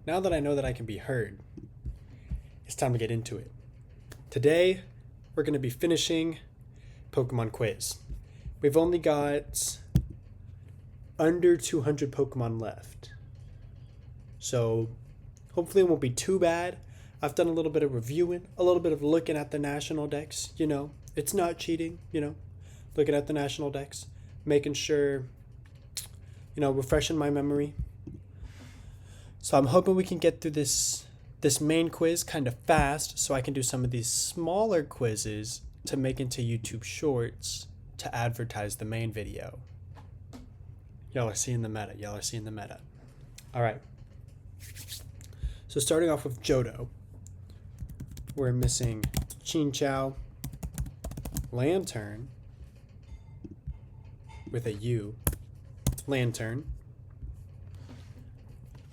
now that I know that I can be heard, it's time to get into it. Today, we're going to be finishing Pokemon Quiz. We've only got under 200 Pokemon left. So, hopefully it won't be too bad. I've done a little bit of reviewing, a little bit of looking at the national decks, It's not cheating, looking at the national decks, making sure, refreshing my memory. So I'm hoping we can get through this main quiz kind of fast so I can do some of these smaller quizzes to make into YouTube shorts to advertise the main video. Y'all are seeing the meta. All right. So starting off with Johto, we're missing Chinchou, Lantern with a U, Lantern,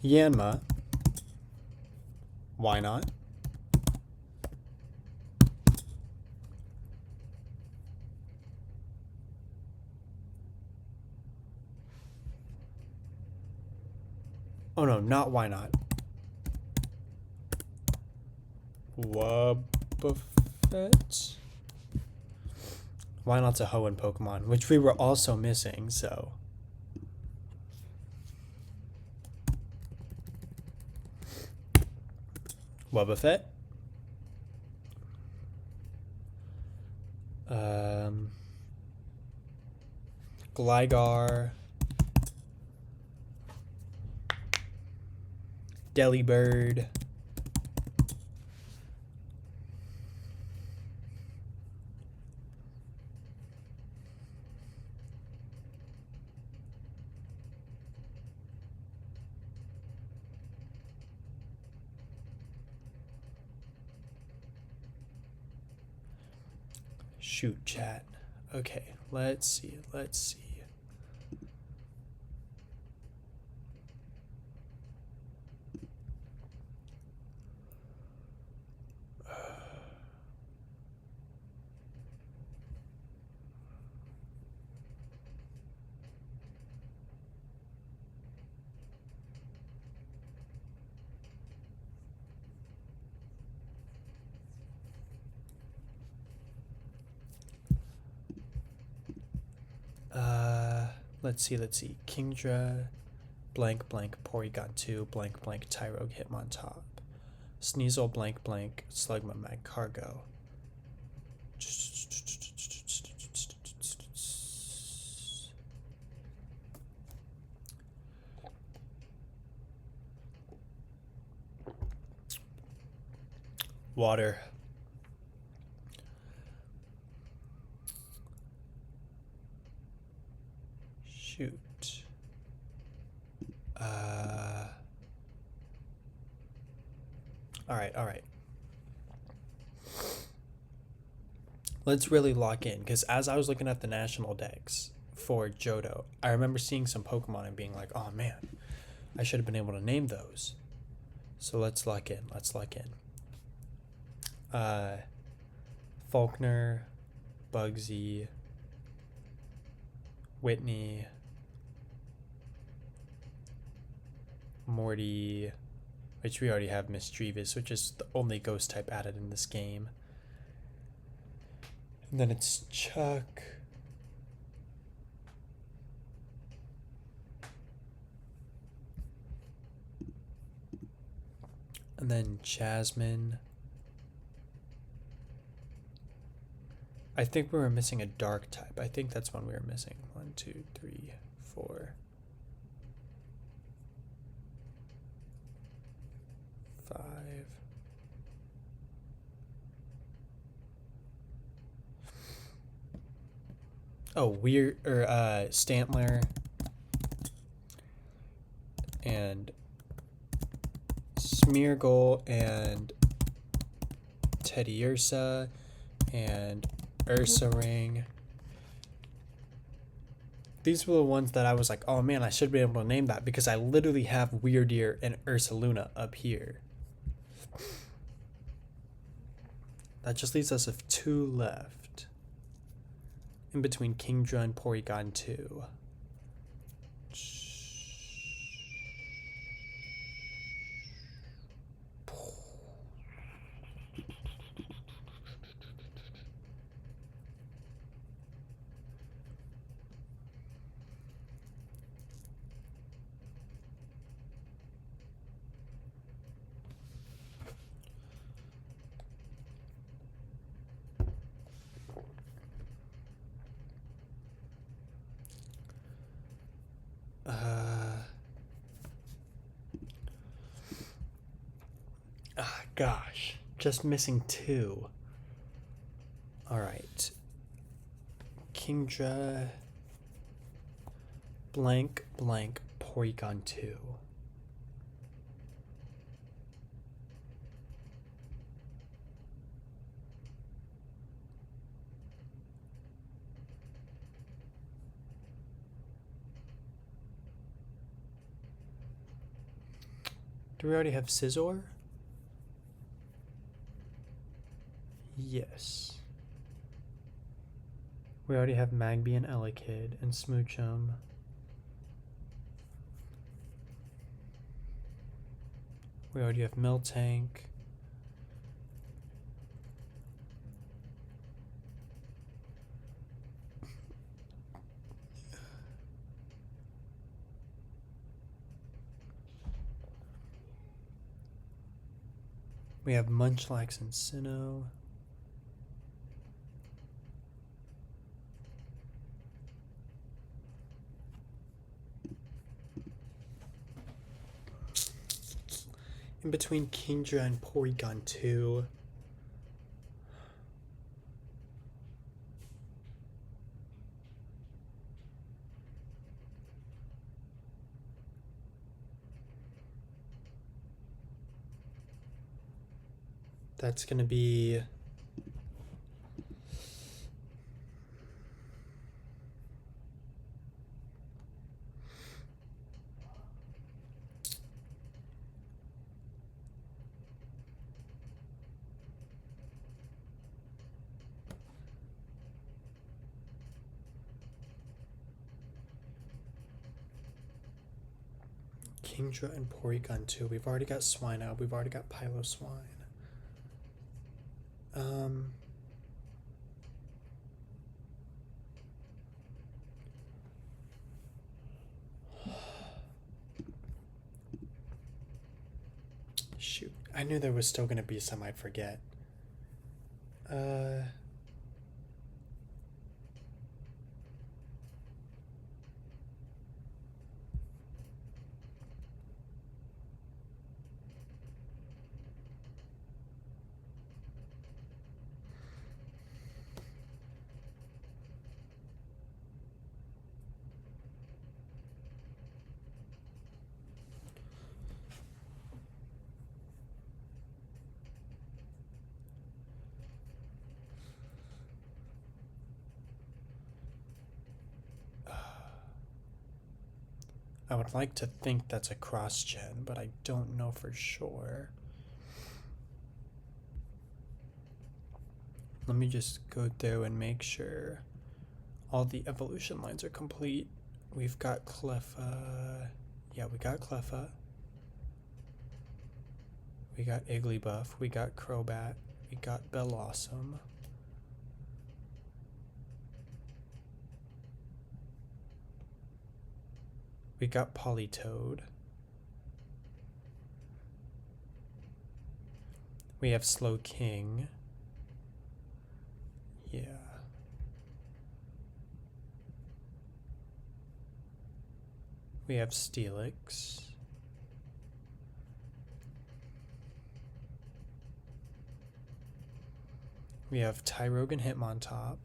Yanma, why not? Oh no, not why not. Wobbuffet. Why not's a Hoenn Pokemon, which we were also missing, so. Wobbuffet. Gligar. Delibird. Shoot, chat. Okay, let's see. Let's see. Kingdra, blank, Porygon 2, blank, Tyrogue, Hitmontop. Sneasel, blank, Slugma, Magcargo. Water. Shoot. All right. Let's really lock in, because as I was looking at the national decks for Johto, I remember seeing some Pokemon and being like, oh man, I should have been able to name those. So let's lock in. Faulkner, Bugsy, Whitney, Morty, which we already have Mischievous, which is the only ghost type added in this game. And then it's Chuck. And then Jasmine. I think we were missing a dark type. I think that's one we were missing. 1, 2, 3, 4, 5. Oh, Stantler and Smeargle and Teddiursa and Ursaring. These were the ones that I was like, oh man, I should be able to name that, because I literally have Weirdeer and Ursaluna up here. That just leaves us with 2 left. In between Kingdra and Porygon 2. gosh, just missing 2. All right. Kingdra blank blank Porygon 2. Do we already have Scizor? Yes. We already have Magby and Elekid and Smoochum. We already have Miltank. We have Munchlax and Sinnoh. In between Kingdra and Porygon 2. That's going to be Kingdra and Porygon 2. We've already got Swinub. We've already got Piloswine. Shoot. I knew there was still going to be some I'd forget. I would like to think that's a cross-gen, but I don't know for sure. Let me just go through and make sure all the evolution lines are complete. We've got Cleffa. Yeah, we got Cleffa. We got Igglybuff. We got Crobat. We got Bellossom. We got Politoed. We have Slowking. Yeah. We have Steelix. We have Tyrogue and Hitmontop.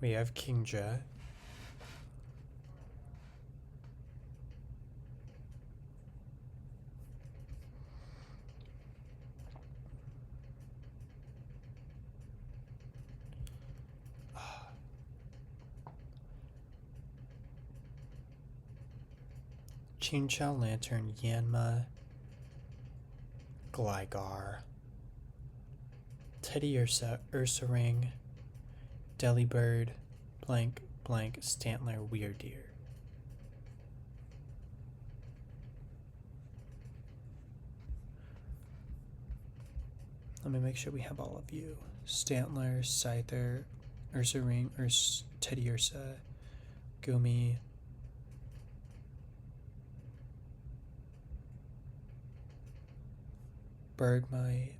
We have Kingdra. Chinchou, Lantern, Yanma, Gligar, Teddiursa, Ursaring, Delibird, blank, blank, Stantler, Weirdeer. Let me make sure we have all of you. Stantler, Scyther, Ursaring, Teddiursa, Gumi, Bergmite,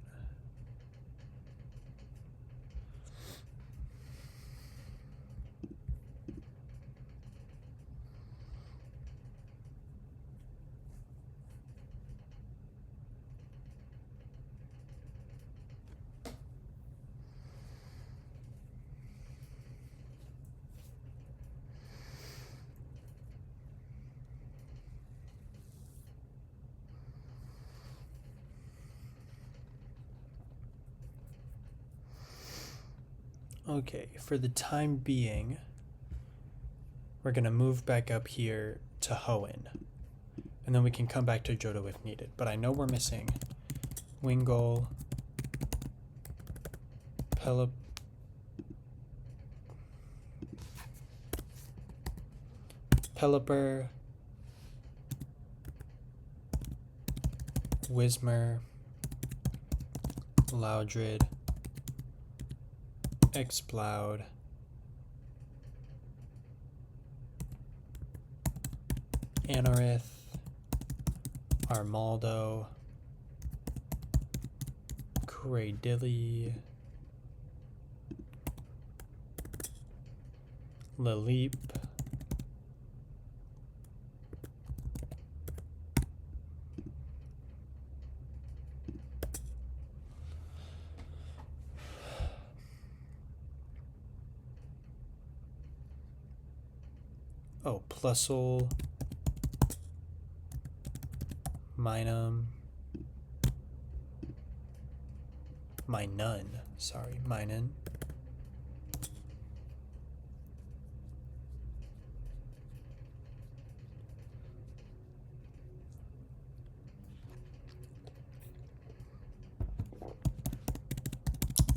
Okay, for the time being, we're going to move back up here to Hoenn. And then we can come back to Johto if needed. But I know we're missing Wingull, Pelipper, Whismur, Loudred, Exploud, Anorith, Armaldo, Cradilly, Laleep, Plusle, Minun, Minun.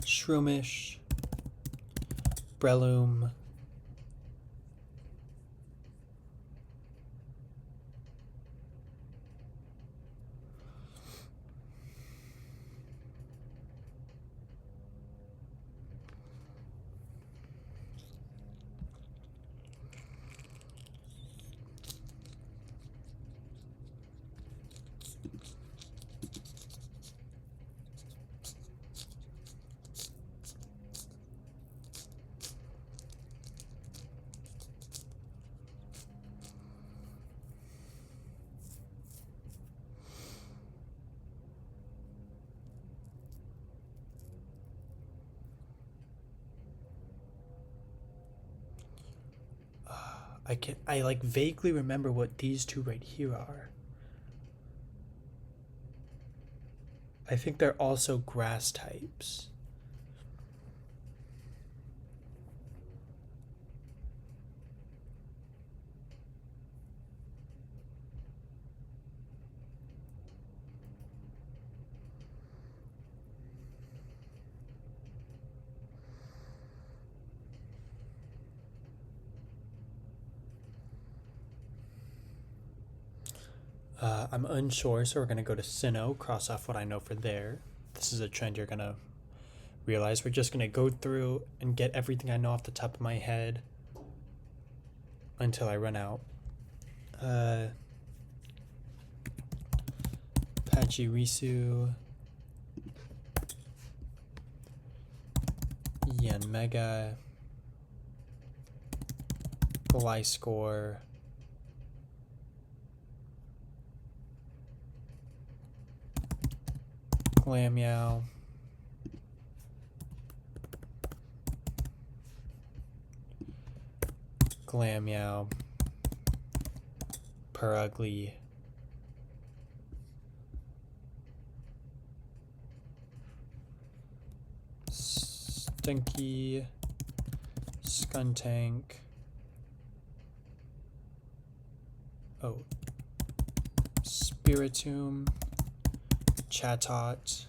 Shroomish, Breloom, I like vaguely remember what these two right here are. I think they're also grass types. I'm unsure, so we're going to go to Sinnoh, cross off what I know for there. This is a trend you're going to realize. We're just going to go through and get everything I know off the top of my head until I run out. Pachirisu, Yanmega, Gliscor, Glammeow, Purugly, Stinky, Skuntank, Spiritomb, Chatot,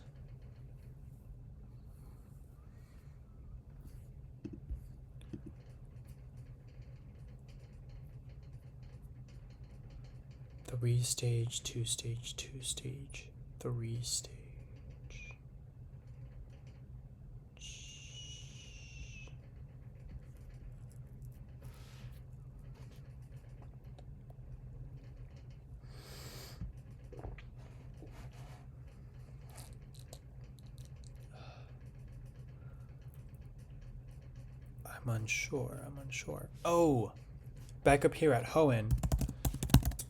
three stage, two stage, three stage. I'm unsure. Oh, back up here at Hoenn,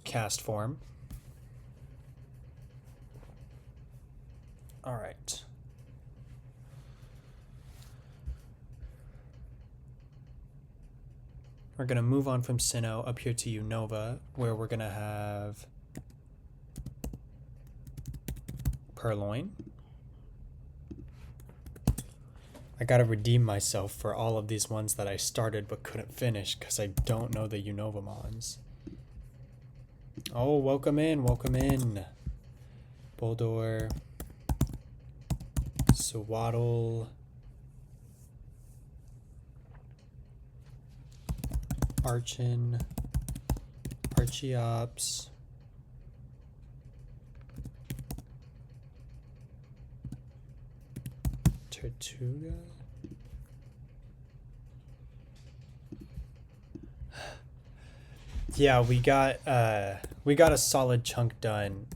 cast form. All right. We're going to move on from Sinnoh up here to Unova, where we're going to have Purloin. I gotta redeem myself for all of these ones that I started but couldn't finish because I don't know the Unovamons. Oh, welcome in, welcome in. Boldor. Swaddle. Archin. Archeops. Tortuga. Yeah, we got a solid chunk done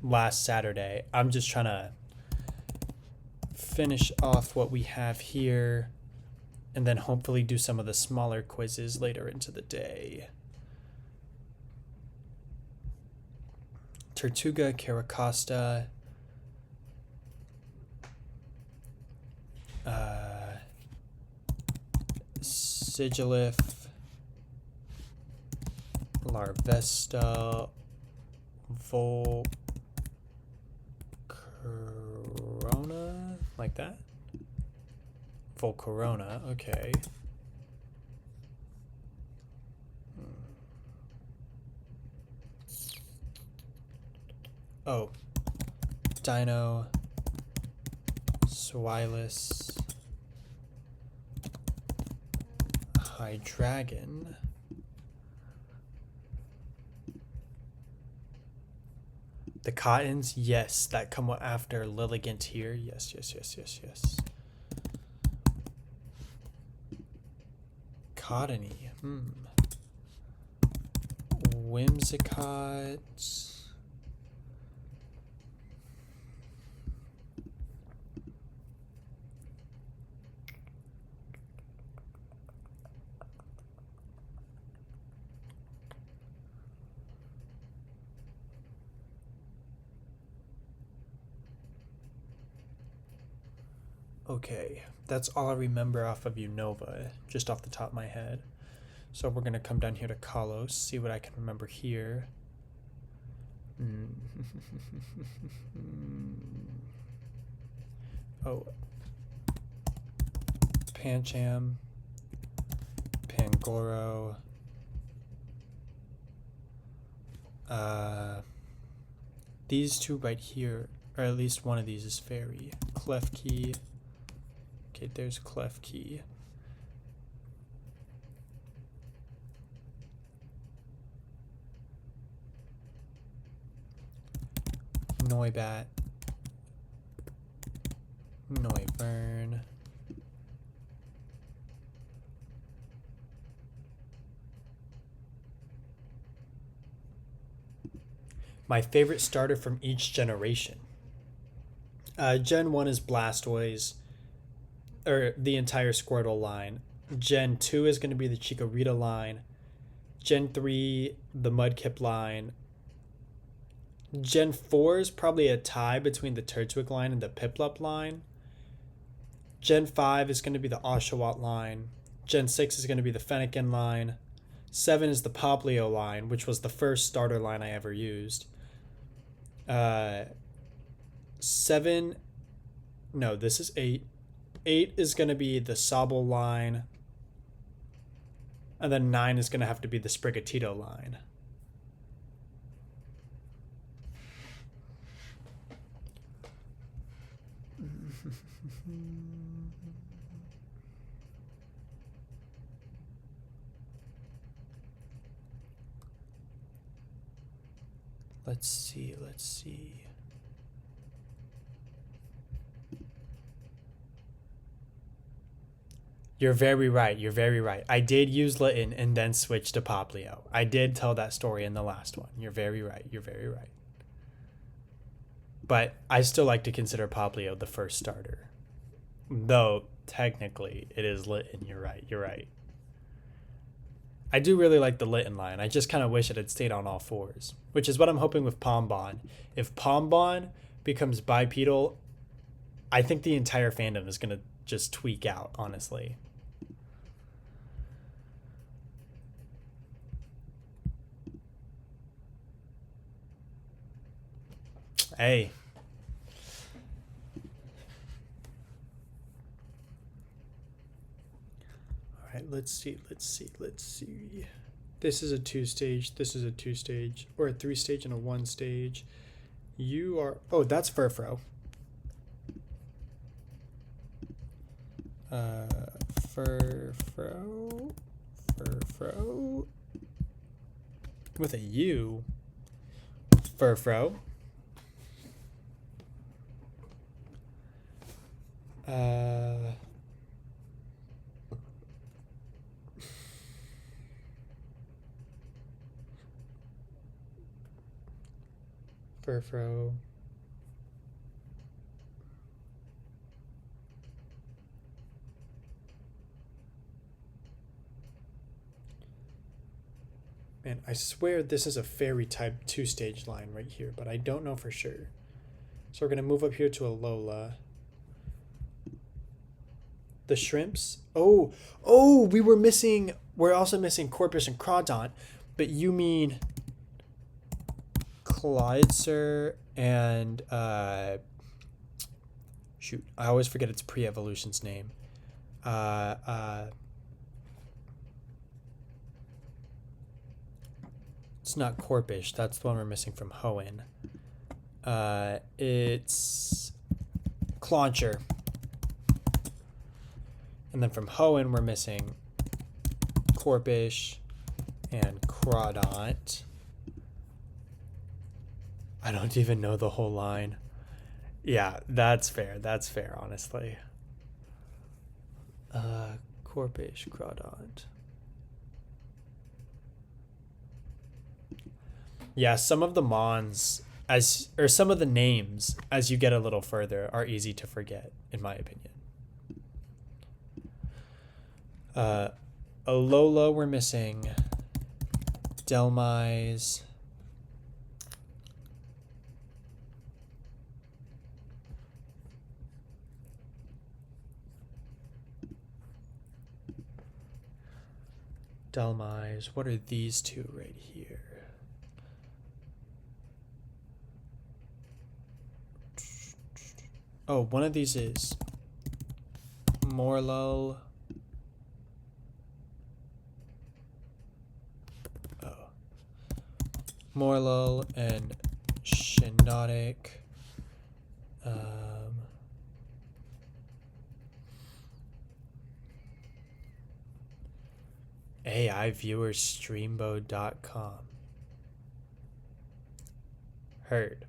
last Saturday. I'm just trying to finish off what we have here and then hopefully do some of the smaller quizzes later into the day. Tortuga, Caracosta, Sigilif, Larvesta, Volcarona, like that? Volcarona, okay. Oh, Dino, Swilus, Hydreigon, the Cottons, yes, that come after Lilligant here. Yes. Cottony, Whimsicott. Okay, that's all I remember off of Unova, just off the top of my head. So we're gonna come down here to Kalos, see what I can remember here. Oh, Pancham, Pangoro, these two right here, or at least one of these is fairy. Klefki. Okay, there's Klefki. Noibat. Noivern. My favorite starter from each generation. Gen 1 is Blastoise, or the entire Squirtle line. Gen 2 is going to be the Chikorita line. Gen 3, the Mudkip line. Gen 4 is probably a tie between the Turtwig line and the Piplup line. Gen 5 is going to be the Oshawott line. Gen 6 is going to be the Fennekin line. 7 is the Poplio line, which was the first starter line I ever used. 7, no, this is 8. 8 is going to be the Sobble line. And then 9 is going to have to be the Sprigatito line. Let's see. You're very right. I did use Litten and then switch to Poplio. I did tell that story in the last one. You're very right. But I still like to consider Poplio the first starter. Though, technically, it is Litten. You're right. I do really like the Litten line. I just kind of wish it had stayed on all fours, which is what I'm hoping with Pombon. If Pombon becomes bipedal, I think the entire fandom is going to just tweak out, honestly. Hey. let's see. This is a 2-stage. This is a 2-stage, or a 3-stage and a 1-stage. You are. Oh, that's Furfro. Furfro. With a U. Furfro. Furfro. Man, I swear this is a fairy type 2-stage line right here, but I don't know for sure. So we're going to move up here to a Lola. The shrimps. Oh, we're also missing Corpus and Crawdont, but you mean Clydesir and, shoot, I always forget its pre-evolution's name. It's not Corpish. That's the one we're missing from Hoenn. It's Clauncher. And then from Hoenn, we're missing Corpish and Crawdont. I don't even know the whole line. Yeah, that's fair. That's fair, honestly. Corpish, Crawdont. Yeah, some of the mons some of the names as you get a little further are easy to forget, in my opinion. Alola, we're missing Delmise. Delmise. What are these two right here? Oh, one of these is Morlul. Oh. Morlul and Shiinotic. AIviewerstreambo.com. Heard.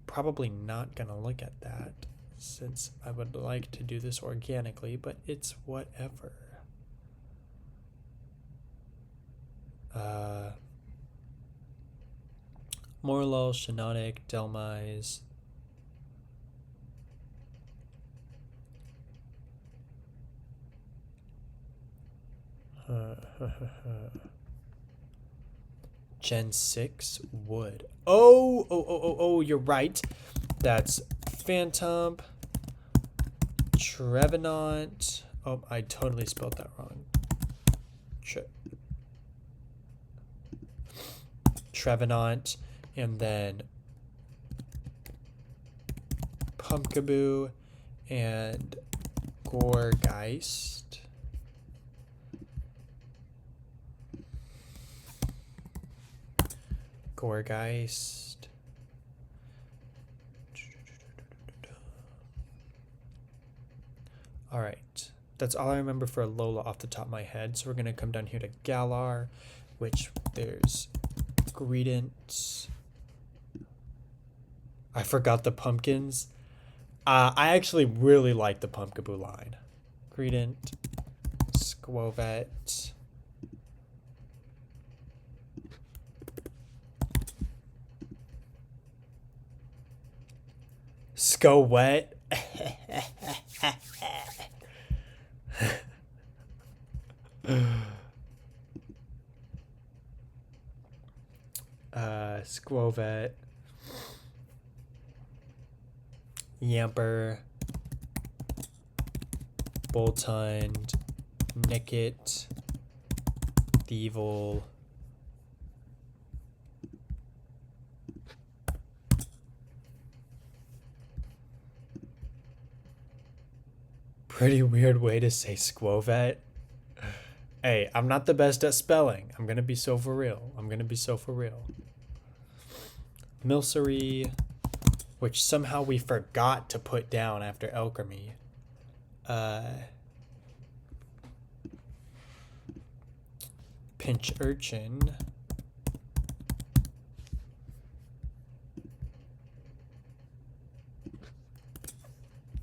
Probably not gonna look at that since I would like to do this organically, but it's whatever. Morlul, Shiinotic, Delmise. Gen 6 wood. Oh, you're right. That's Phantom, Trevenant. Oh, I totally spelled that wrong. Trevenant, and then Pumpkaboo and Gourgeist. All right, that's all I remember for Alola off the top of my head. So we're gonna come down here to Galar, which there's Greedent. I forgot the pumpkins. I actually really like the Pumpkaboo line. Greedent, Squovet. Squowet. Squovet. Yamper. Boltund. Nickit. Thievul. Pretty weird way to say Squovet. Hey, I'm not the best at spelling. I'm gonna be so for real. Milcery, which somehow we forgot to put down after alchemy. Pinch urchin.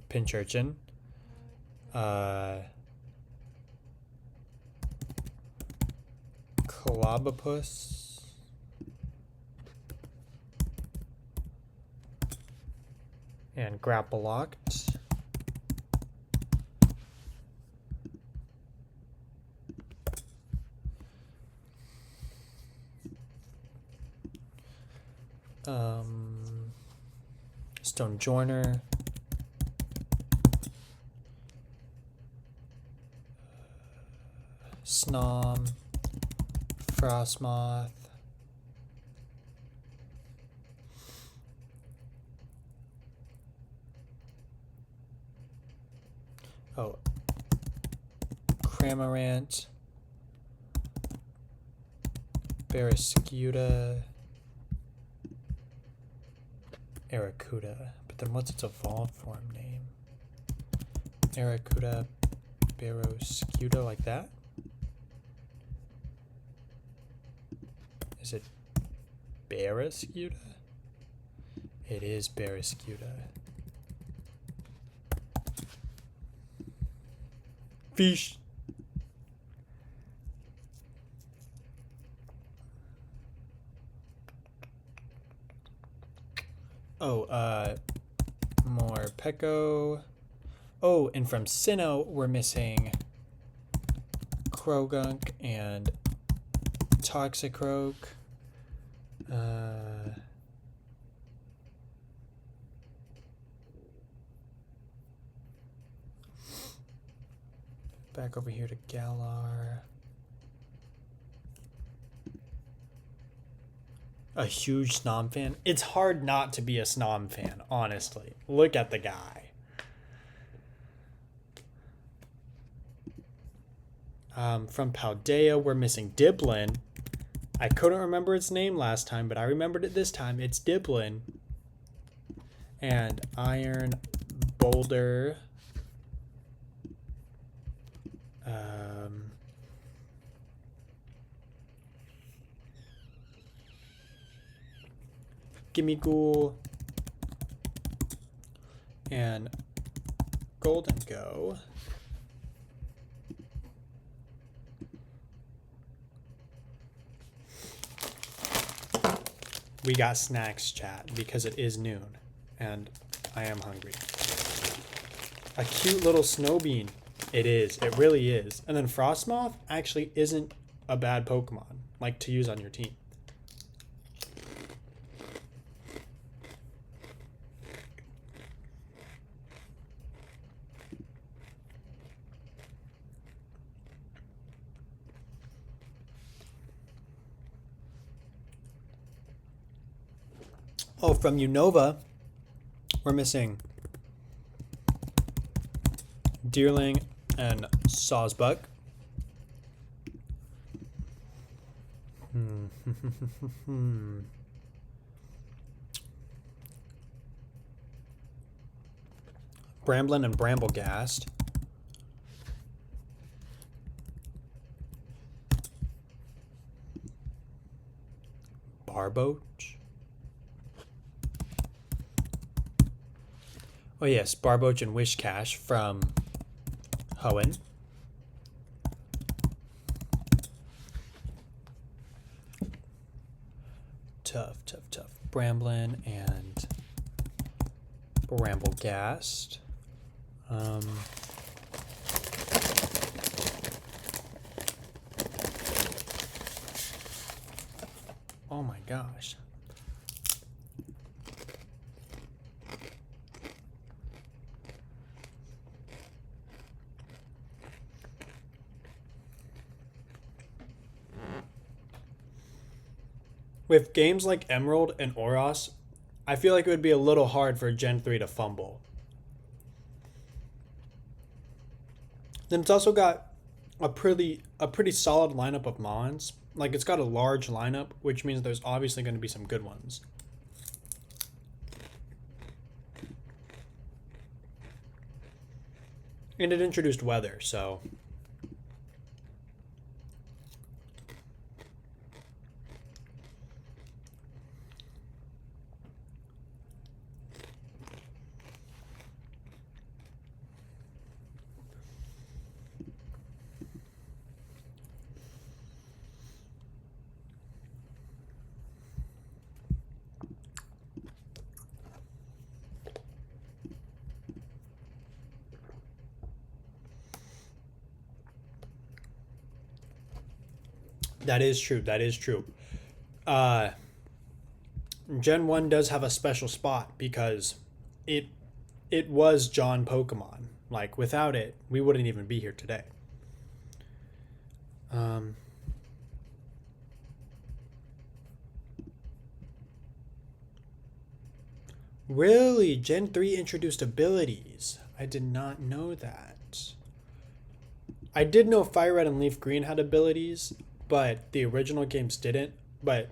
Pinch urchin. Colobopus. And grapple locked. Stone joiner. Snom. Frostmoth. Oh. Cramorant. Barraskewda. Aracuda. But then what's its evolved form name? Aracuda. Barraskewda, like that? Is it Barraskewda? It is Barraskewda. Fish. Oh, more Peko. Oh, and from Sinnoh, we're missing Krogunk and Toxicroak. Back over here to Galar. A huge Snom fan. It's hard not to be a Snom fan, honestly. Look at the guy. From Paldea, we're missing Diplin. I couldn't remember its name last time, but I remembered it this time. It's Diplin. And Iron Boulder. Gimme Ghoul. And Golden Go. We got snacks, chat, because it is noon, and I am hungry. A cute little snow bean. It is. It really is. And then Frostmoth actually isn't a bad Pokemon, like, to use on your team. Oh, from Unova, we're missing Deerling and Sawsbuck. Bramblin and Bramblegast. Barboach. Oh yes, Barboach and Wishcash from Hoenn. Tough. Bramblin and Bramblegast. Oh my gosh. With games like Emerald and Oros, I feel like it would be a little hard for Gen 3 to fumble. Then it's also got a pretty solid lineup of mons. Like it's got a large lineup, which means there's obviously going to be some good ones. And it introduced weather, so that is true. That is true. Uh, Gen 1 does have a special spot because it it was John Pokemon. Like without it, we wouldn't even be here today. Um, really, Gen 3 introduced abilities. I did not know that. I did know Fire Red and Leaf Green had abilities, but the original games didn't. But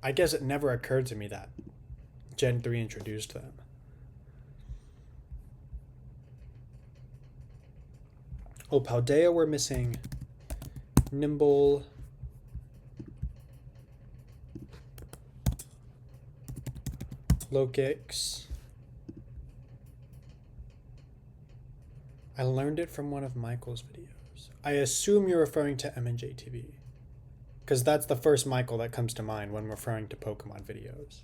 I guess it never occurred to me that Gen 3 introduced them. Oh, Paldea, we're missing Nimble. Logix. I learned it from one of Michael's videos. I assume you're referring to MNJTV. Because that's the first Michael that comes to mind when referring to Pokemon videos.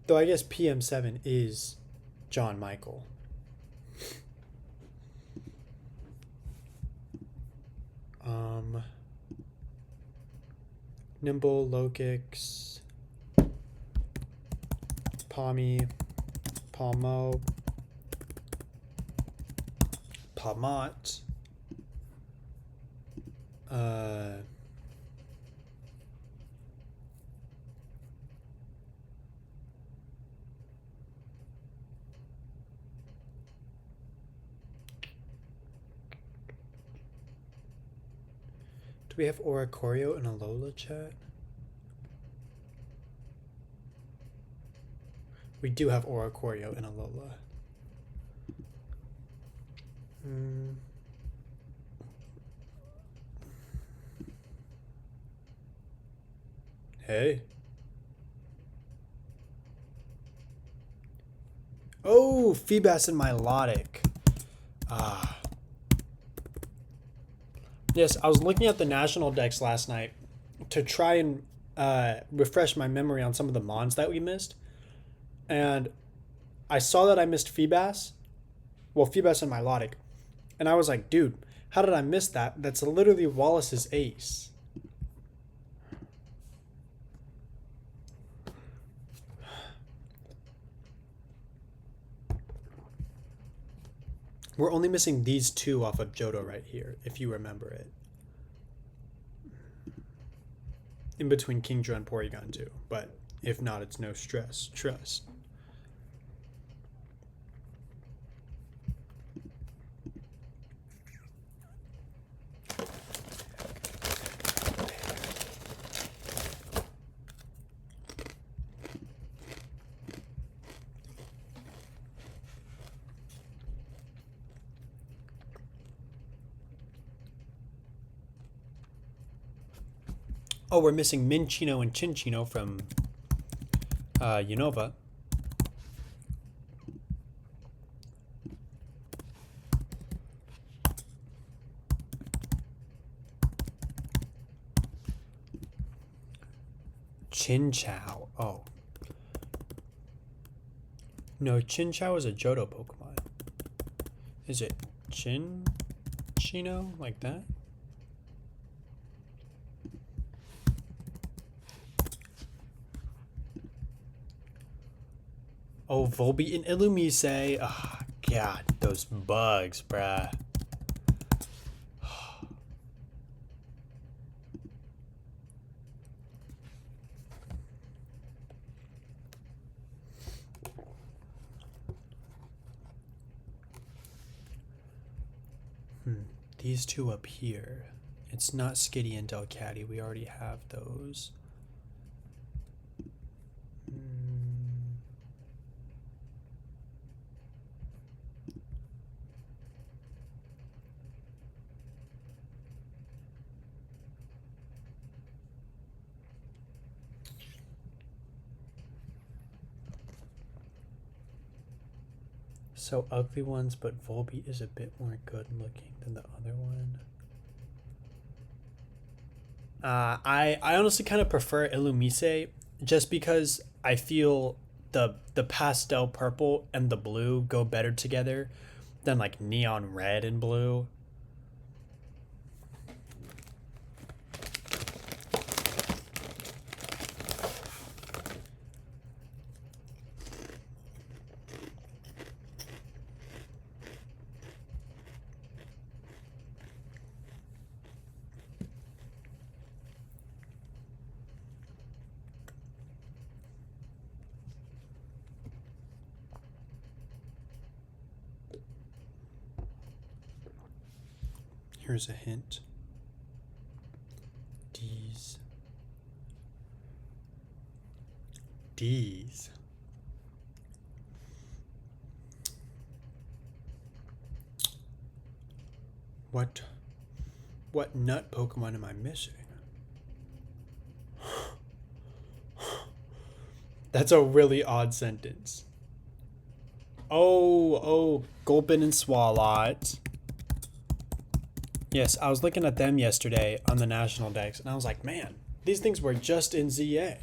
Though I guess PM7 is John Michael. Nimble, Logix, Palmy, Palmo, Palmot, do we have Oricorio and Alola chat? We do have Oricorio and Alola. Hey. Oh, Feebas and Milotic. Ah. Yes, I was looking at the national decks last night to try and refresh my memory on some of the mons that we missed. And I saw that I missed Feebas. Well, Feebas and Milotic. And I was like, dude, how did I miss that? That's literally Wallace's ace. We're only missing these two off of Johto right here, if you remember it. In between Kingdra and Porygon too. But if not, it's no stress. Trust. Oh, we're missing Minchino and Chinchino from Unova. Chinchou. Oh. No, Chinchou is a Johto Pokemon. Is it Chinchino? Like that? Oh, Volbeat and Illumise. Oh, God, those bugs, bruh. These two up here. It's not Skitty and Delcatty. We already have those. So ugly ones, but Volbeat is a bit more good looking than the other one. I honestly kind of prefer Illumise just because I feel the pastel purple and the blue go better together than like neon red and blue. Here's a hint. D's. What nut Pokemon am I missing? That's a really odd sentence. Oh, Gulpin and Swalot. Yes, I was looking at them yesterday on the national decks, and I was like, man, these things were just in ZA.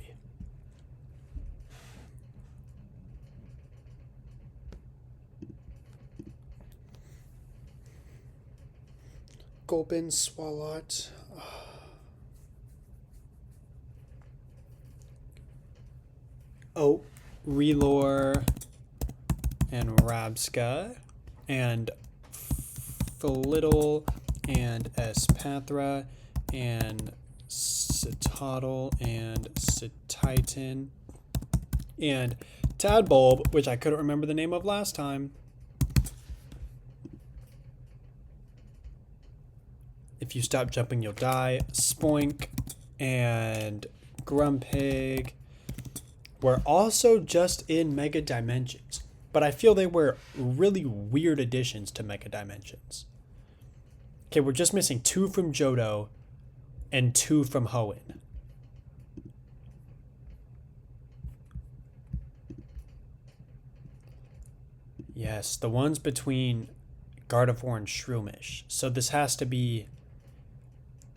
Gulpin, Swalot. Oh, Relore and Rabska and Flittle and Espathra and Citadel and Cititan and Tadbulb, which I couldn't remember the name of last time. If you stop jumping, you'll die. Spoink and Grumpig were also just in Mega Dimensions, but I feel they were really weird additions to Mega Dimensions. Okay, we're just missing 2 from Johto and 2 from Hoenn. Yes, the ones between Gardevoir and Shroomish. So this has to be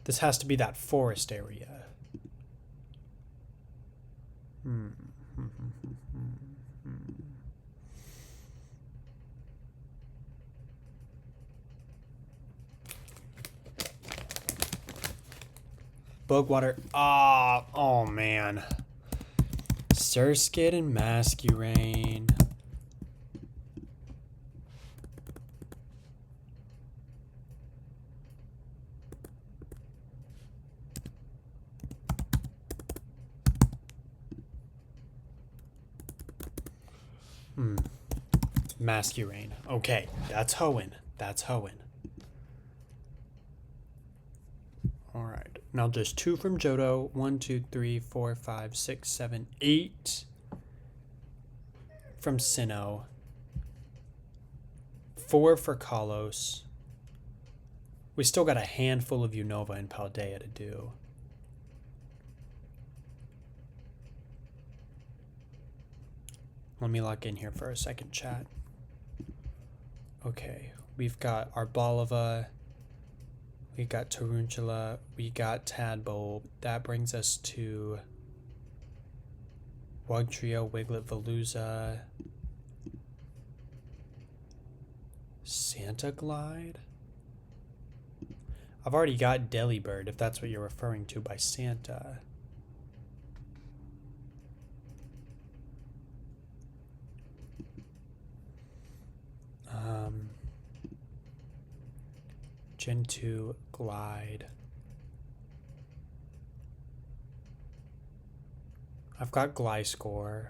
that forest area. Bugwater. Oh man. Surskit and Masquerain. Masquerain. Okay, that's Hoenn. That's Hoenn. Alright. Now just 2 from Johto. 1, 2, 3, 4, 5, 6, 7, 8 from Sinnoh. 4 for Kalos. We still got a handful of Unova and Paldea to do. Let me lock in here for a second, chat. Okay, we've got Arboliva, we got Tarantula, we got Tadbulb. That brings us to Wugtrio, Wiglet, Veluza, Santa Glide? I've already got Delibird, if that's what you're referring to by Santa. Gen 2 Glide. I've got Gliscor.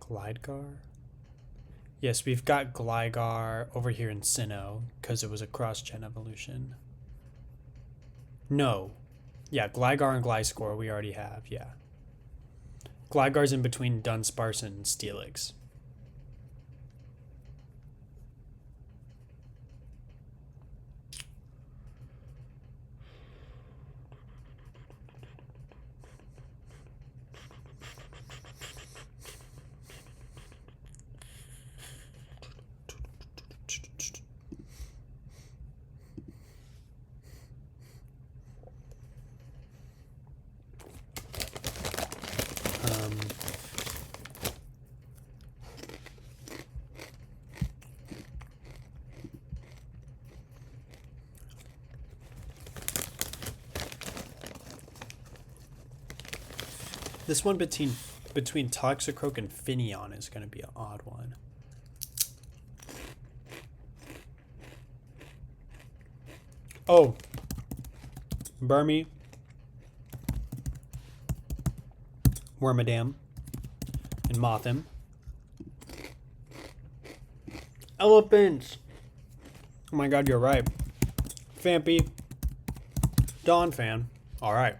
Glidegar? Yes, we've got Gligar over here in Sinnoh because it was a cross-gen evolution. No. Yeah, Gligar and Gliscor we already have, yeah. Gligar's in between Dunsparce and Steelix. This one between Toxicroak and Finneon is going to be an odd one. Oh, Burmy, Wormadam, and Mothim. Elephants! Oh my god, you're right. Fampy. Dawn fan. Alright.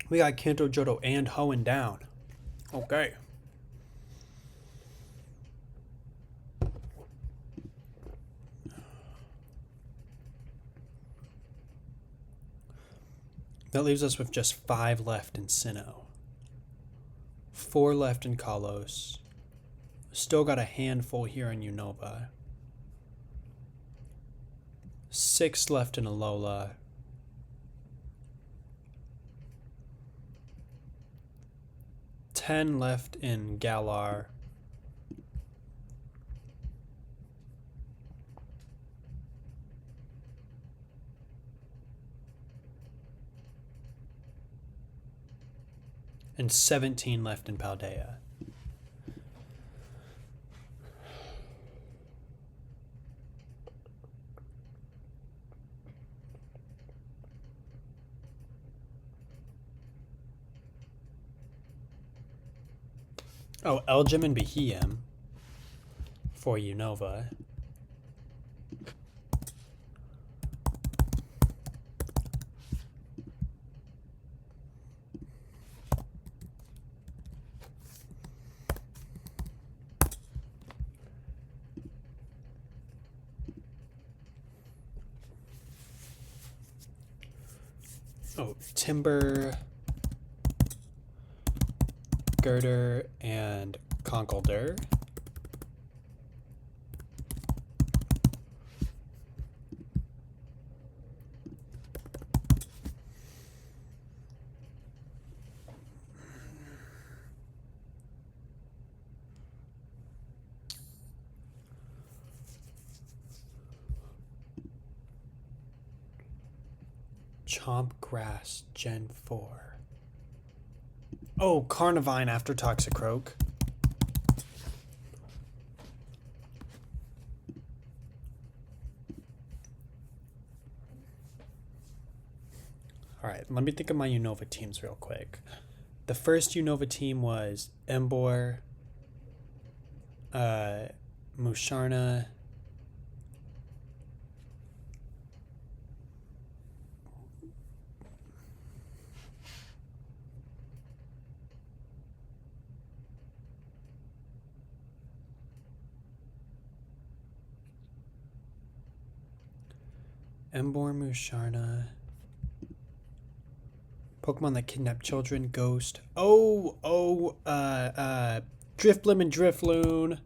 We got Kanto, Johto, and Hoenn down. Okay. That leaves us with just 5 left in Sinnoh. 4 left in Kalos. Still got a handful here in Unova. 6 left in Alola. 10 left in Galar. And 17 left in Paldea. Oh, Elgin and Behem for Unova. Oh, Timber, Girder, and Conkeldurr. Chomp Grass Gen 4. Oh, Carnivine after Toxicroak. Alright, let me think of my Unova teams real quick. The first Unova team was Emboar, Musharna, Musharna, Pokemon that kidnap children, Ghost. Drifblim and Drifloon.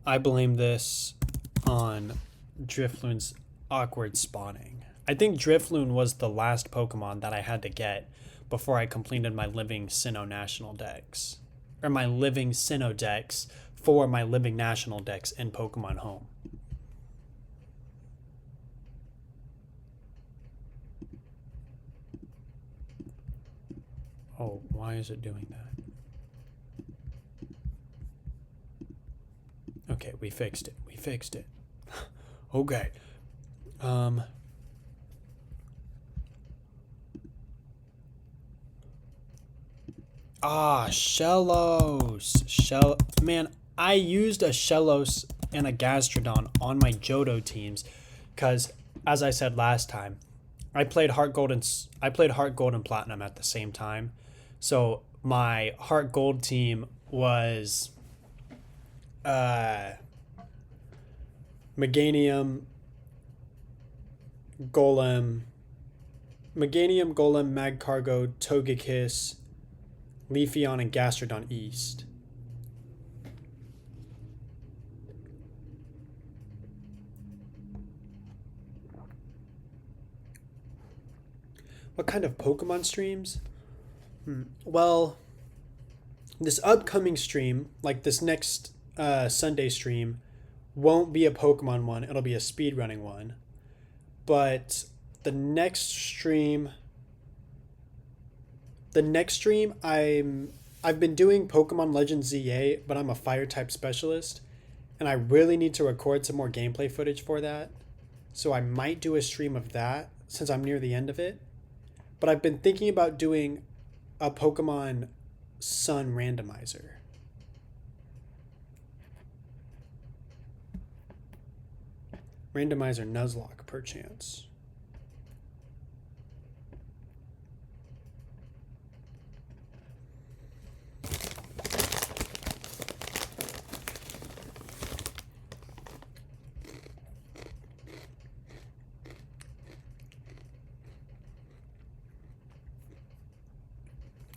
I blame this on Drifloon's awkward spawning. I think Drifloon was the last Pokemon that I had to get before I completed my Living Sinnoh National Dex. Or my Living Sinnoh Dex for my Living National Dex in Pokemon Home. Oh, why is it doing that? Okay, we fixed it. We fixed it. Okay. Ah, Shellos. Man, I used a Shellos and a Gastrodon on my Johto teams because, as I said last time, I played Heart Gold and Platinum at the same time. So my Heart Gold team was uh, Meganium, Golem, Magcargo, Togekiss, Leafeon, and Gastrodon East. What kind of Pokemon streams? Well, this upcoming stream, like this next Sunday stream, won't be a Pokemon one. It'll be a speedrunning one. But the next stream, I've been doing Pokemon Legends ZA, but I'm a fire type specialist, and I really need to record some more gameplay footage for that. So I might do a stream of that since I'm near the end of it. But I've been thinking about doing a Pokemon Sun randomizer. Randomizer Nuzlocke, perchance.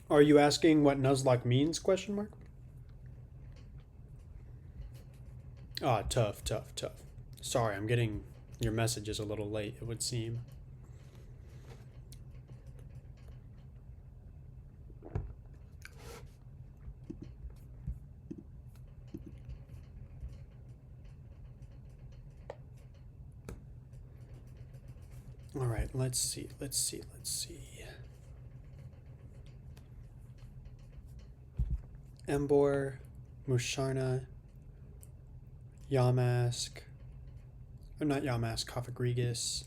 Are you asking what Nuzlocke means? Question mark. Ah, tough. Sorry, I'm getting your messages a little late, it would seem. All right, let's see. Embor, Musharna, Yamask, or not Yamask, Cofagrigus.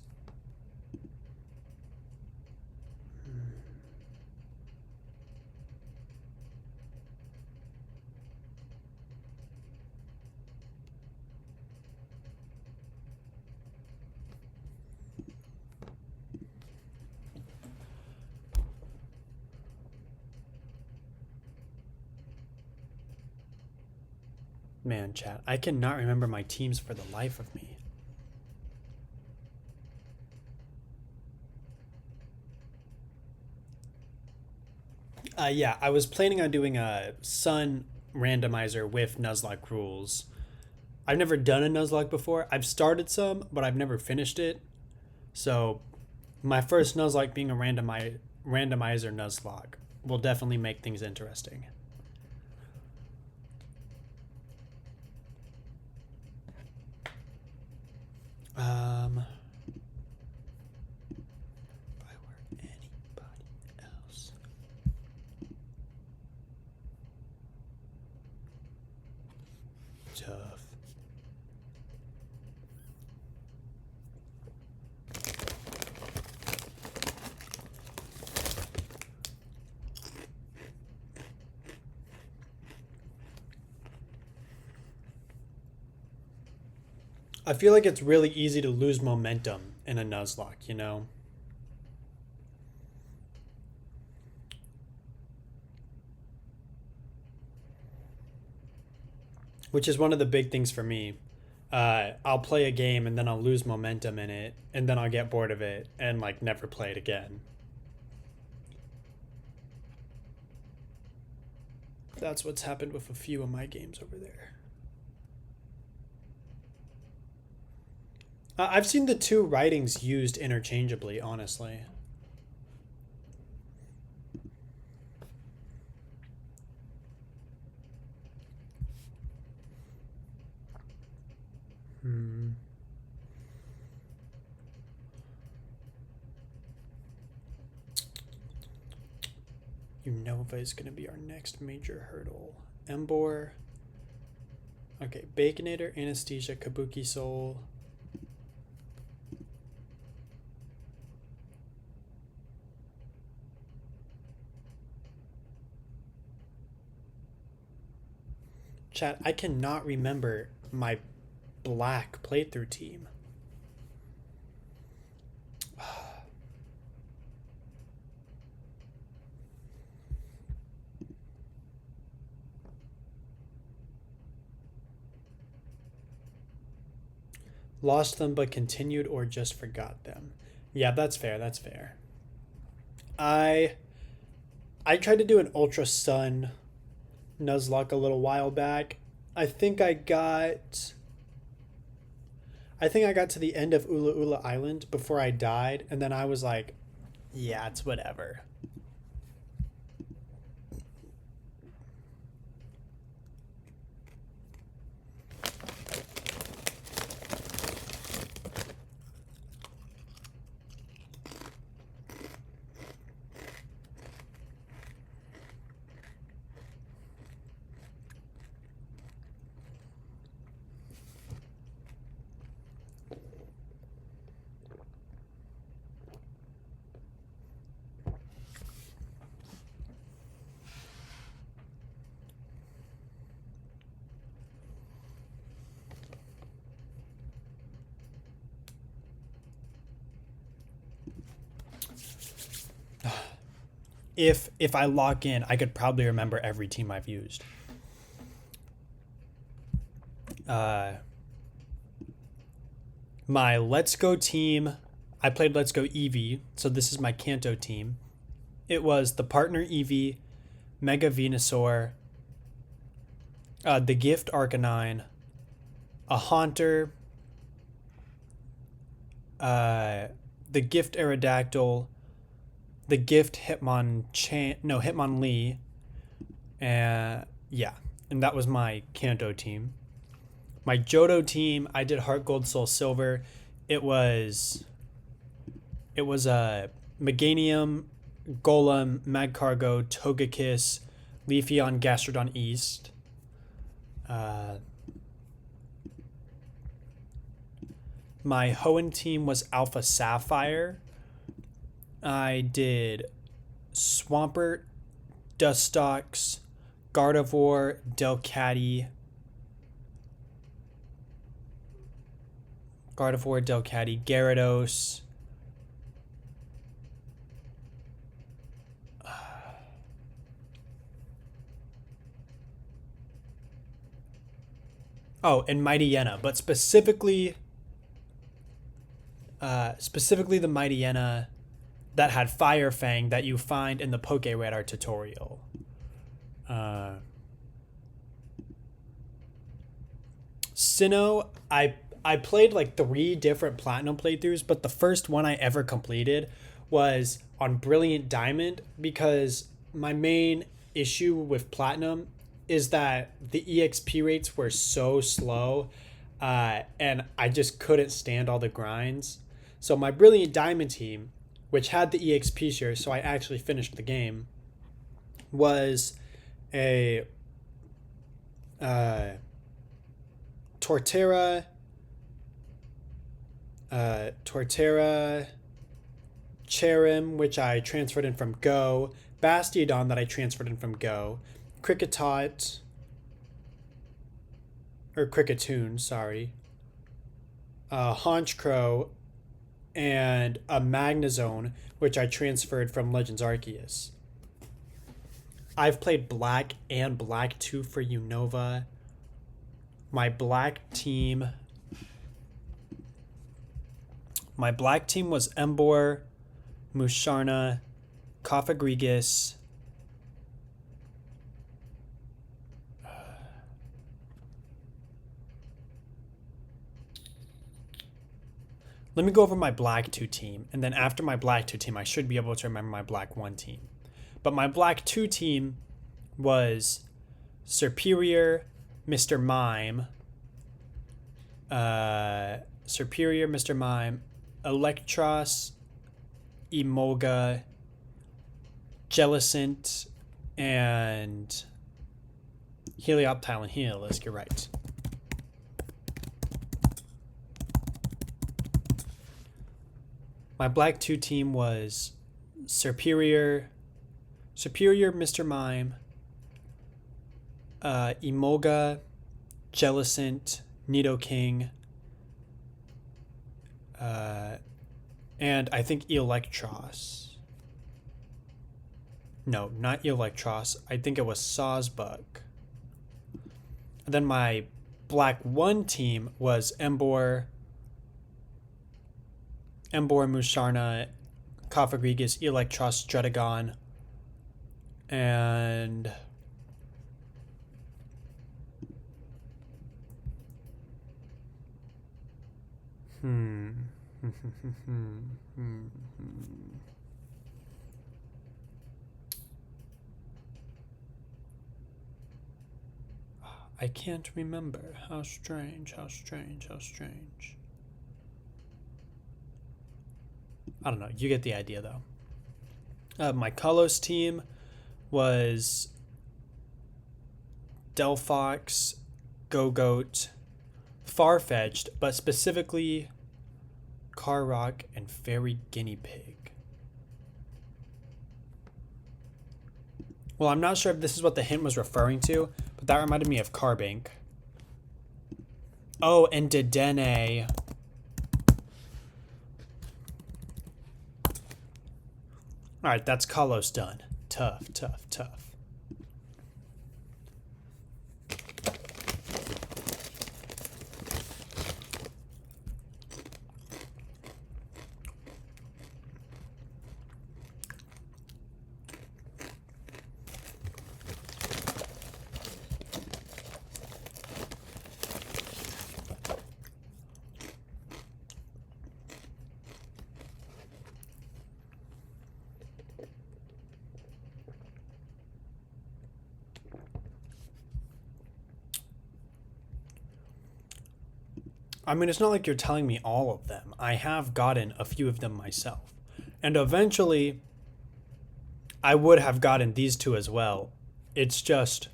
Man, chat, I cannot remember my teams for the life of me. Yeah, I was planning on doing a Sun randomizer with Nuzlocke rules. I've never done a Nuzlocke before. I've started some, but I've never finished it. So, my first Nuzlocke being a randomizer Nuzlocke will definitely make things interesting. If I were anybody else. Tough. I feel like it's really easy to lose momentum in a Nuzlocke, you know? Which is one of the big things for me. I'll play a game and then I'll lose momentum in it, and then I'll get bored of it and like never play it again. That's what's happened with a few of my games over there. I've seen the two writings used interchangeably, honestly. Unova is going to be our next major hurdle. Embor. Okay, Baconator, Anesthesia, Kabuki Soul. Chat, I cannot remember my black playthrough team. Lost them but continued or just forgot them. Yeah, that's fair. That's fair. I tried to do an Ultra Sun Nuzlocke a little while back. I think I got to the end of Ula Ula Island before I died, and then I was like, yeah, it's whatever. If I lock in, I could probably remember every team I've used. My Let's Go team, I played Let's Go Eevee, so this is my Kanto team. It was the partner Eevee, Mega Venusaur, the Gift Arcanine, a Haunter, the Gift Aerodactyl, the Gift Hitmonlee, and yeah, and that was my Kanto team. My Johto team, I did Heart Gold, Soul Silver. It was a Meganium, Golem, Magcargo, Togekiss, Leafeon, Gastrodon East. My Hoenn team was Alpha Sapphire. I did Swampert, Dustox, Gardevoir, Delcatty, Gyarados. Oh, and Mightyena, but specifically the Mightyena that had Fire Fang that you find in the Pokéradar tutorial. Sinnoh, I played like 3 different Platinum playthroughs, but the first one I ever completed was on Brilliant Diamond, because my main issue with Platinum is that the EXP rates were so slow, and I just couldn't stand all the grinds. So my Brilliant Diamond team, which had the EXP share, so I actually finished the game, was a Torterra, Cherim, which I transferred in from Go, Bastiodon that I transferred in from Go, Kricketune, sorry, Honchkrow, and a Magnezone, which I transferred from Legends Arceus. I've played Black and Black 2 for Unova. My black team was Emboar, Musharna, Cofagrigus, let me go over my black 2 team, and then after my black 2 team, I should be able to remember my black 1 team. But my black 2 team was Superior, Mr. Mime, Electros, Emolga, Jellicent, and Helioptile and Heliolisk, you're right. My black 2 team was Superior, Mr. Mime, Emolga, Jellicent, Nidoking, and I think Electros. No, not Electros. I think it was Sawsbuck. And then my Black 1 team was Emboar, Musharna, Cofagrigus, Electros, Dredagon, and I can't remember. How strange, how strange, how strange. I don't know. You get the idea, though. My Kalos team was Delphox, Gogoat, Farfetch'd, but specifically Carrock and Fairy Guinea Pig. Well, I'm not sure if this is what the hint was referring to, but that reminded me of Carbink. Oh, and Dedenne. Alright, that's Kalos done. Tough, tough, tough. I mean, it's not like you're telling me all of them. I have gotten a few of them myself. And eventually, I would have gotten these two as well. It's just,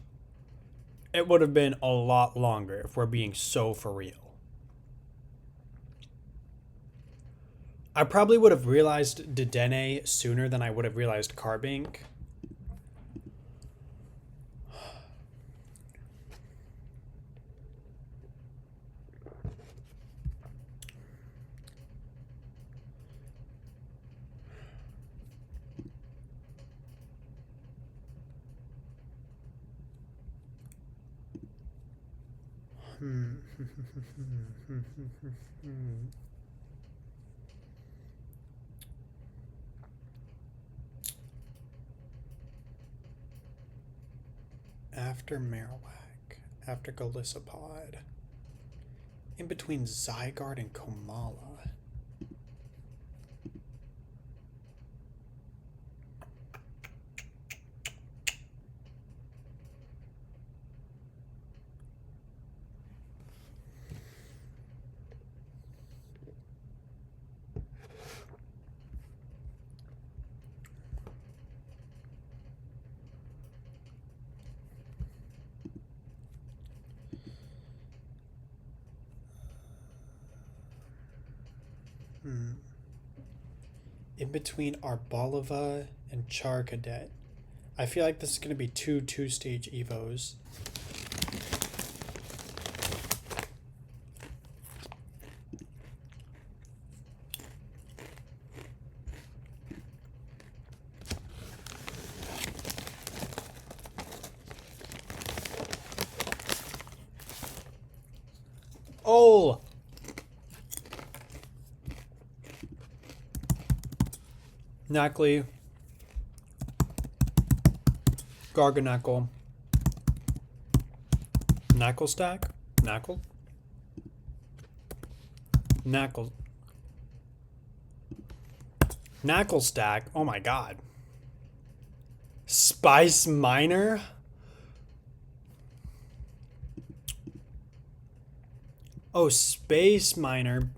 it would have been a lot longer if we're being so for real. I probably would have realized Dedenne sooner than I would have realized Carbink. After Marowak, after Golisopod, in between Zygarde and Komala. In between Arboliva and Charcadet. I feel like this is going to be two-stage Evos. Oh! Knackley, Garganackle, Knackle Stack, Knackle, Knackle, Knackle Stack. Oh my god! Spice Miner. Oh, Space Miner,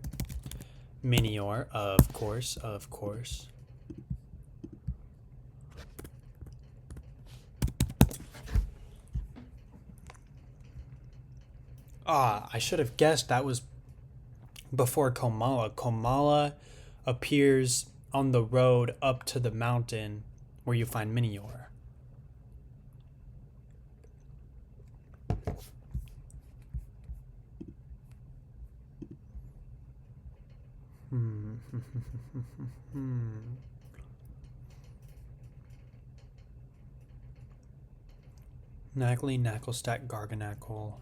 Minior, of course, of course. Ah, I should have guessed that was before Komala. Komala appears on the road up to the mountain where you find Minior. Knackly, Knacklestack, Garganackle.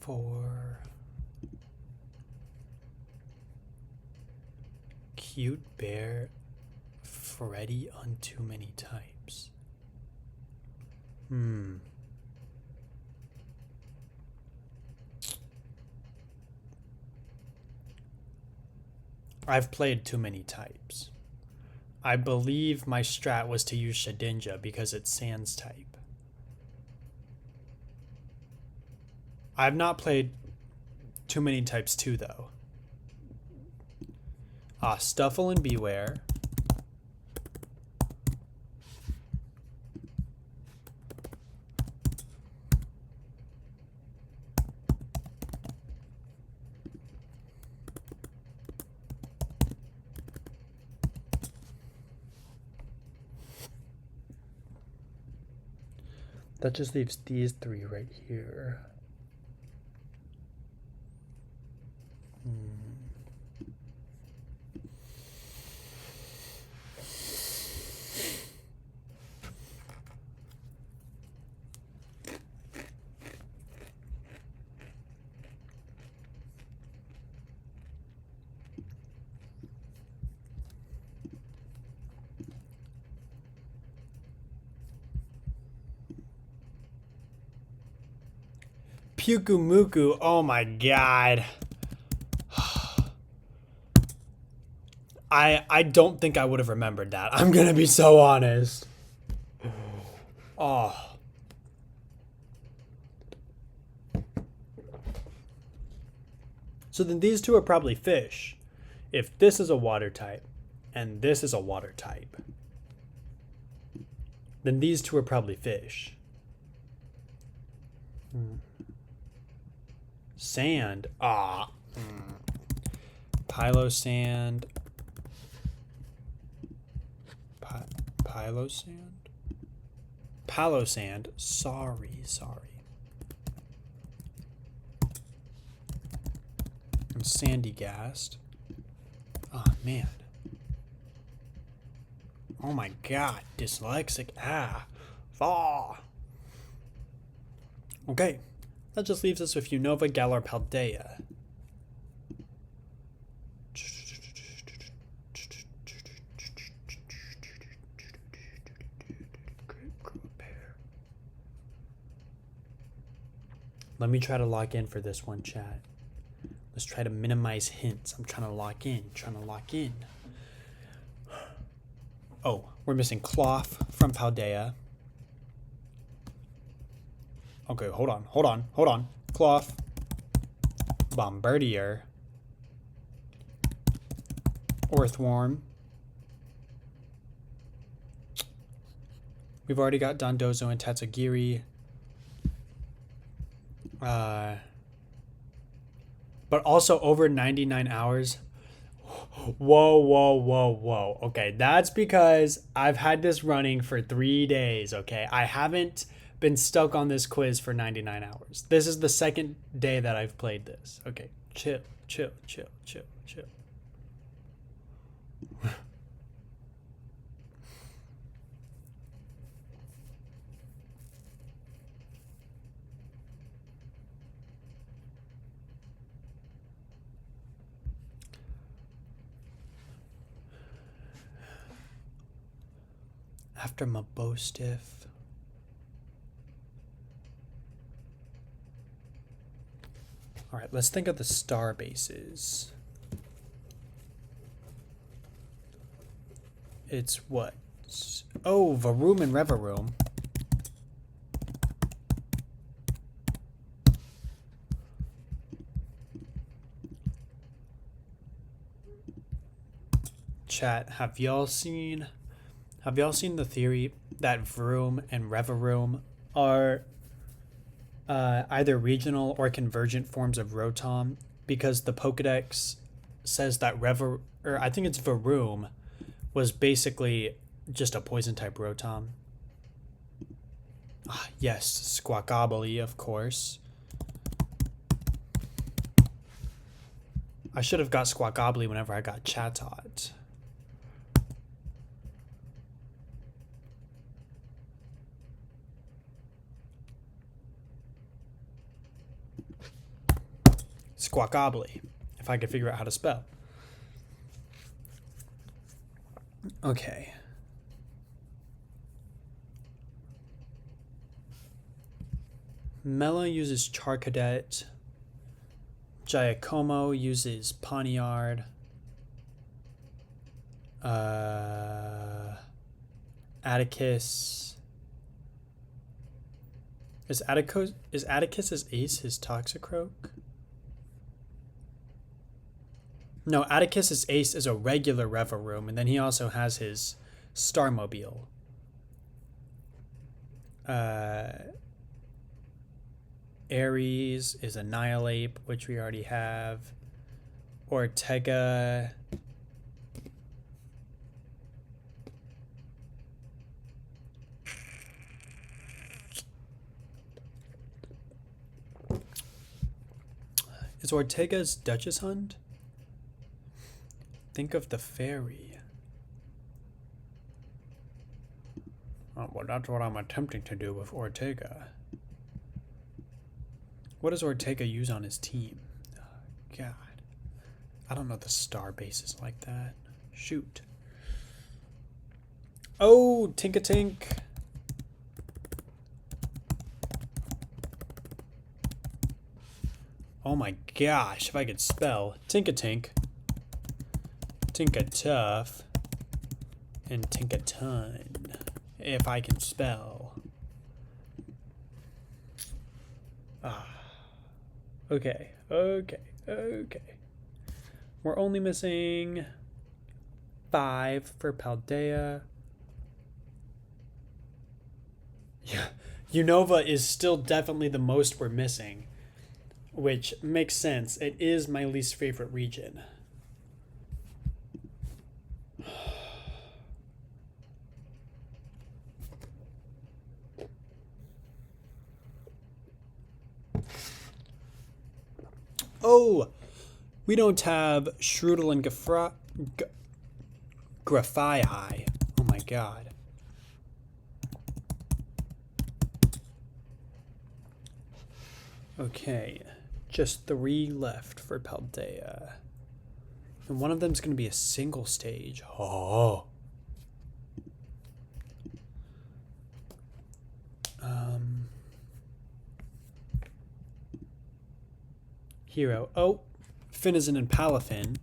For cute bear, Freddy on too many types. I've played too many types. I believe my strat was to use Shedinja because it's Sans type. I've not played too many types too, though. Stuffle and Beware. That just leaves these three right here. Pukumuku, oh my god. I don't think I would have remembered that. I'm gonna be so honest. Oh. So then these two are probably fish. If this is a water type and this is a water type, then these two are probably fish. Sand. Pylosand. Pylosand? Palosand. Sorry. I'm Sandygast. Oh, man. Oh my god. Dyslexic. Okay. That just leaves us with Unova, Galar, Paldea. Let me try to lock in for this one, chat. Let's try to minimize hints. I'm trying to lock in. Oh, we're missing Cloth from Paldea. Okay, hold on. Cloth. Bombardier. Earthworm. We've already got Dondozo and Tatsugiri. But also over 99 hours. Whoa. Okay, that's because I've had this running for 3 days, okay? I haven't been stuck on this quiz for 99 hours. This is the second day that I've played this. Okay, chill. After Mabostiff. All right, let's think of the star bases. It's what? Oh, Varoom and Revaroom. Chat, have y'all seen the theory that Vroom and Revaroom are either regional or convergent forms of Rotom, because the Pokedex says that or I think it's Varoom, was basically just a poison type Rotom. Ah, yes, Squawkably, of course. I should have got Squawkably whenever I got Chatot. Squawkably, if I could figure out how to spell. Okay. Mela uses Charcadet. Giacomo uses Poniard. Atticus. Is Atticus's ace his Toxicroak? No, Atticus's ace is a regular Reveroom, and then he also has his Starmobile. Ares is Annihilate, which we already have. Ortega. Is Ortega's Duchess Hunt? Think of the fairy. Oh, well, that's what I'm attempting to do with Ortega. What does Ortega use on his team? Oh, God. I don't know the star bases like that. Shoot. Oh, Tinkatink. Oh my gosh, if I could spell. Tinkatink. Tinkatuff. And Tinkaton. If I can spell. Ah. Okay. We're only missing 5 for Paldea. Yeah. Unova is still definitely the most we're missing, which makes sense. It is my least favorite region. Oh, we don't have Strudel and Grafii. Oh my god. Okay, just 3 left for Paldea. And one of them's going to be a single stage. Oh. Hero. Oh, Finizen and Palafin.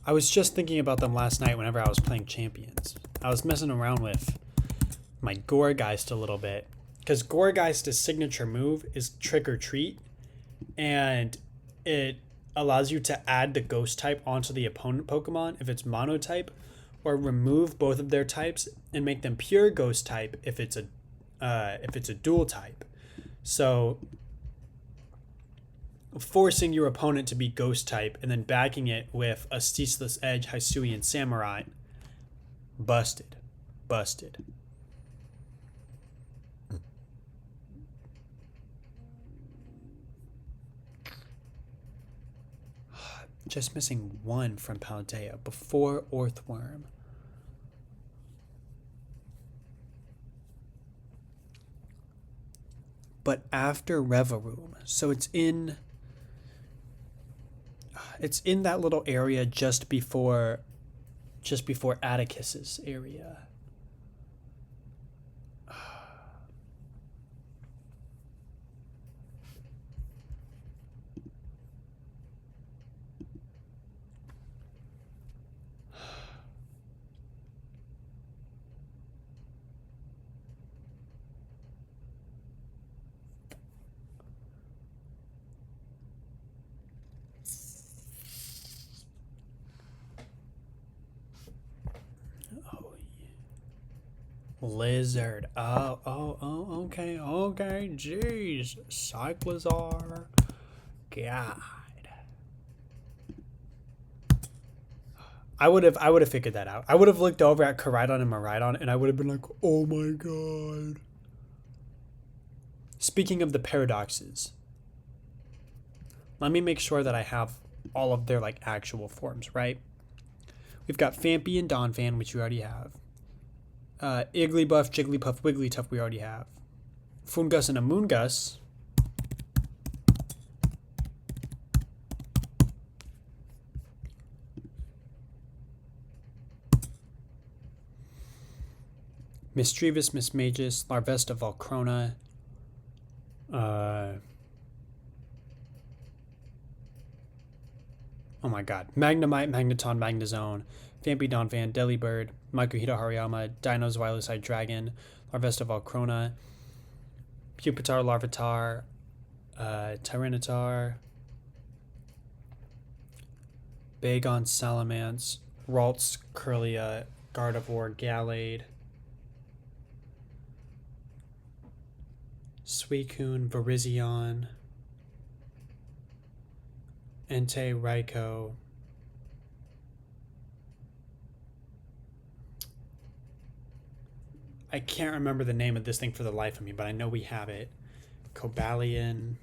I was just thinking about them last night whenever I was playing Champions. I was messing around with my Gourgeist a little bit, because Gourgeist's signature move is Trick or Treat, and it allows you to add the Ghost type onto the opponent Pokemon if it's Mono type, or remove both of their types and make them pure Ghost type if it's a dual type. So forcing your opponent to be Ghost type and then backing it with a Ceaseless Edge, Hisuian Samurai. Busted. Just missing 1 from Paldea before Orthworm. But after Reveroom, so it's in that little area just before Atticus's area. Lizard. Okay. Jeez. Cyclizar. God. I would have figured that out. I would have looked over at Koraidon and Miraidon and I would have been like, oh my god. Speaking of the paradoxes, let me make sure that I have all of their like actual forms, right? We've got Phanpy and Donphan, which we already have. Igglybuff, Jigglypuff, Wigglytuff, we already have. Foongus and Amoongus. Mischievous, Mismagius, Larvesta, Volcrona. Oh my god. Magnemite, Magneton, Magnezone, Phanpy, Donphan, Delibird, Makuhita, Hariyama, Dinos, Wiluside, Dragon, Larvesta, Volcrona, Pupitar, Larvitar, Tyranitar, Bagon, Salamence, Ralts, Kirlia, Gardevoir, Gallade, Suicune, Virizion, Entei, Raikou, I can't remember the name of this thing for the life of me, but I know we have it. Cobalion,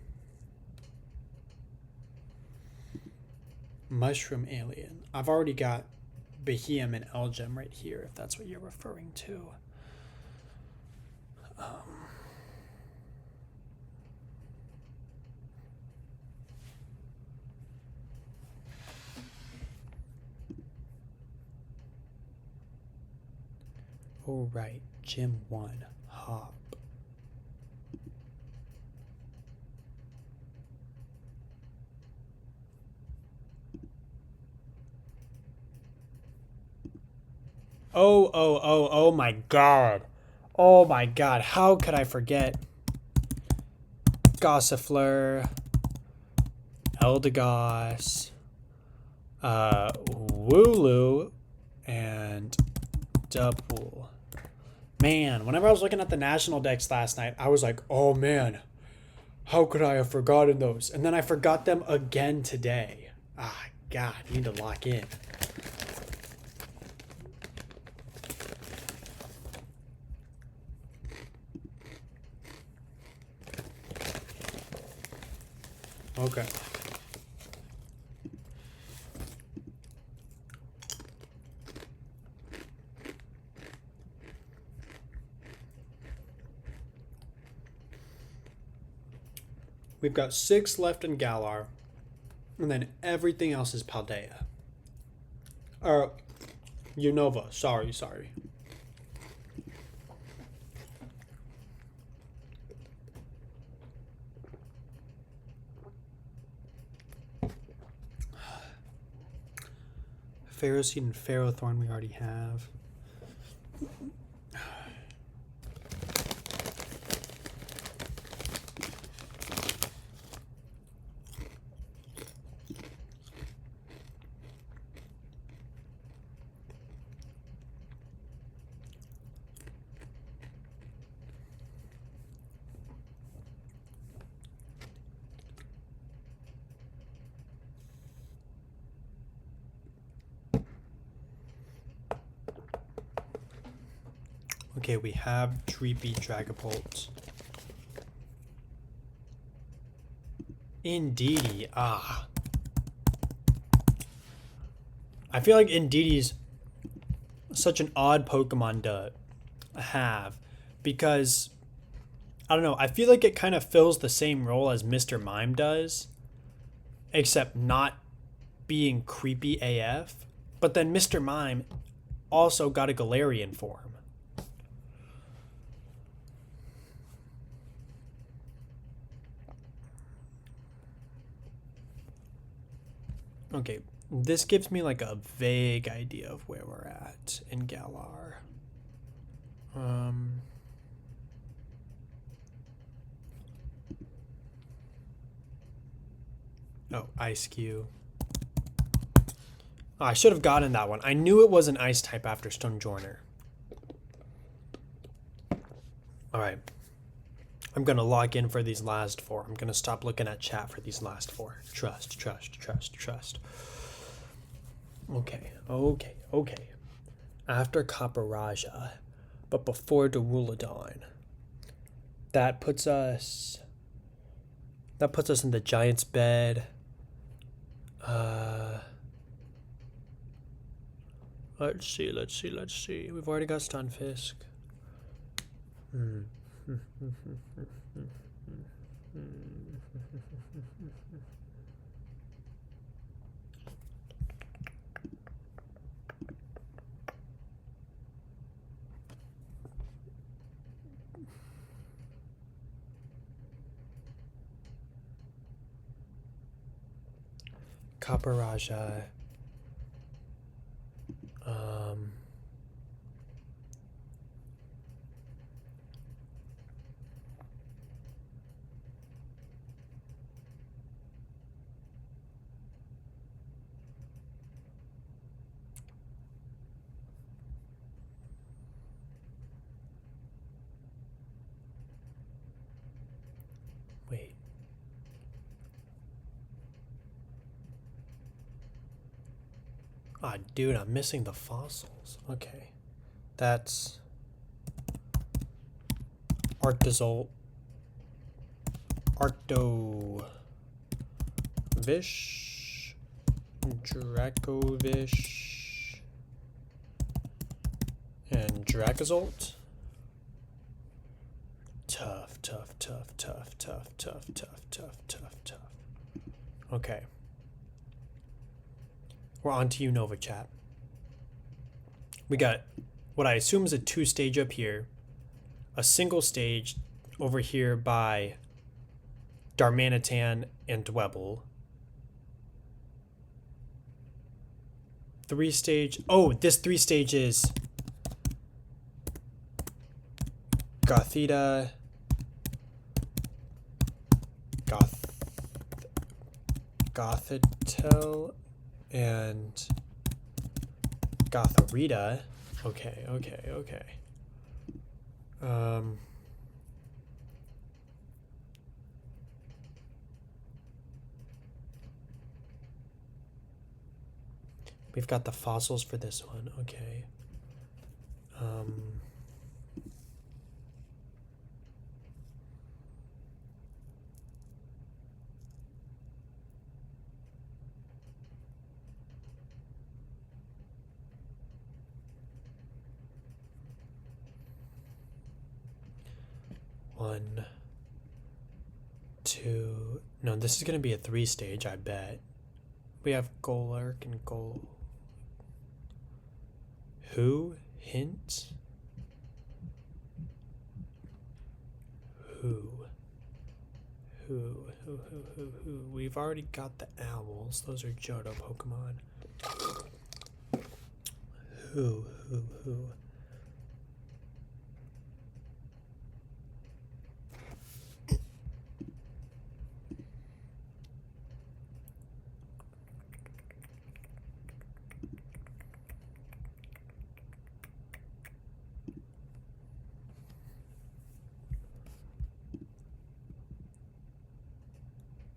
Mushroom Alien. I've already got Beheeyem and Elgem right here, if that's what you're referring to. Oh, right. Gym 1. Hop. Oh my god. Oh my god. How could I forget? Gossifleur. Eldegoss. Wooloo. And Dubwool. Man, whenever I was looking at the national decks last night, I was like, oh man, how could I have forgotten those? And then I forgot them again today. Ah, God, I need to lock in. Okay. We've got 6 left in Galar, and then everything else is Paldea. Unova. Sorry. Ferroseed and Ferrothorn we already have. Okay, we have Dreepy, Dragapult. Indeedee, I feel like Indeedee's such an odd Pokemon to have because, I don't know, I feel like it kind of fills the same role as Mr. Mime does, except not being creepy AF. But then Mr. Mime also got a Galarian form. Okay, this gives me like a vague idea of where we're at in Galar. Oh, Ice Cube. Oh, I should have gotten that one. I knew it was an ice type after Stonjourner. All right. I'm going to log in for these last four. I'm going to stop looking at chat for these last four. Trust, trust, trust, trust. Okay, okay, okay. After Kaparaja, but before Darulodon. That puts us in the Giant's bed. Let's see. We've already got Stunfisk. Kaparaja. Wait. Ah, dude, I'm missing the fossils. Okay. That's Arctozolt. Arctovish. Dracovish. And Dracozolt. Tough. Okay. We're on to you, Nova Chat. We got what I assume is a 2-stage up here, a single stage over here by Darmanitan and Dwebble. 3-stage. Oh, this 3-stage is Gothita, Gothitelle, and Gotharita. Okay. We've got the fossils for this one. Okay. One, two. No, this is gonna be a 3-stage, I bet. We have Golark and Who? Hint? Who? We've already got the owls. Those are Johto Pokemon. Who?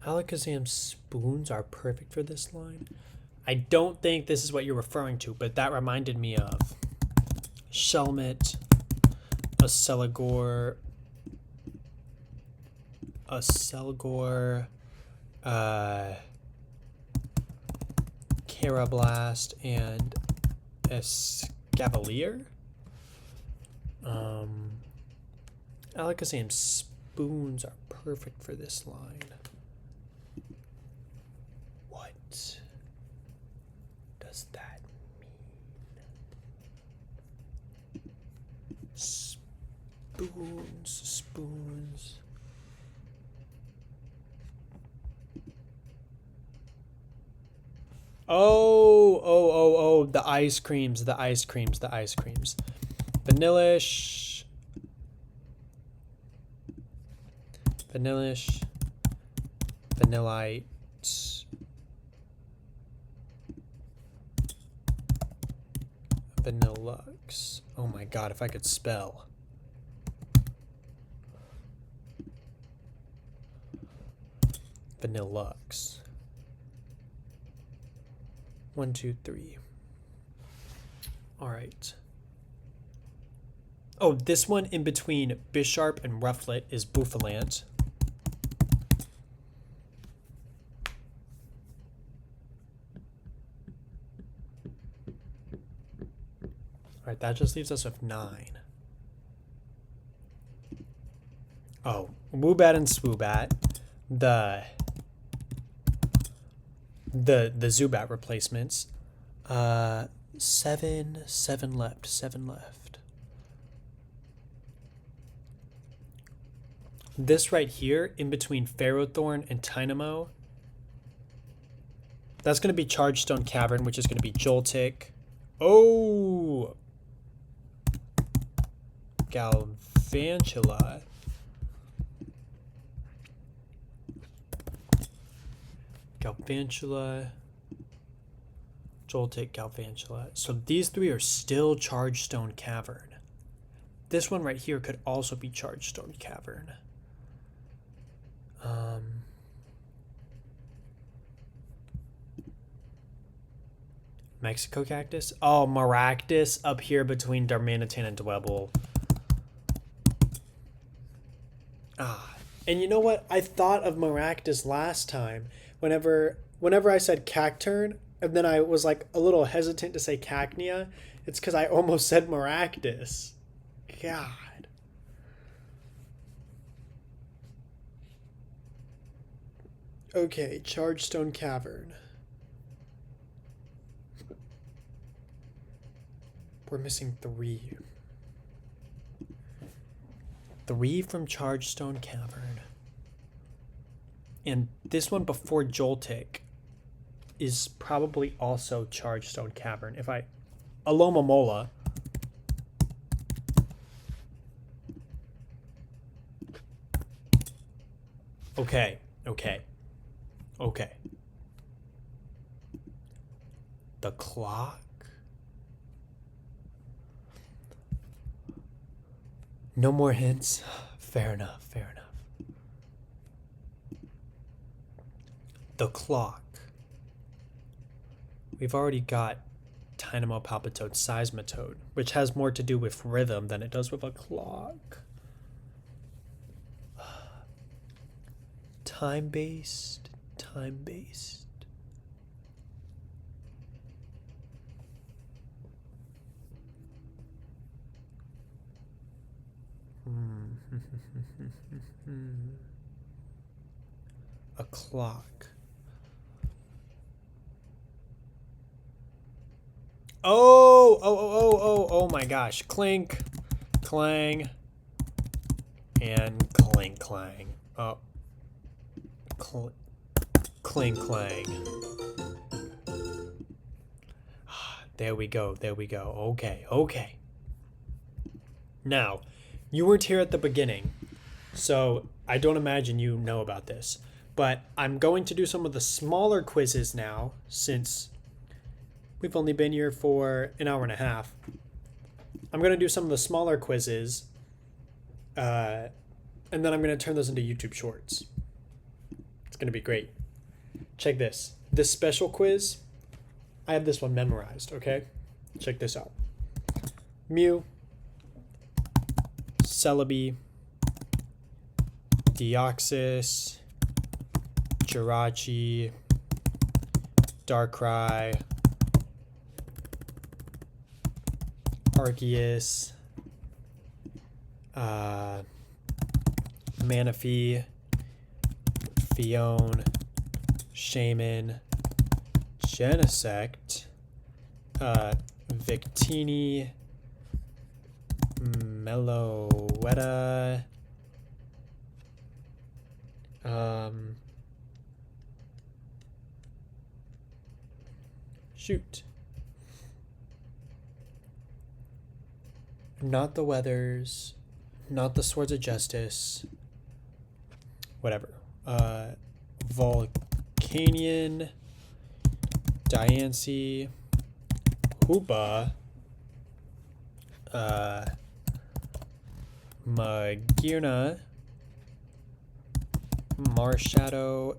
Alakazam spoons are perfect for this line. I don't think this is what you're referring to, but that reminded me of Shelmet, a Celigor, Carablast, and Escavalier. Alakazam spoons are perfect for this line. What does that mean? Spoons. Oh, the ice creams. Vanillish, Vanillite, Vanillux. Oh my god, if I could spell. Vanillux. 1, 2, 3. All right. Oh, this one in between Bisharp and Rufflet is Bouffalant. All right, that just leaves us with 9. Oh, Woobat and Swoobat. The Zubat replacements. 7 left. 7 left. This right here, in between Ferrothorn and Tynamo, that's going to be Chargestone Cavern, which is going to be Joltik. Oh! Galvantula. Galvantula. Joltik, Galvantula. So these 3 are still Chargestone Cavern. This one right here could also be Chargestone Cavern. Mexico Cactus? Oh, Maractus up here between Darmanitan and Dwebble. And you know what? I thought of Maractus last time. Whenever I said Cacturn, and then I was like a little hesitant to say Cacnea, it's because I almost said Maractus. God. Okay, Chargestone Cavern. We're missing 3. 3 from Chargestone Cavern. And this one before Joltik is probably also Chargestone Cavern. If I... Alomomola. Okay. The clock? No more hints. Fair enough. The clock. We've already got Tynamo, Palpitoad, Seismitoad, which has more to do with rhythm than it does with a clock. Time-based. A clock. Oh my gosh. Clink, clang, and clink, clang. Oh. Clink, clang. There we go. Okay. Now, you weren't here at the beginning, so I don't imagine you know about this. But I'm going to do some of the smaller quizzes now, since we've only been here for an hour and a half. I'm going to do some of the smaller quizzes, and then I'm going to turn those into YouTube shorts. It's going to be great. Check this. This special quiz, I have this one memorized, okay? Check this out. Mew, Celebi, Deoxys, Jirachi, Darkrai, Arceus, Manaphy, Fione, Shaman, Genesect, Victini, Meloetta, shoot. Not the Weathers, not the Swords of Justice, whatever. Volcanion, Diancie, Hoopa, Magearna, Marshadow,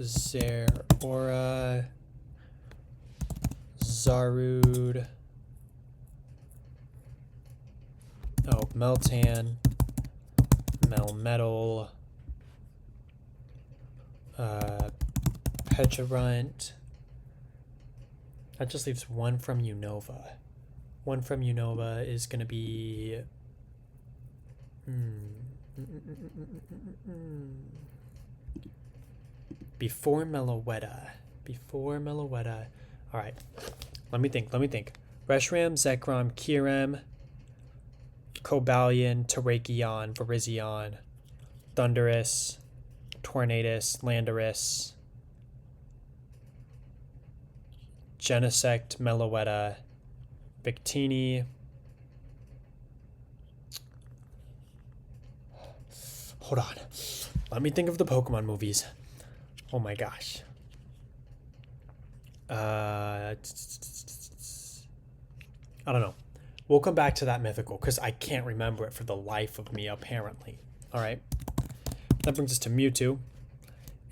Zeraora, Zarude, oh, Meltan, Melmetal, Pecharunt. That just leaves one from Unova. One from Unova is going to be... Before Meloetta. Before Meloetta. Alright. Let me think. Reshiram, Zekrom, Kyurem, Cobalion, Terrakion, Virizion, Thundurus, Tornadus, Landorus, Genesect, Meloetta, Victini. Hold on. Let me think of the Pokemon movies. Oh my gosh. I don't know. We'll come back to that mythical because I can't remember it for the life of me, apparently. Alright. That brings us to Mewtwo.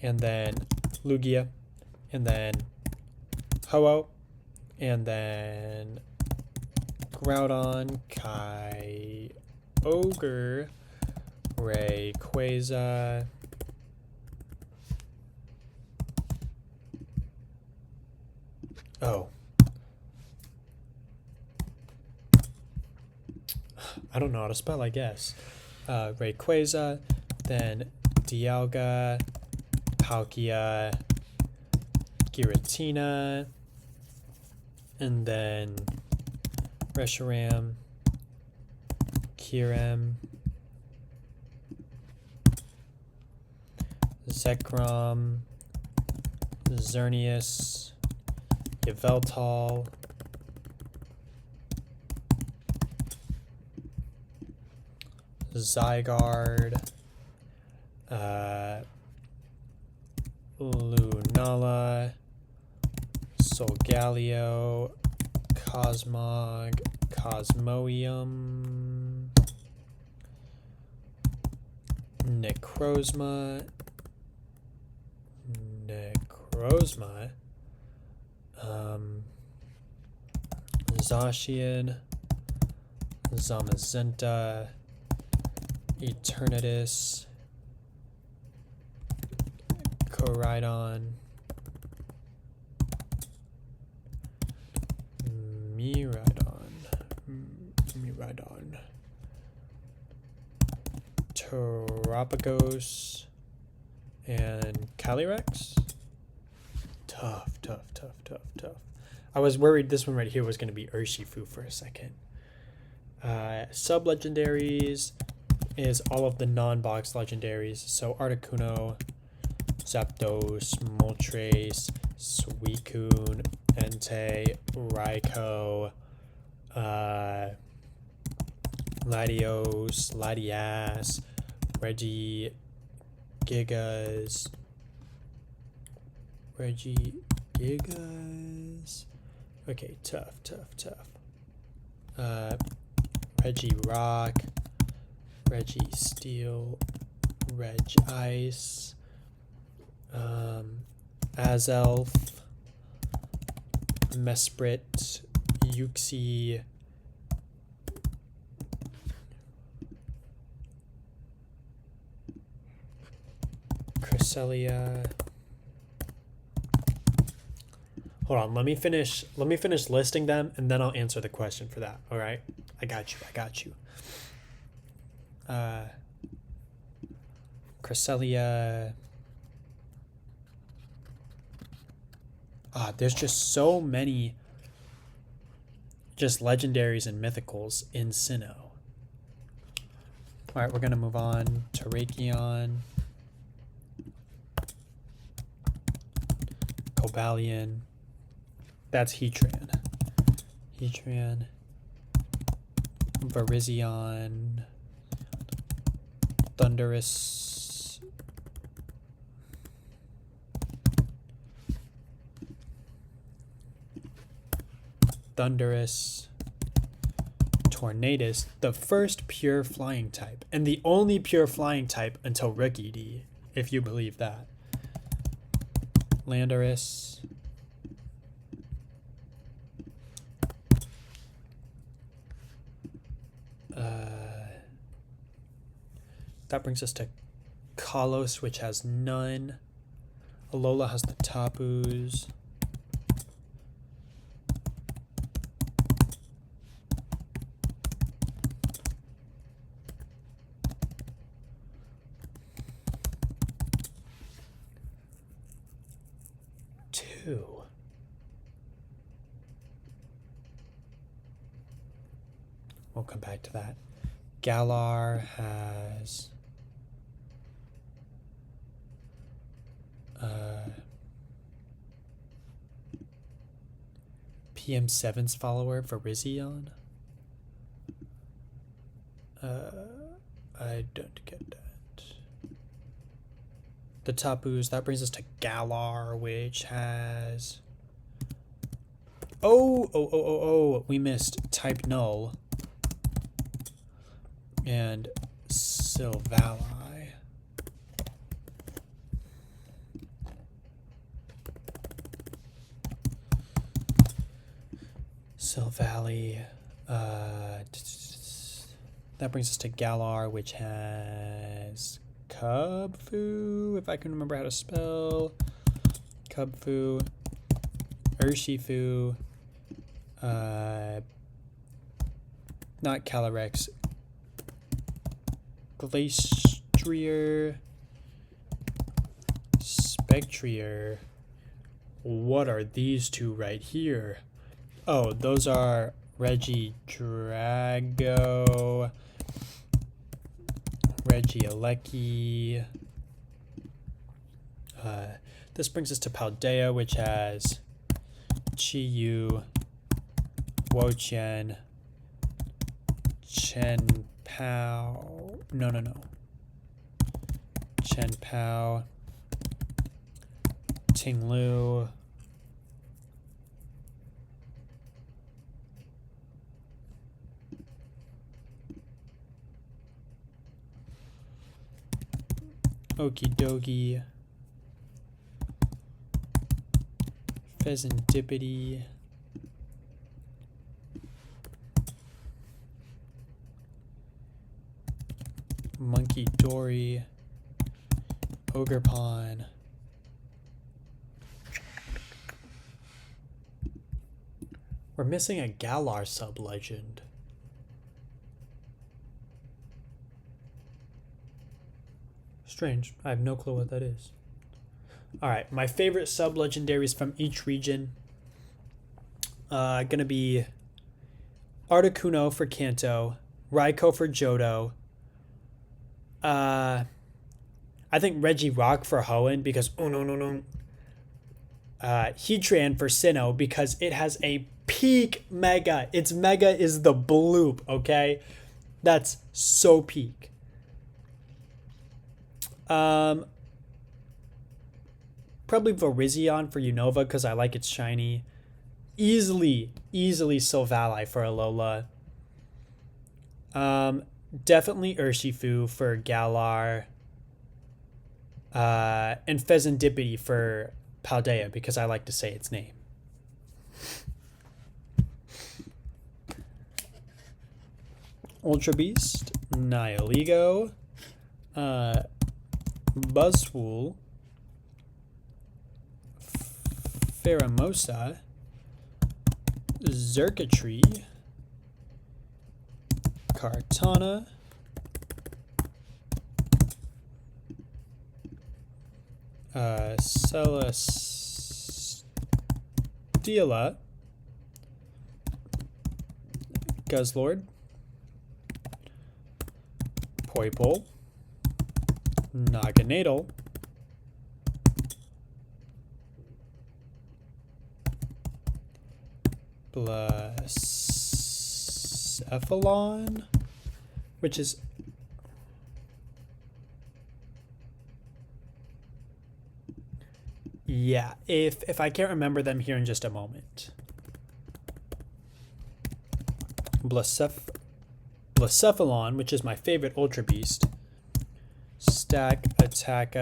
And then Lugia. And then Ho-Oh. And then Groudon, Kyogre, Rayquaza, oh, I don't know how to spell, I guess. Rayquaza, then Dialga, Palkia, Giratina, and then Reshiram, Kyurem, Zekrom, Xerneas, Yveltal, Zygarde, Lunala, Solgaleo, Cosmog, Cosmoeum, Necrozma, Zacian, Zamazenta, Eternatus, Koraidon, Miraidon, Terapagos, and Calyrex. Tough. I was worried this one right here was going to be Urshifu for a second. Sub-legendaries is all of the non-box legendaries. So Articuno, Zapdos, Moltres, Suicune, Entei, Raikou, Latios, Latias, Regigigas. Okay, tough. Regirock, Registeel, Regice, Azelf, Mesprit, Uxie, Cresselia. Hold on, let me finish listing them and then I'll answer the question for that. All right? I got you. Cresselia. There's just so many just legendaries and mythicals in Sinnoh. All right, we're going to move on to Terrakion, Cobalion. That's Heatran. Virizion, Thundurus, Tornadus, the first pure flying type, and the only pure flying type until Rookie D, if you believe that. Landorus. That brings us to Kalos, which has none. Alola has the Tapus. Two. We'll come back to that. Galar has PM7's follower, Virizion. I don't get that. The Tapus, that brings us to Galar, which has... Oh, we missed Type Null. And Silvally. That brings us to Galar, which has Cubfu, if I can remember how to spell. Cubfu, Urshifu, not Calyrex, Glastrier, Spectrier. What are these two right here? Oh, those are Regidrago, Regieleki. This brings us to Paldea, which has Chi-Yu, Wo-Chien, Chen-Pao. No. Chen-Pao, Ting-Lu, Okie dokie. Pheasantipity. Monkey Dory. Ogerpon. We're missing a Galar sub-legend. Strange. I have no clue what that is. Alright, my favorite sub-legendaries from each region. Gonna be Articuno for Kanto, Raikou for Johto. I think Regirock for Hoenn because Heatran for Sinnoh because it has a peak mega. Its mega is the bloop, okay? That's so peak. Probably Virizion for Unova because I like its shiny. Easily Silvally for Alola. Definitely Urshifu for Galar. And Pheasantipity for Paldea because I like to say its name. Ultra Beast, Nihilego, Buzzwool, Pheromosa, Xurkitree, Kartana, Celesteela, Guzzlord, Poipole, Naganadel, Blacephalon, which is yeah, if I can't remember them here in just a moment. Blacephalon, which is my favorite Ultra Beast. Stack Attack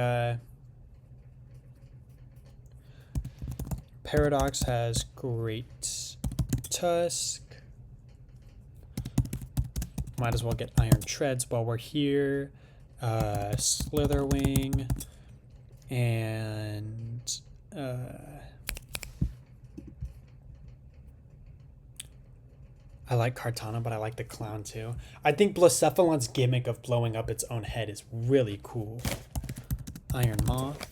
Paradox has Great Tusk. Might as well get Iron Treads while we're here. Slitherwing. And I like Kartana, but I like the clown too. I think Blacephalon's gimmick of blowing up its own head is really cool. Iron Moth.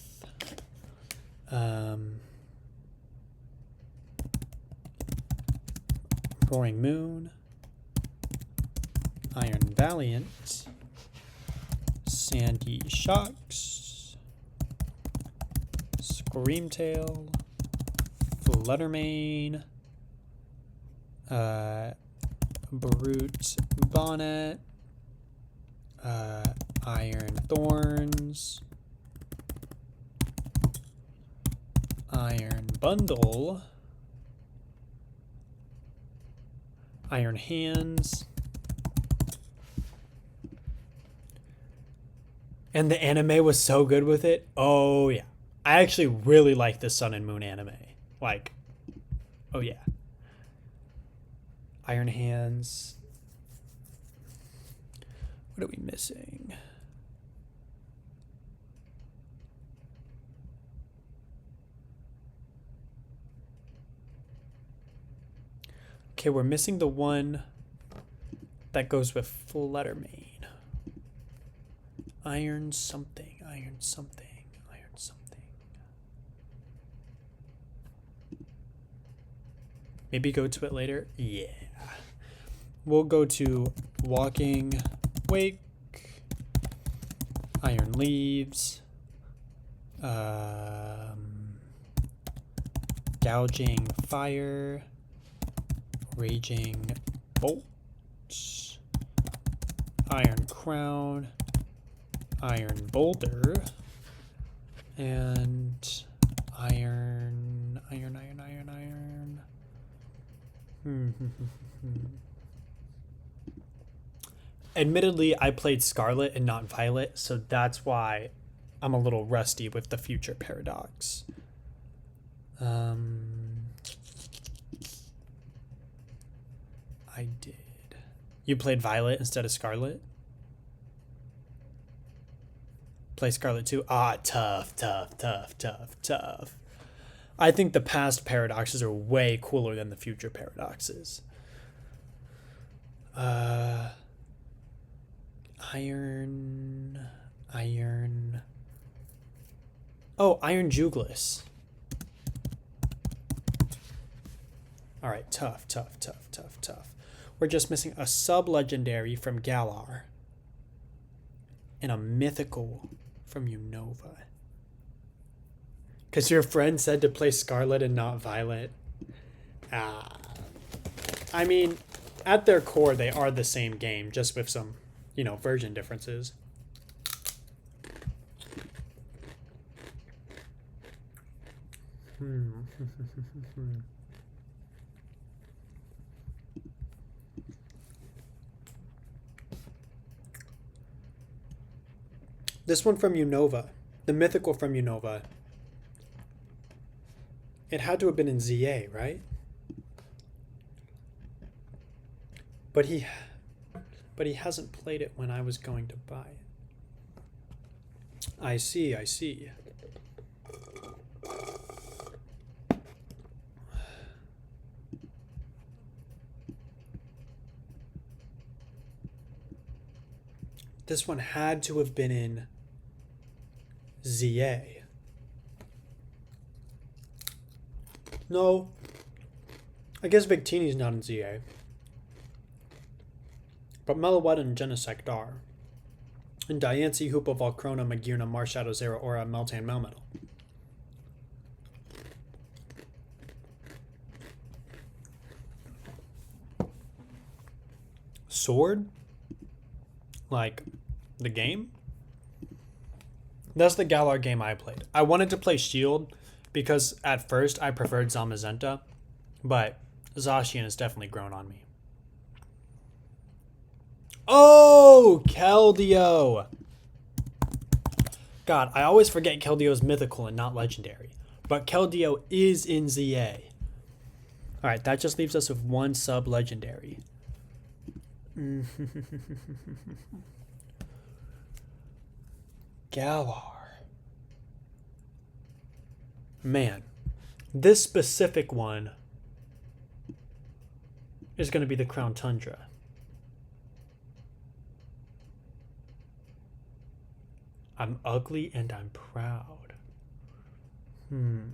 Roaring Moon. Iron Valiant. Sandy Shocks. Screamtail. Fluttermane. Brute Bonnet. Iron Thorns. Iron Bundle. Iron Hands. And the anime was so good with it. Oh, yeah. I actually really like the Sun and Moon anime. Like, oh, yeah. Iron Hands. What are we missing? Okay, we're missing the one that goes with Fluttermane. Iron something, iron something, iron something. Maybe go to it later? Yeah. We'll go to Walking Wake, Iron Leaves, Gouging Fire, Raging Bolt, Iron Crown, Iron Boulder, and iron. Admittedly, I played Scarlet and not Violet, so that's why I'm a little rusty with the Future Paradox. I did. You played Violet instead of Scarlet? Play Scarlet too? Ah, tough. I think the past paradoxes are way cooler than the future paradoxes. Iron. Oh, Iron Juglis. All right, tough. We're just missing a sub-legendary from Galar and a mythical from Unova. Because your friend said to play Scarlet and not Violet. I mean, at their core, they are the same game, just with some, version differences. This one from Unova, the mythical from Unova. It had to have been in ZA, right? But he hasn't played it when I was going to buy it. I see. This one had to have been in ZA. No. I guess Victini's not in ZA. But Meloetta and Genesect are. And Diancie, Hoopa, Volcrona, Magirna, Marshadow, Zera, Aura, Meltan, Melmetal. Sword? Like, the game? That's the Galar game I played. I wanted to play Shield because at first I preferred Zamazenta, but Zacian has definitely grown on me. Oh, Keldeo! God, I always forget Keldeo's mythical and not legendary. But Keldeo is in ZA. Alright, that just leaves us with one sub-legendary. Galar. Man, this specific one is going to be the Crown Tundra. I'm ugly and I'm proud. Ugly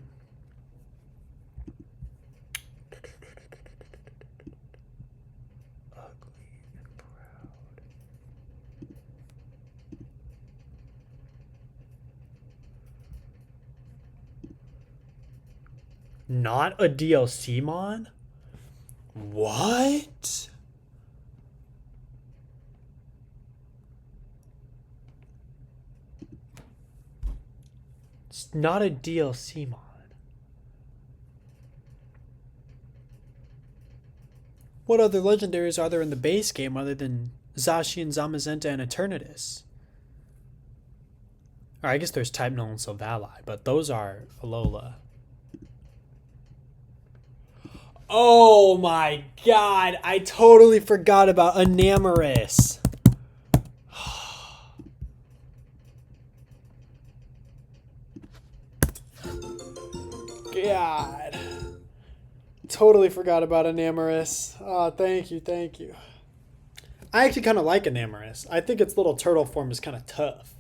and proud. Not a DLC mon? What? It's not a DLC mod. What other legendaries are there in the base game other than Zacian, Zamazenta, and Eternatus? Or I guess there's Type Null and Sylvali, but those are Alola. Oh my god, I totally forgot about Enamorus. God. Totally forgot about Enamorus. Oh, thank you, thank you. I actually kind of like Enamorus. I think its little turtle form is kind of tough.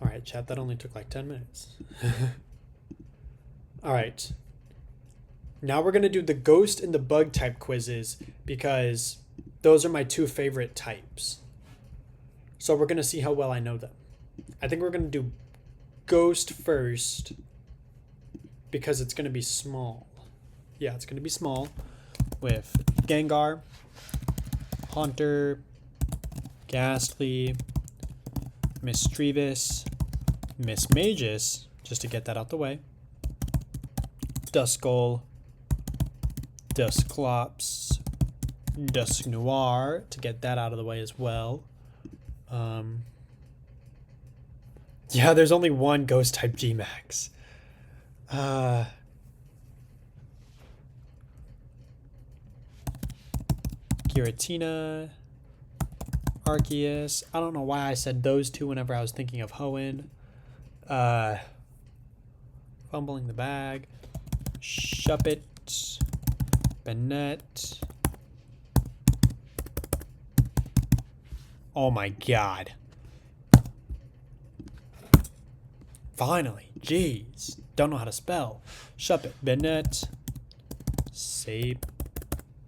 Alright, chat, that only took like 10 minutes. Alright. Now we're going to do the ghost and the bug type quizzes because those are my two favorite types. So we're going to see how well I know them. I think we're going to do ghost first because it's going to be small. Yeah, it's going to be small with Gengar, Haunter, Ghastly, Misdreavus, Mismagus, just to get that out the way, Duskull, Dusclops, Dusknoir, to get that out of the way as well. Yeah, there's only one ghost type Gmax. Giratina, Arceus. I don't know why I said those two whenever I was thinking of Hoenn. Fumbling the bag. Shuppet, Banette. Oh my god. Finally. Jeez. Don't know how to spell. Shuppet, Banette.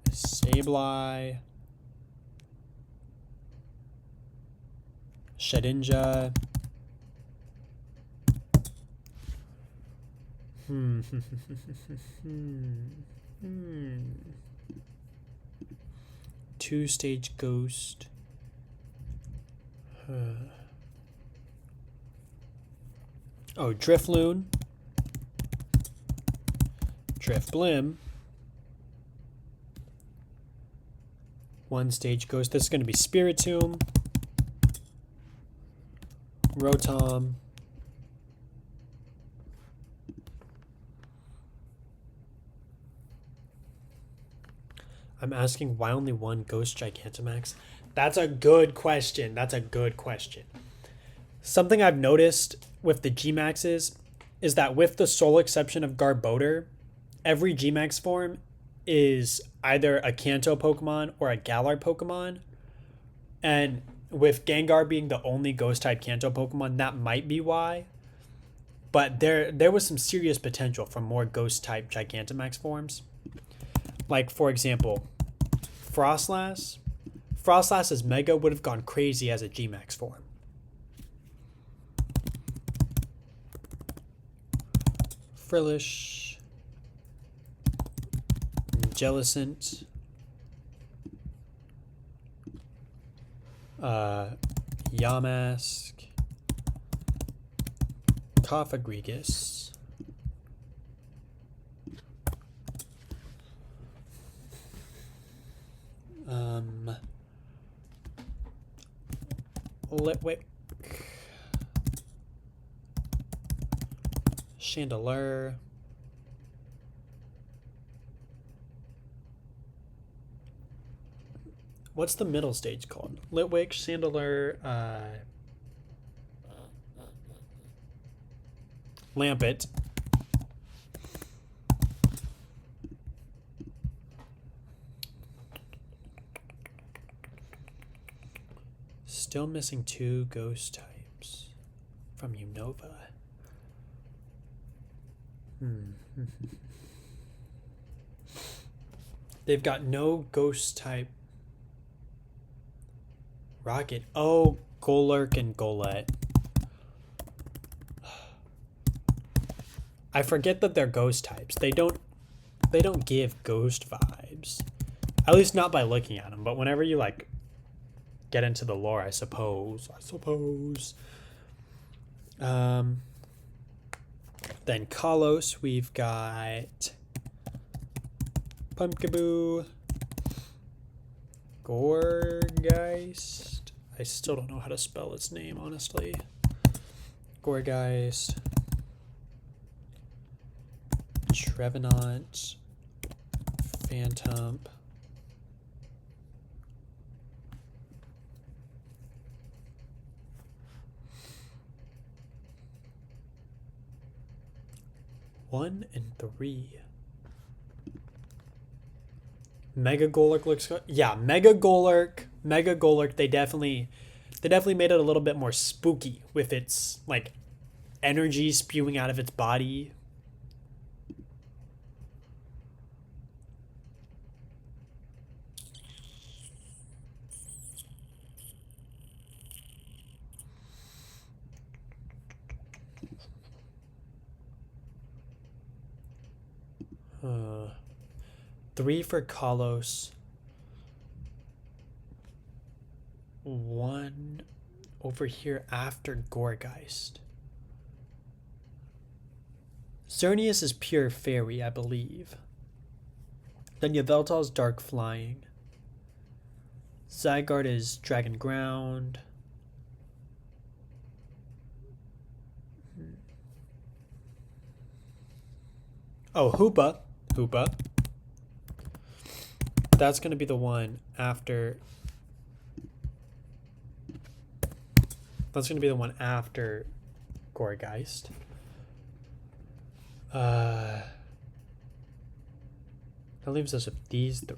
Sableye. Shedinja. Two-stage ghost. Oh, Drifloon. Drifblim. One-stage ghost. This is going to be Spiritomb. Rotom. I'm asking why only one Ghost Gigantamax? That's a good question. That's a good question. Something I've noticed with the Gmaxes is that with the sole exception of Garbodor, every Gmax form is either a Kanto Pokemon or a Galar Pokemon. And with Gengar being the only Ghost-type Kanto Pokemon, that might be why. But there was some serious potential for more Ghost-type Gigantamax forms. Like, for example, Frostlass. Frostlass's Mega would have gone crazy as a Gmax form. Frillish. Jellicent. Yamask. Cofagrigus. Litwick. Chandelure. What's the middle stage called? Litwick, Chandelure, Lampet. Still missing 2 ghost types from Unova. They've got no ghost type. Rocket. Oh, Golurk and Golett. I forget that they're ghost types. They don't give ghost vibes. At least not by looking at them, but whenever you like get into the lore, I suppose. Then Kalos, we've got Pumpkaboo, Gourgeist. I still don't know how to spell its name, honestly. Gourgeist, Trevenant, Phantom, One and 3. Mega Golurk looks good. Yeah, Mega Golurk. They definitely made it a little bit more spooky with its like energy spewing out of its body. Three for Kalos. 1 over here after Gourgeist. Xerneas is pure fairy, I believe. Then Yveltal's dark flying. Zygarde is dragon ground. Oh, Hoopa. That's going to be the one after. That's going to be the one after Gourgeist. That leaves us with these 3.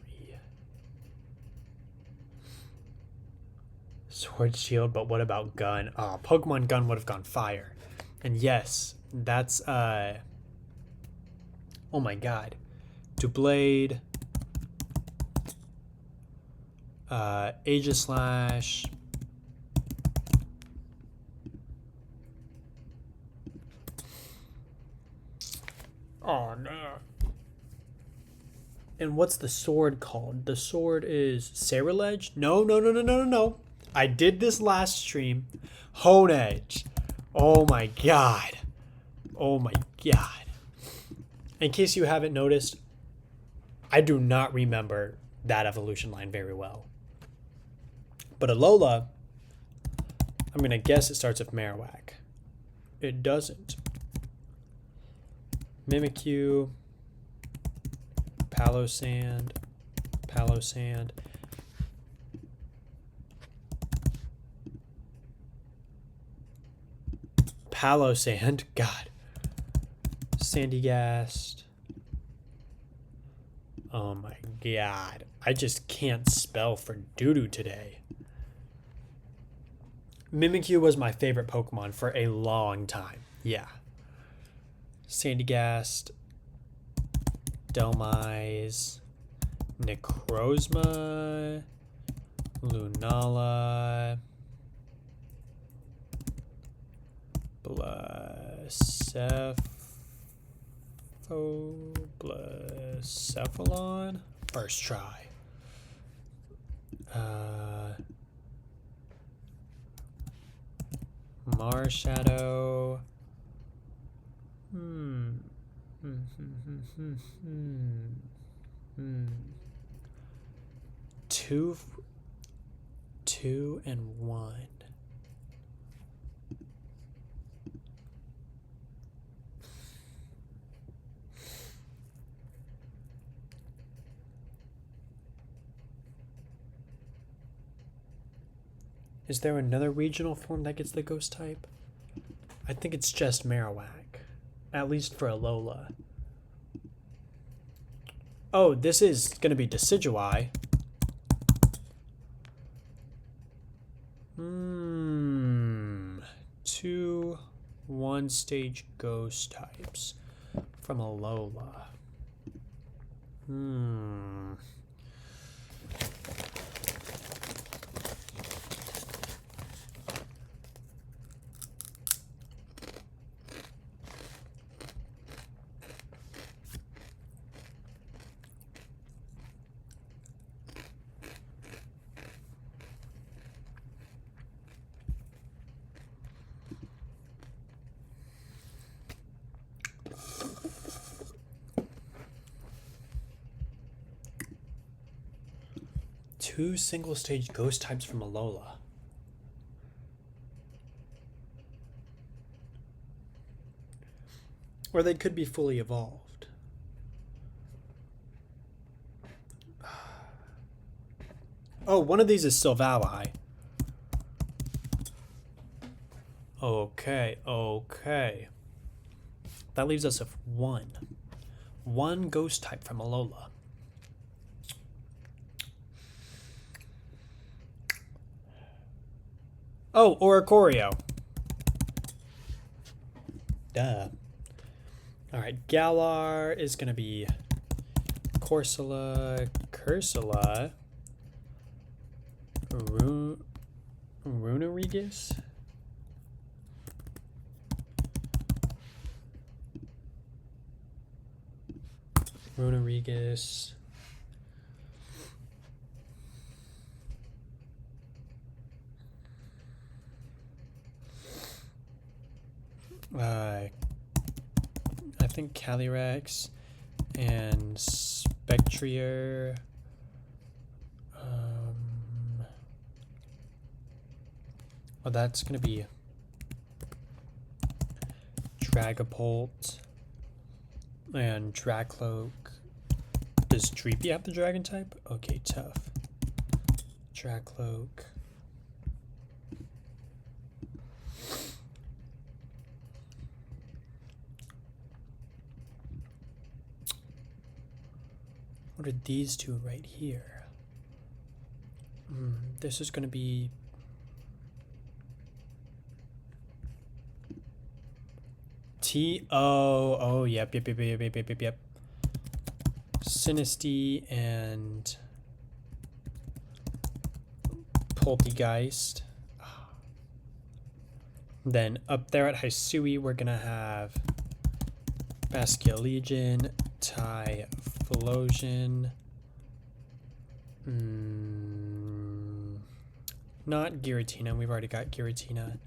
Sword Shield, but what about Gun? Pokemon Gun would have gone fire. And yes, that's oh my god. Doublade. Aegislash. Oh no. And what's the sword called? The sword is Sacrilege? No. I did this last stream. Honedge. Oh my god. In case you haven't noticed, I do not remember that evolution line very well. But Alola, I'm going to guess it starts with Marowak. It doesn't. Mimikyu, Palossand, God. Sandygast. Oh my god. I just can't spell for doo-doo today. Mimikyu was my favorite Pokemon for a long time. Yeah. Sandygast. Dhelmise. Necrozma. Lunala. Blacephalon. First try. Marshadow. Two and 1. Is there another regional form that gets the ghost type? I think it's just Marowak. At least for Alola. Oh, this is going to be Decidueye. Two one-stage ghost types from Alola. Two single-stage ghost types from Alola. Or they could be fully evolved. Oh, one of these is Silvally. Okay, okay. That leaves us with one. One ghost type from Alola. Oh, Oricorio. Duh. Alright, Galar is going to be Corsola, Cursula, Runerigus? Runerigus. I think Calyrex and Spectrier. Well, that's gonna be Dragapult and Dracloak. Does Dreepy have the dragon type? Okay, tough. Dracloak. What are these two right here? This is going to be yep. Sinistea and Poltegeist. Then up there at Hisui, we're going to have Basculegion, Typhlosion. Not Giratina. We've already got Giratina.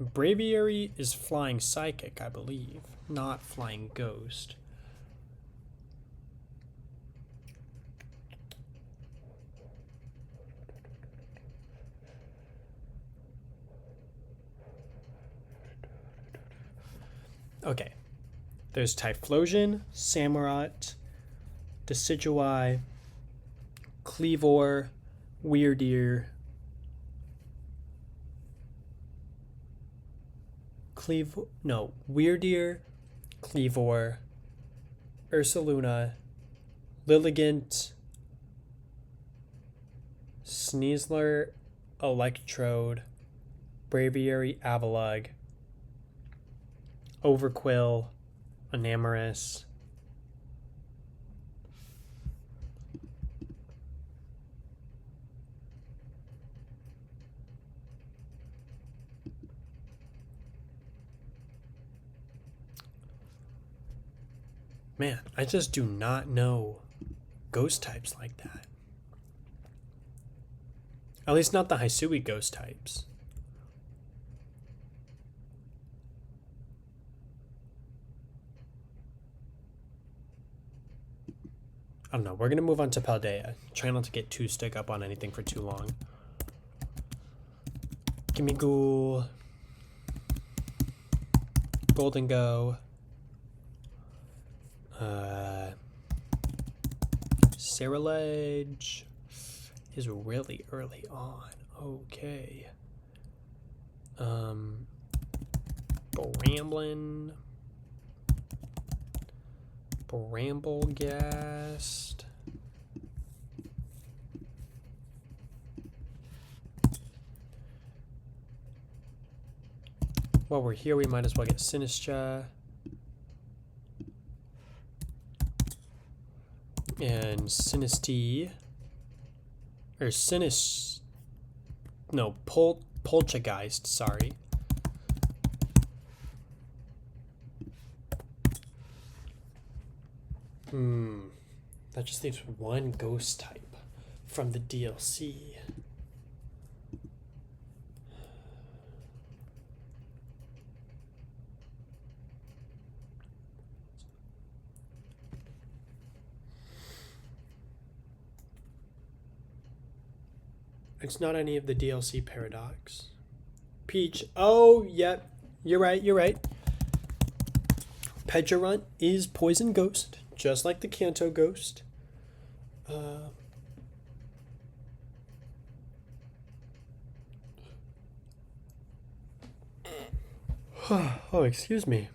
Braviary is Flying Psychic, I believe. Not Flying Ghost. Okay. There's Typhlosion, Samurott, Decidueye, Cleavor, Weirdeer, Weirdeer, Cleavor, Ursaluna, Lilligant, Sneasler, Electrode, Braviary, Avalugg, Overquill, Enamorus. Man, I just do not know ghost types like that. At least not the Hisui ghost types. I don't know. We're going to move on to Paldea. Try not to get too stuck up on anything for too long. Gimme Ghoul. Golden Go. Ceruledge is really early on. Okay. Bramblin. Bramblegast. While we're here, we might as well get Sinistra. And Sinistea. Or Sinis... No, Poltergeist, sorry. That just leaves one ghost type from the DLC. It's not any of the DLC Paradox. Peach. Oh, yep. You're right. Pedrarunt is Poison Ghost, just like the Kanto Ghost. Oh, excuse me.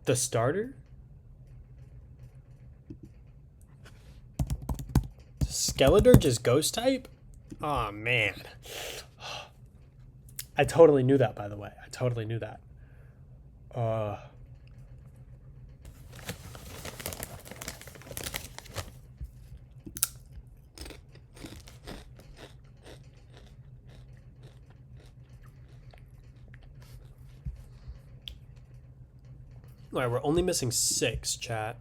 The starter? Skeledirge is ghost type? Oh man. I totally knew that, by the way. I totally knew that. Alright, we're only missing 6, chat.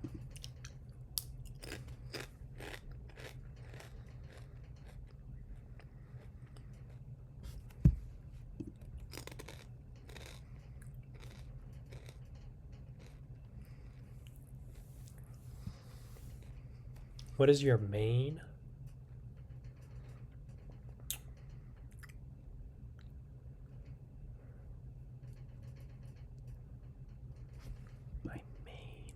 What is your main? My main.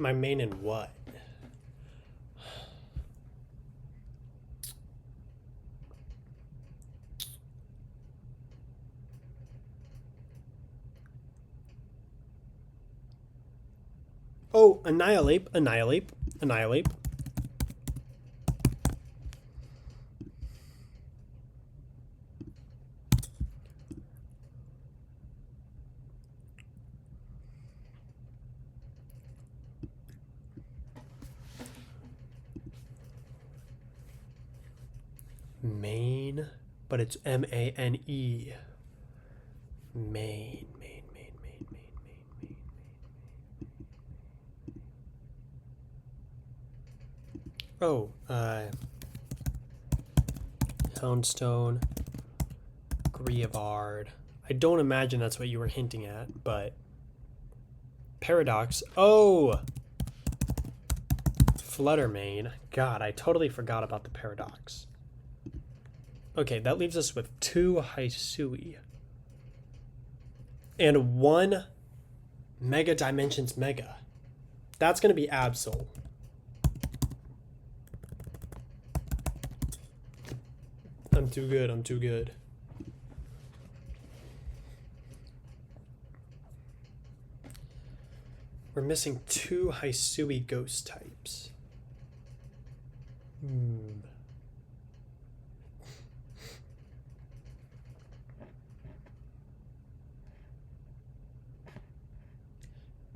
My main in what? Oh, Annihilate. Main, but it's M-A-N-E. Main. Oh, Houndstone, Grievard. I don't imagine that's what you were hinting at, but Paradox. Oh, Fluttermane. God, I totally forgot about the Paradox. Okay, that leaves us with 2 Hisui. And 1 Mega Dimensions Mega. That's going to be Absol. I'm too good. We're missing 2 Hisui ghost types.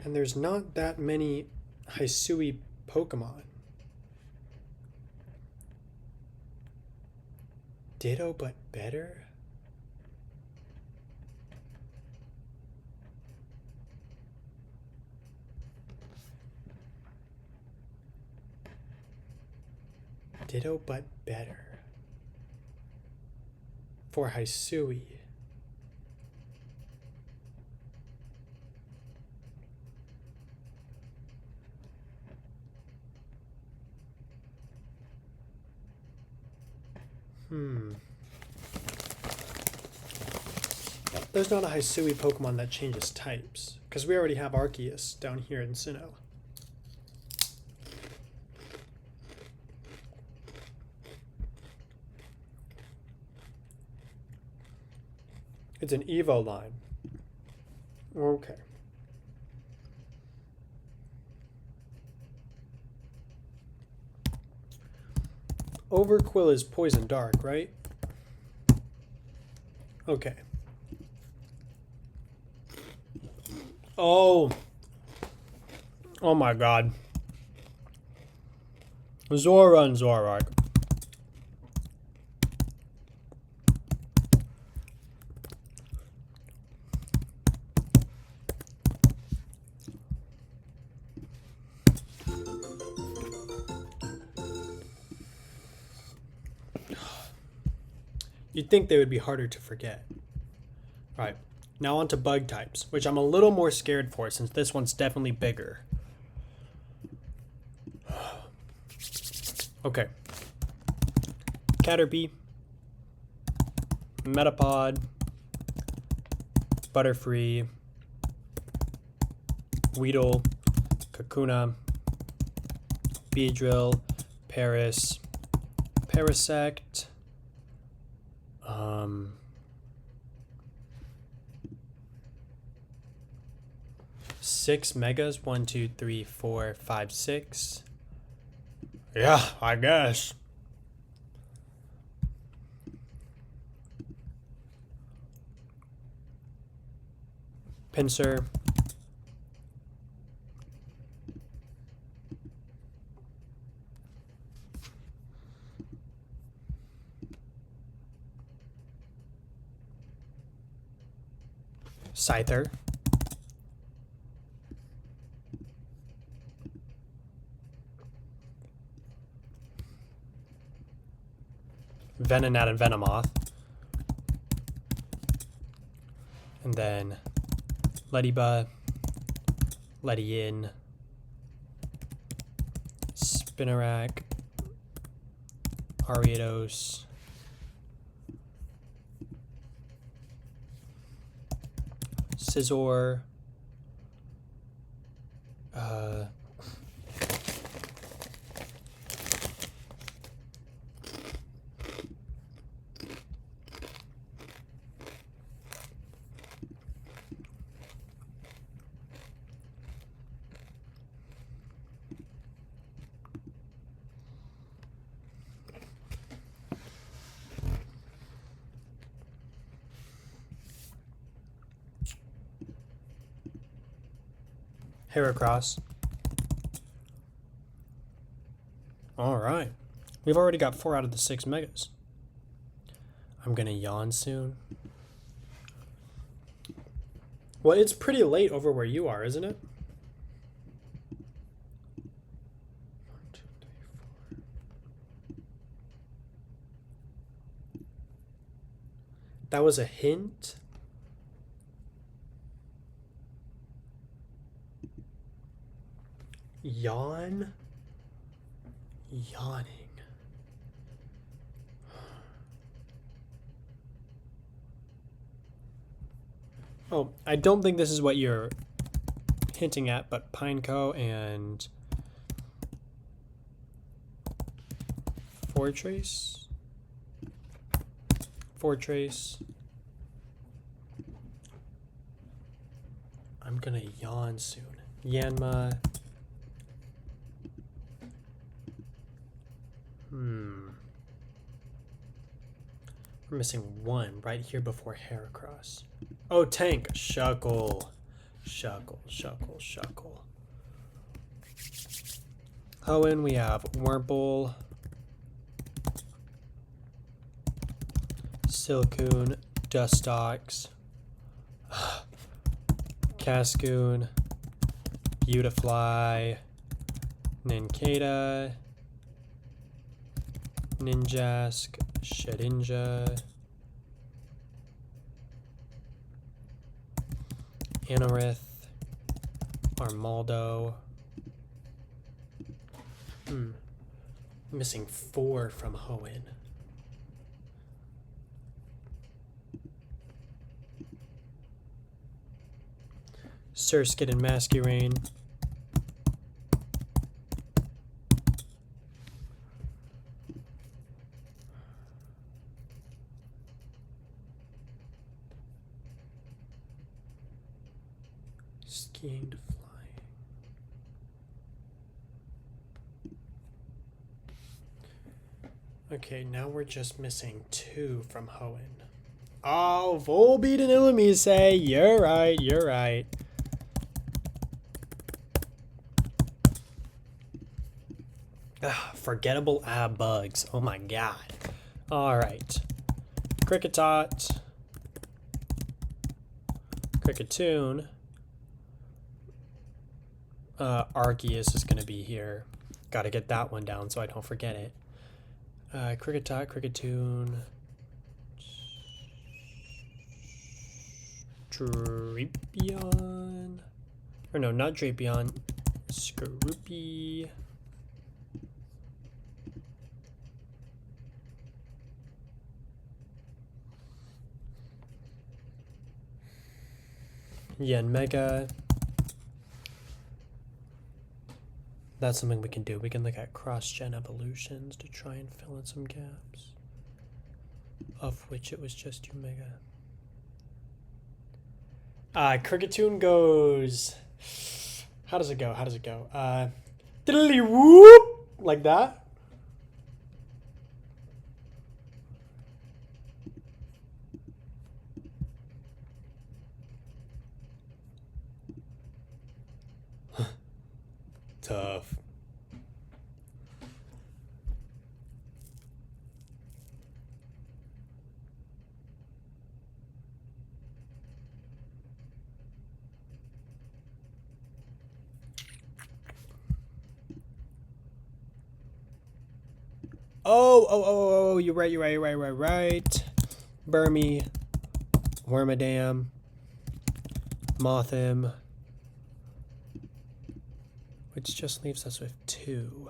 And there's not that many Hisui Pokemon. Ditto, but better? Ditto, but better. For Hisui. There's not a Hisui Pokemon that changes types, because we already have Arceus down here in Sinnoh. It's an Evo line. Okay. Overquill is Poison Dark, right? Okay. Oh. Oh my god. Zora and Zorak. You'd think they would be harder to forget. Alright, now on to bug types, which I'm a little more scared for since this one's definitely bigger. Okay. Caterpie, Metapod, Butterfree, Weedle, Kakuna, Beedrill, Paris, Parasect, 6 megas. 1, 2, 3, 4, 5, 6. Yeah, I guess. Pinsir. Scyther. Venonat and Venomoth. And then Ledyba, Ledyin, Spinarak, Ariados, Scizor, Heracross. Alright. We've already got 4 out of the 6 megas. I'm gonna yawn soon. Well, it's pretty late over where you are, isn't it? 1, 2, 3, 4. That was a hint? Yawn? Yawning. Oh, I don't think this is what you're hinting at, but Pineco and Fortrace. I'm gonna yawn soon. Yanma. We're missing 1 right here before Heracross. Oh, Tank. Shuckle. Hoenn, we have Wurmple, Silcoon, Dustox, Cascoon, Beautifly, Nincada, Ninjask, Shedinja, Anorith, Armaldo. Missing 4 from Hoenn. Surskit and Masquerain. Skiing to flying. Okay, now we're just missing 2 from Hoenn. Oh, Volbeat and Illumise. You're right, you're right. Forgettable bugs. Oh my god. Alright. Kricketot. Cricketoon. Arceus is going to be here. Gotta get that one down so I don't forget it. Kricketot, Cricketoon. Drapion. Or no, not Drapion. Skorupi. Yanmega. That's something we can do. We can look at cross-gen evolutions to try and fill in some gaps. Of which it was just Omega. Cricketoon goes... How does it go? How does it go? Diddly whoop! Like that. Tough. Oh, you're right. Burmy, Wormadam, Mothim, which just leaves us with 2.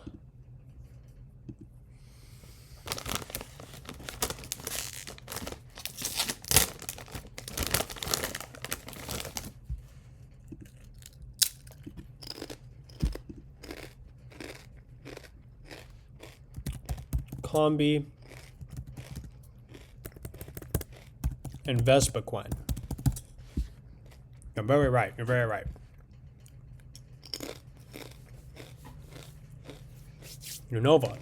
Combi and Vespiquen. You're very right. You're very right. Unova.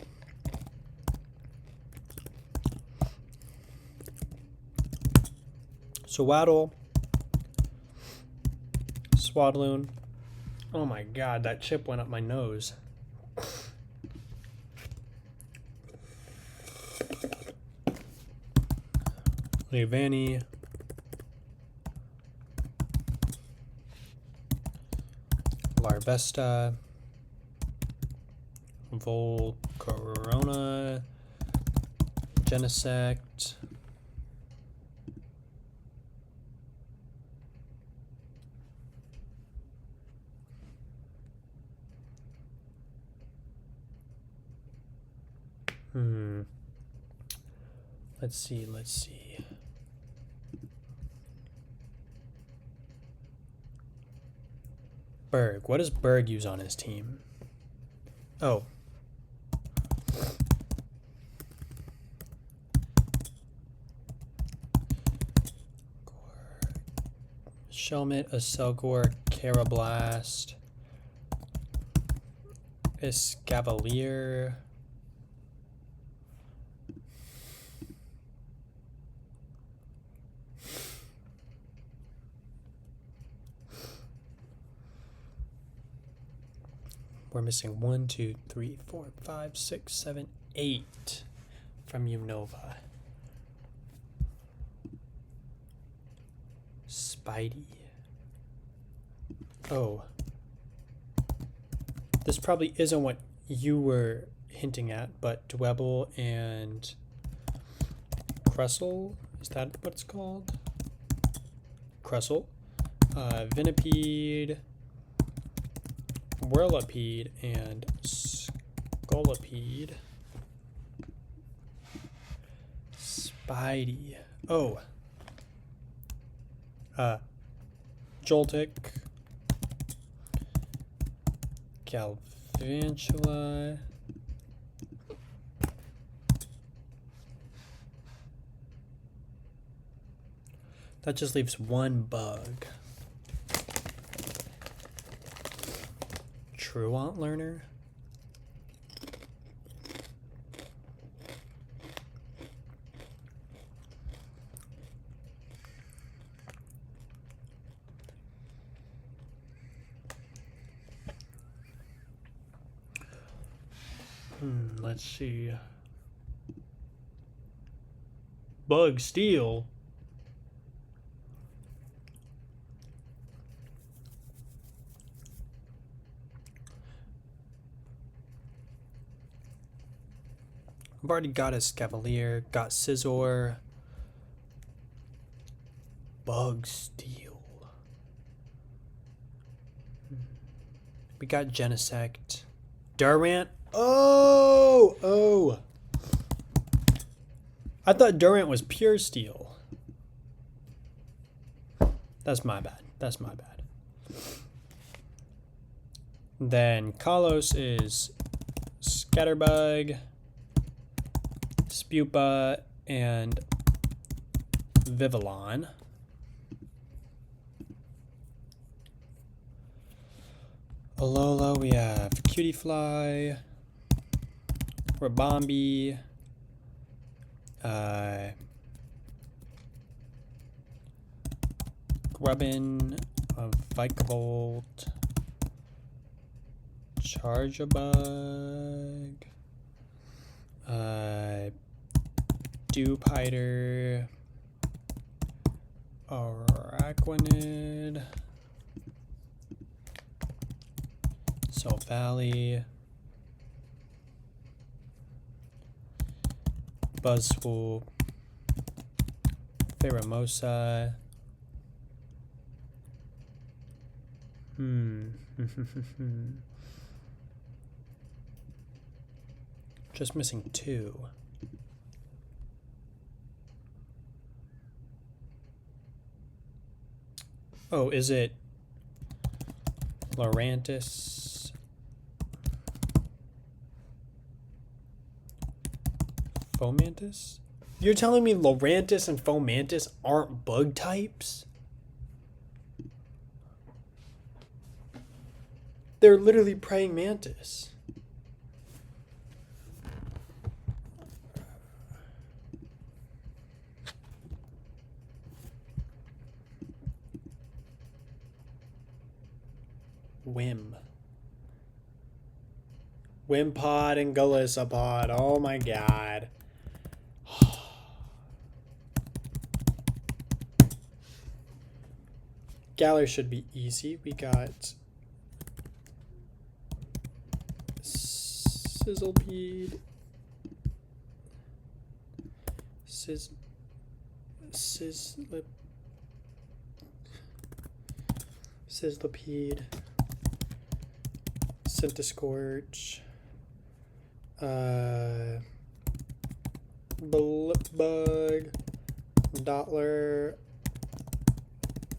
Swaddle. Swadloon. Oh my god, that chip went up my nose. Leavanny. Larvesta. Volcarona. Genesect. Let's see. Berg. What does Berg use on his team? Oh. Shelmet, Aselgor, Carablast, Escavalier. We're missing 1, 2, 3, 4, 5, 6, 7, 8 from Unova. Spidey. Oh. This probably isn't what you were hinting at, but Dwebble and Crustle. Is that what it's called? Crustle. Venipede. Whirlipede and Scolipede. Spidey. Oh. Joltik. Galvantula. That just leaves one bug. Truant Learner. Let's see. Bug Steel. I've already got a Scavalier, got Scizor. Bug Steel. We got Genesect. Durant. Oh! I thought Durant was pure steel. That's my bad. Then Kalos is Scatterbug, Spupa, and Vivillon. Alola, we have Cutiefly, Rabombi, Grubbin, Vikavolt, Charjabug, Dewpider, Araquanid, Valley, Buzzwool, Pheromosa. Just missing two. Oh, is it Lurantis? Fomantis? You're telling me Lurantis and Fomantis aren't bug types? They're literally praying mantis. Wimpod and Golisopod. Oh my god. Galar should be easy. We got Sizzlepede. Sizzlepede. Centiscorch. Blipbug. Dottler.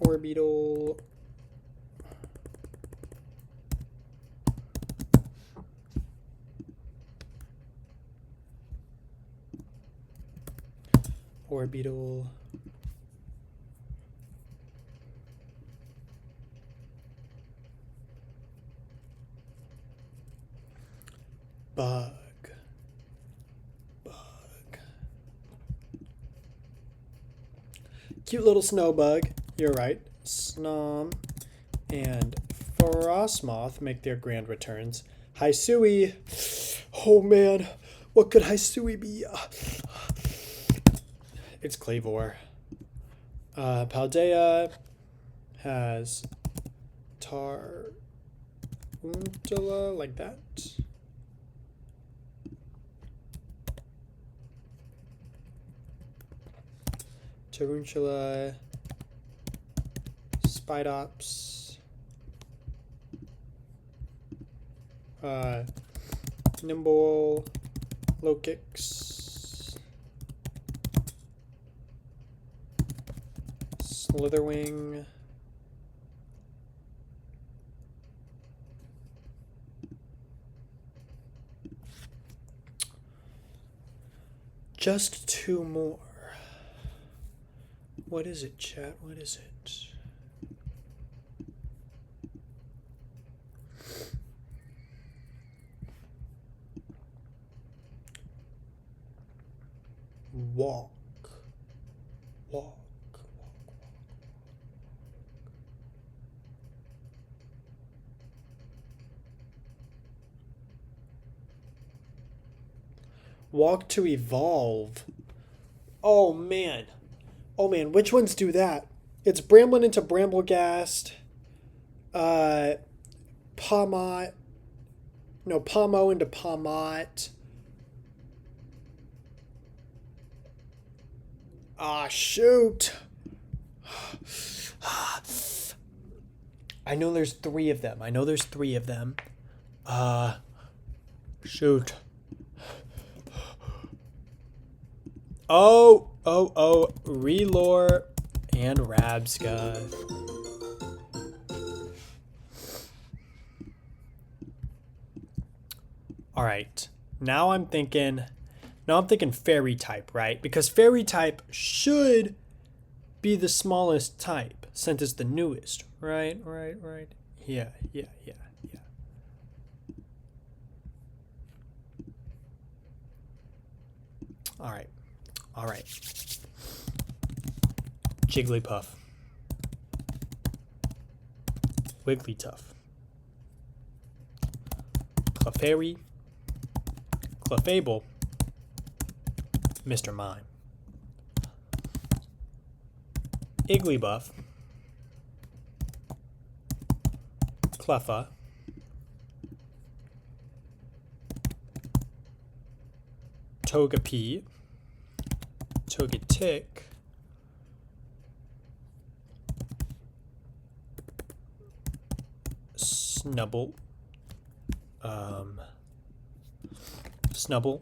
Orbeetle. Orbeetle. Bug. Cute little snow bug. You're right. Snom and Frostmoth make their grand returns. Hisui. Oh man, what could Hisui be? It's Clavor. Paldea has Tarantula like that. Tarantula, Spidops, Nimble, Lokix, Slitherwing, Just two more. What is it, chat? What is it? Walk. Walk. Walk to evolve. Oh man. Oh man, which ones do that? It's Bramblin into Bramblegast. Pomot. No, Pomo into Pomot. Ah, shoot. I know there's three of them. Shoot. Oh, Relore and Rabska. All right. Now I'm thinking fairy type, right? Because fairy type should be the smallest type since it's the newest, right? Yeah. All right. Jigglypuff. Wigglytuff. Clefairy. Clefable. Mr. Mime. Igglybuff. Cleffa. Togepi. Togetic. Snubble. Snubble.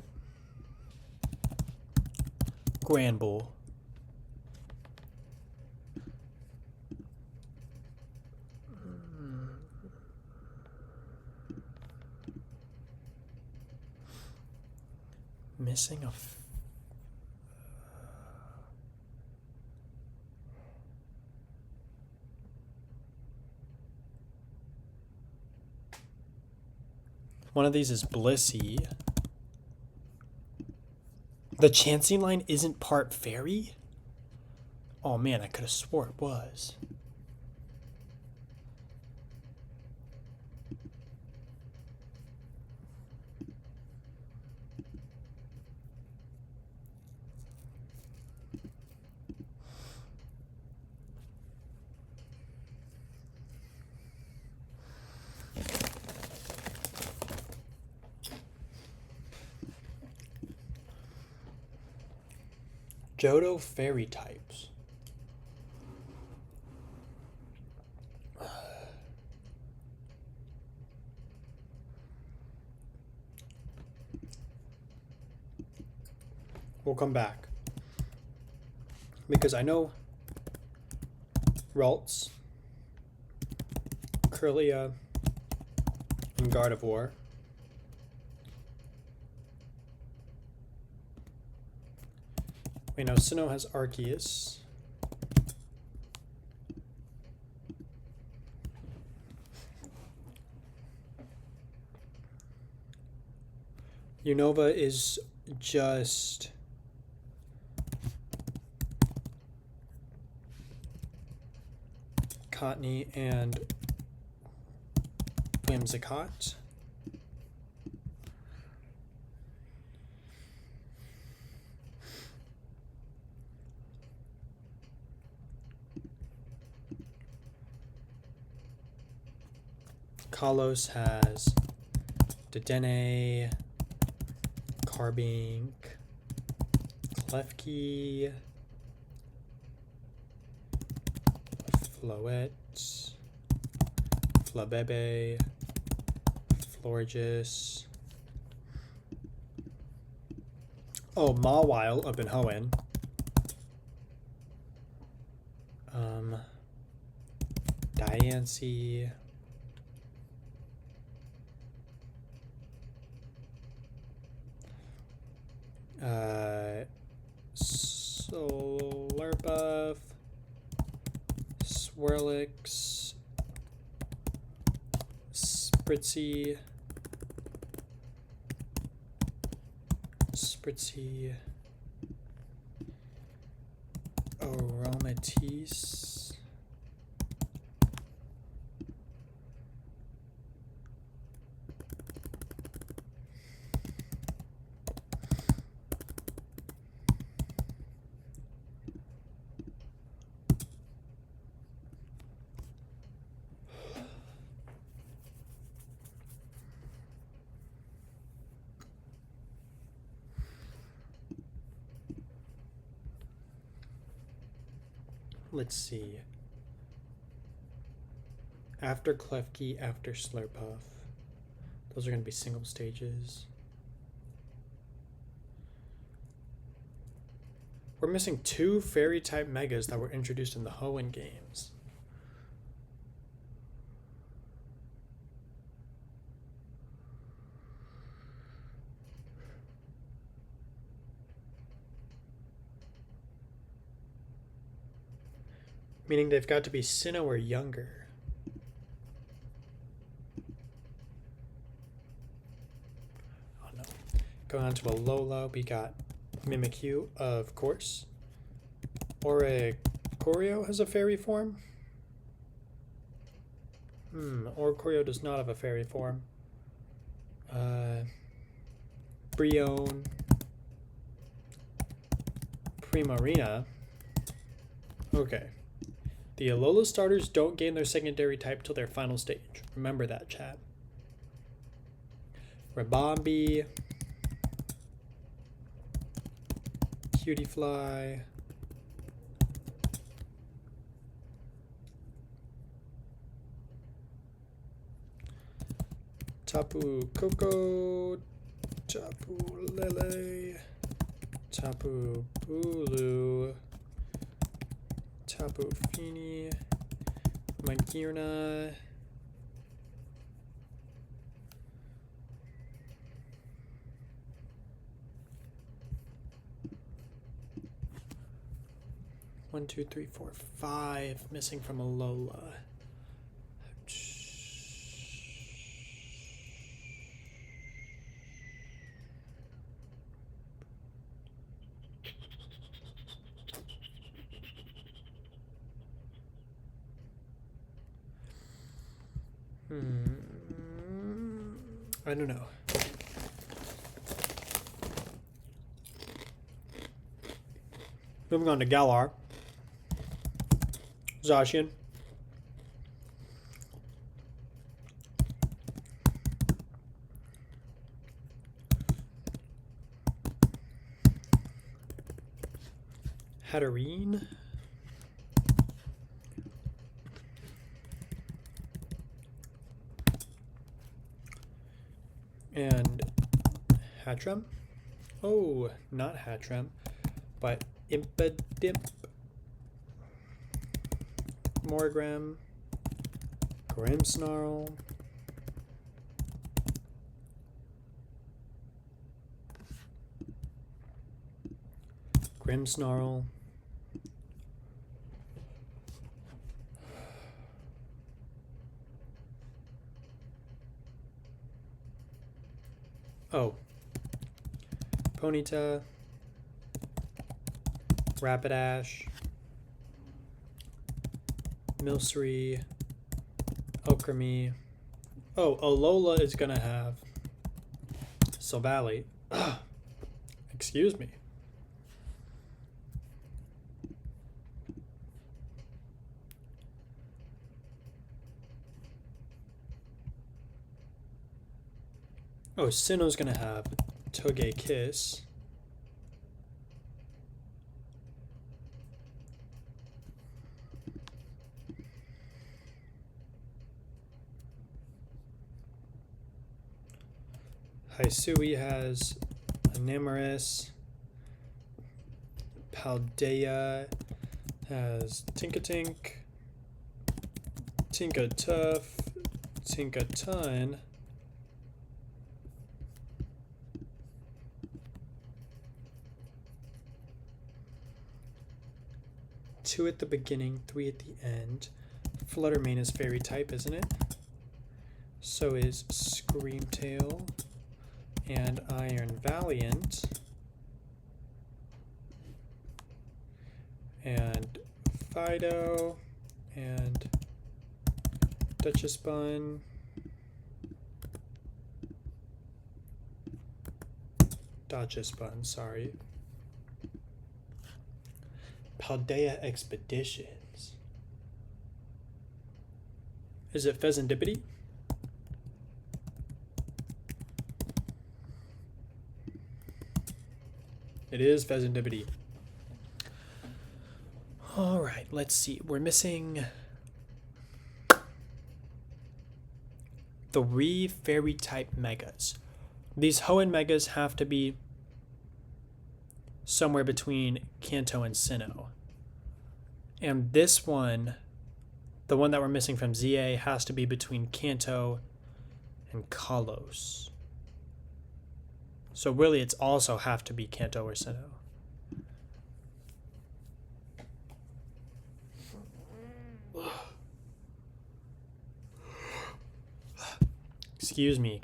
Granbull. Missing a one of these is Blissey. The Chansey line isn't part fairy? Oh man, I could have swore it was. Johto fairy types. We'll come back. Because I know Ralts, Kirlia, and Gardevoir. We know Sinnoh has Arceus. Unova is just Cottonee and Whimsicott. Kalos has Dedenne, Carbink, Klefki, Floette, Flabebe, Florges. Oh, Mawile up in Hoenn. Diancie. Slurpuff, Swirlix, Spritzy, Aromatisse, let's see. After Klefki, after Slurpuff. Those are going to be single stages. We're missing 2 fairy type megas that were introduced in the Hoenn games. Meaning they've got to be Sinnoh or younger. Oh no. Going on to Alola, we got Mimikyu, of course. Oricorio has a fairy form? Oricorio does not have a fairy form. Brion. Primarina. Okay. The Alola starters don't gain their secondary type till their final stage. Remember that, chat. Rabombi. Cutiefly. Tapu Koko. Tapu Lele. Tapu Bulu. Tapu Fini, Magearna, One, two, three, four, 5 missing from Alola. I don't know. Moving on to Galar. Zacian. Hatterene. And Hattrem. Oh, not Hattrem, but Impidimp. Morgram. Grimmsnarl. Grimmsnarl. Oh. Ponyta. Rapidash. Milcery. Okami. Oh, Alola is gonna have Silvally. Excuse me. Oh, Sinnoh's gonna have Togekiss. Hisui has Anemoris. Paldea has Tinkatink. Tinkatuff. Tinkaton. 2 at the beginning, 3 at the end. Fluttermane is fairy type, isn't it? So is Screamtail and Iron Valiant. And Fido and Duchess Bun. Duchess Bun, sorry. Paldea Expeditions. Is it Pheasantipity? It is Pheasantipity. All right, let's see. We're missing 3 fairy type megas. These Hoenn megas have to be somewhere between Kanto and Sinnoh. And this one, the one that we're missing from ZA, has to be between Kanto and Kalos. So really, it's also have to be Kanto or Sinnoh. Excuse me.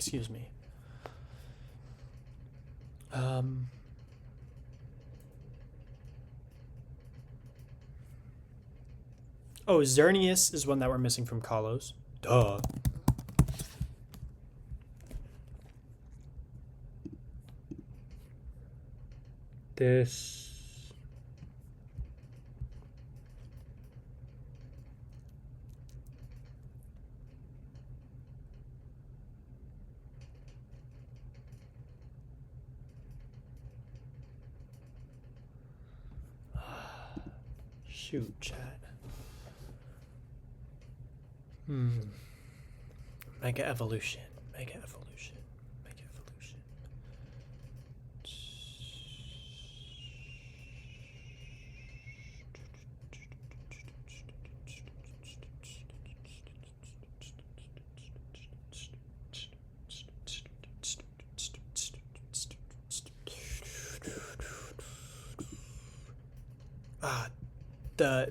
Oh, Xerneas is one that we're missing from Kalos. Duh. This... Shoot, chat. Mega Evolution.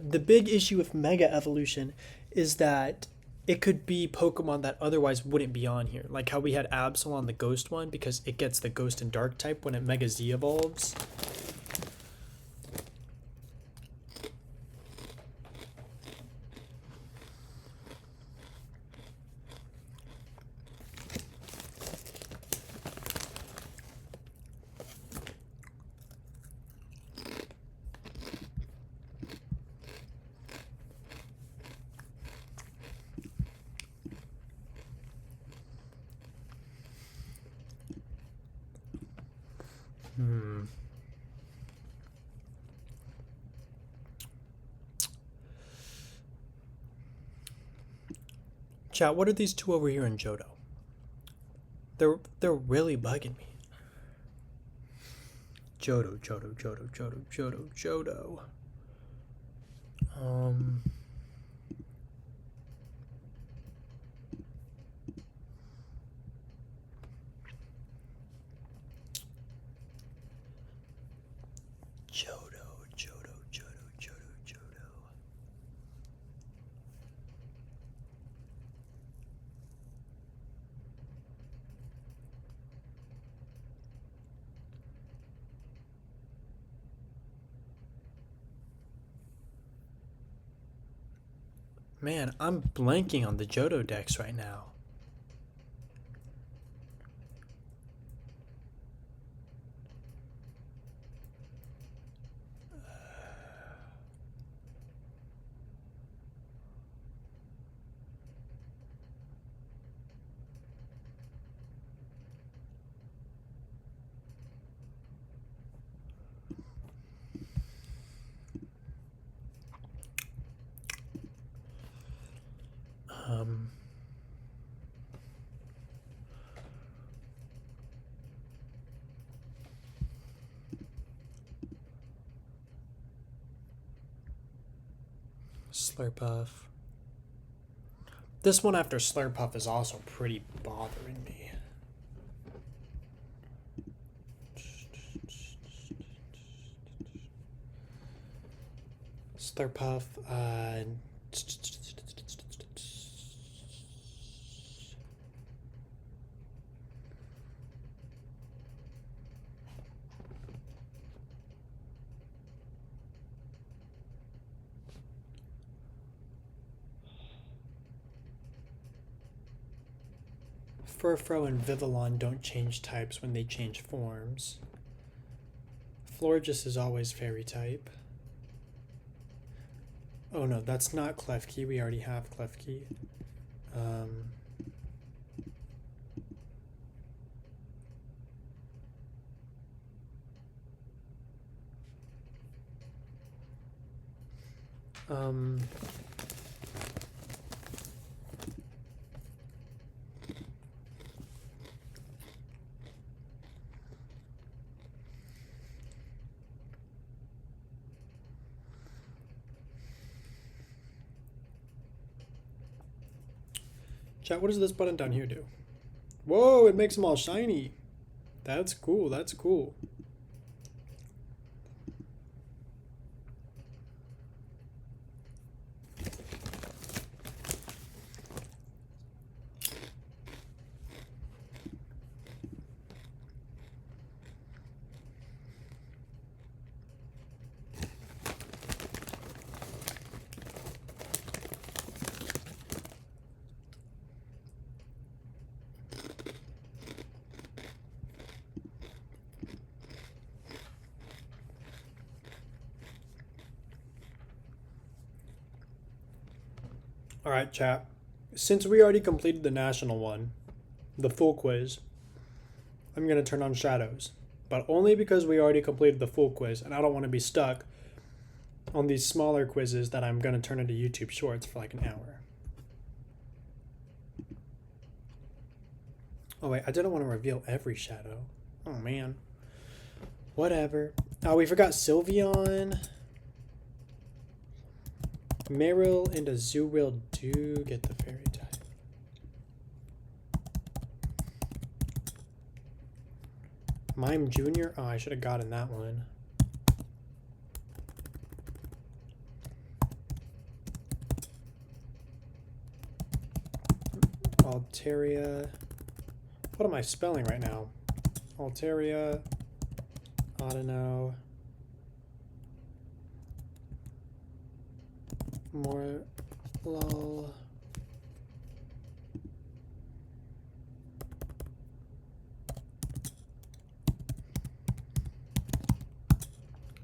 The big issue with Mega Evolution is that it could be Pokemon that otherwise wouldn't be on here. Like how we had Absol on the Ghost one because it gets the Ghost and Dark type when it Mega Z evolves. Chat, what are these two over here in Johto? They're really bugging me. Johto. Man, I'm blanking on the Johto decks right now. Slurpuff. This one after Slurpuff is also pretty bothering me. Slurpuff. Furfrou and Vivillon don't change types when they change forms. Florges is always fairy type. Oh no, that's not Klefki. We already have Klefki. Chat, what does this button down here do? Whoa, it makes them all shiny. That's cool, that's cool. All right, chat. Since we already completed the national one, the full quiz, I'm going to turn on shadows. But only because we already completed the full quiz, and I don't want to be stuck on these smaller quizzes that I'm going to turn into YouTube shorts for like an hour. Oh wait, I didn't want to reveal every shadow. Oh man. Whatever. Oh, we forgot Sylveon. Meryl and Azurill do get the fairy type. Mime Jr.? Oh, I should have gotten that one. Altaria. What am I spelling right now? Altaria. Audino. More lol.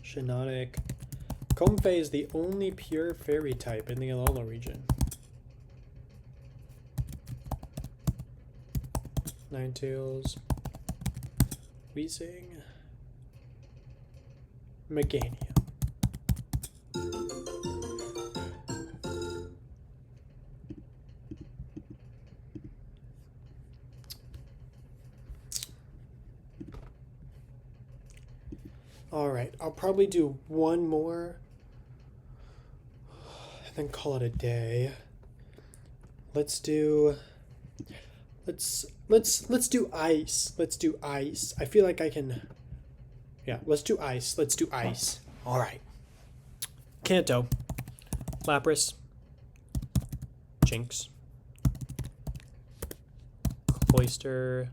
Shiinotic. Comfey is the only pure fairy type in the Alola region. Ninetales. Weezing. Meganium. Alright, I'll probably do one more and then call it a day. Let's do ice. Let's do ice. I feel like I can. Yeah, let's do ice. Alright. Kanto. Lapras. Jinx. Cloyster.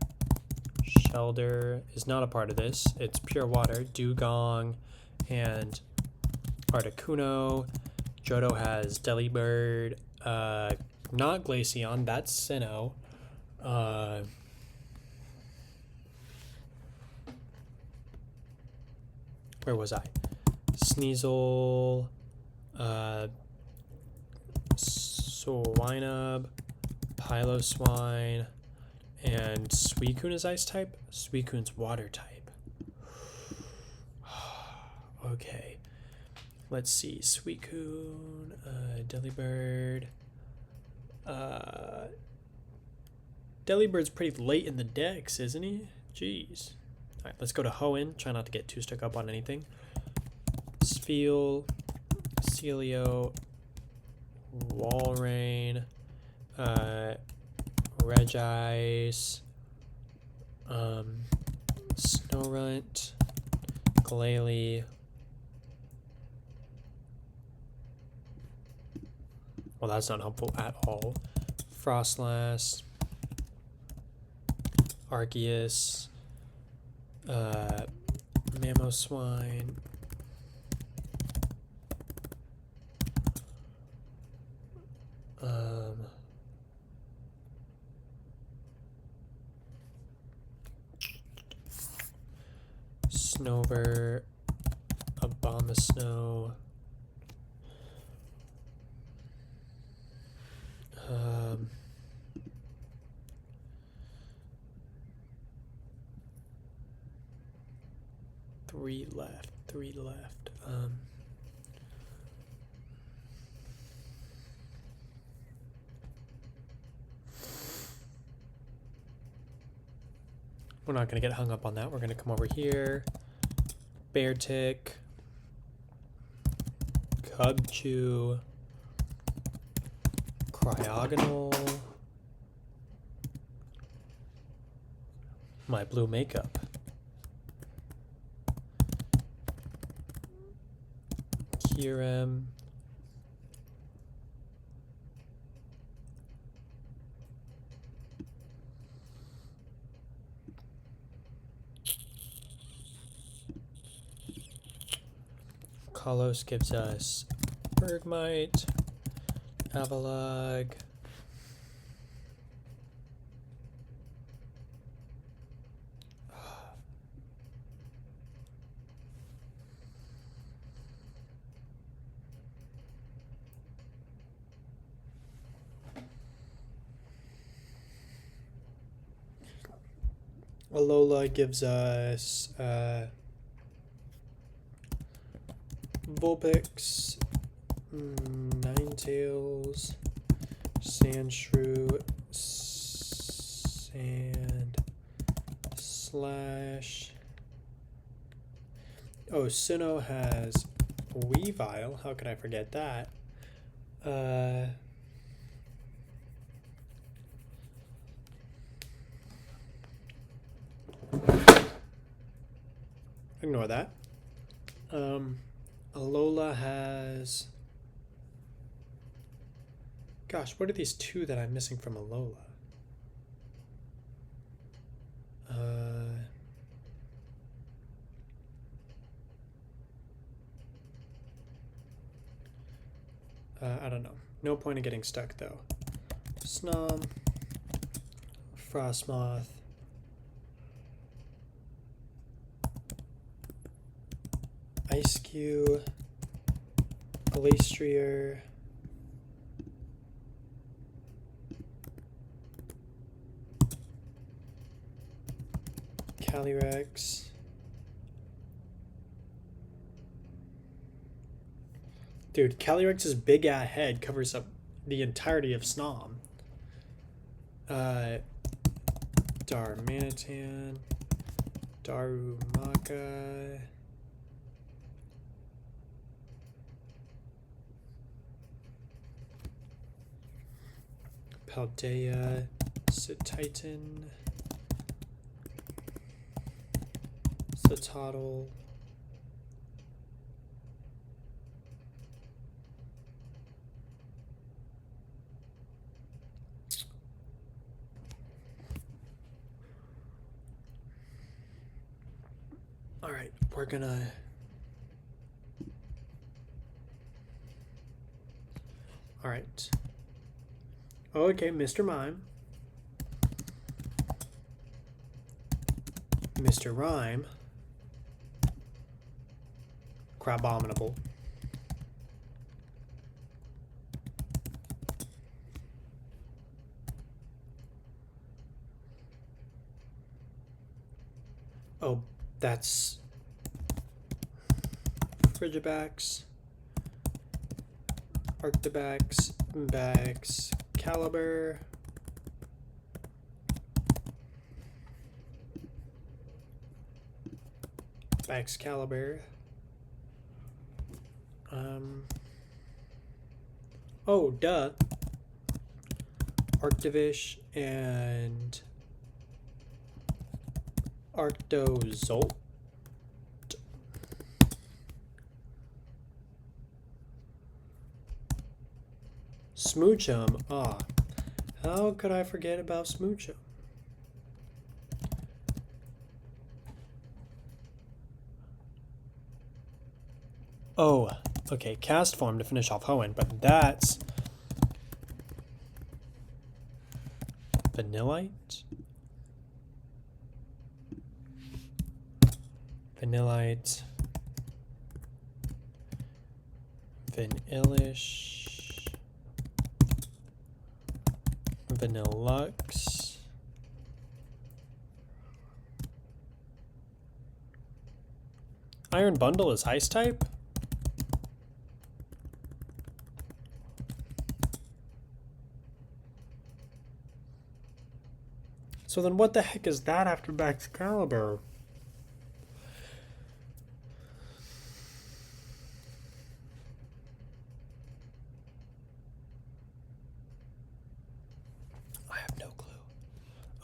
Shelder is not a part of this. It's pure water. Dugong and Articuno. Johto has Delibird. Not Glaceon. That's Sinnoh. Where was I? Sneasel. Swinub. Piloswine. And Suicune is ice type? Suicune's water type. Okay. Let's see. Suicune, Delibird. Delibird's pretty late in the decks, isn't he? Jeez. Alright, let's go to Hoenn. Try not to get too stuck up on anything. Spheal, Celio, Walrein, Regice, Snorunt, Glalie, Well, that's not helpful at all. Frostlass, Arceus, Mamoswine, Snover, Abomasnow, three left. We're not gonna get hung up on that. We're gonna come over here. Beartick, Cubchoo, Cryogonal, my blue makeup, Kyurem, Kalos gives us Bergmite, Avalugg, Alola gives us Vulpix, Ninetales, Sandshrew, Sandslash. Oh, Sinnoh has Weavile. How could I forget that? Ignore that. Alola has... Gosh, what are these two that I'm missing from Alola? I don't know. No point in getting stuck, though. Snom, Frostmoth, Ice-Q, Glastrier, Calyrex, dude, Calyrex's big head covers up the entirety of Snom. Darmanitan, Darumaka, Paldea, Cetitan, Cetotl, all right, we're gonna all right. Okay, Mr. Mime. Mr. Rhyme. Crabominable. Oh, that's Frigibax, Arctibax, Bax, Caliber, Baxcalibur, oh, duh, Arctivish and Arctozolt. Smoochum. Ah, how could I forget about Smoochum? Oh, okay, cast form to finish off Hoenn, but that's Vanillite? Vanillite. Vanillish. Vanillux. Iron Bundle is Ice type? So then what the heck is that after Excalibur? I have no clue.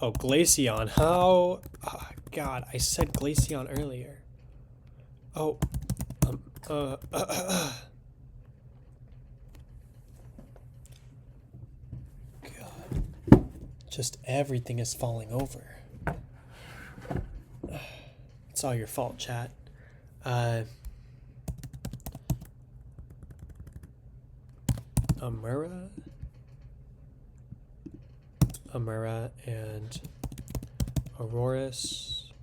Oh, Glaceon. How? Oh, God, I said Glaceon earlier. Oh. God. Just everything is falling over. It's all your fault, chat. Amura and Aurorus.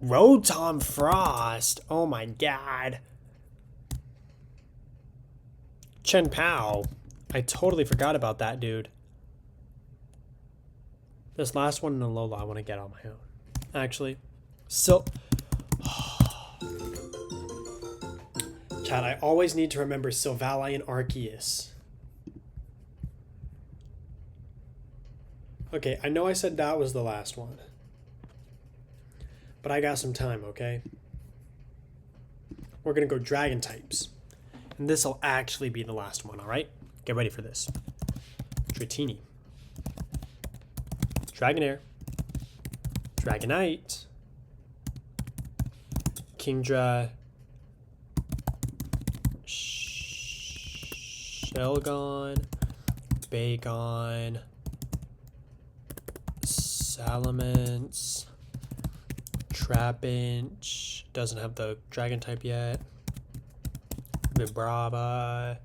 Rotom Frost. Oh my god. Chen Pao. I totally forgot about that, dude. This last one in Alola I want to get on my own. Actually. So... Chat, I always need to remember Silvally and Arceus. Okay, I know I said that was the last one. But I got some time, okay? We're gonna go dragon types. And this will actually be the last one, alright? Get ready for this. Dratini. Dragonair. Dragonite. Kingdra. Shelgon. Bagon. Salamence. Trapinch. Doesn't have the dragon type yet. Vibrava.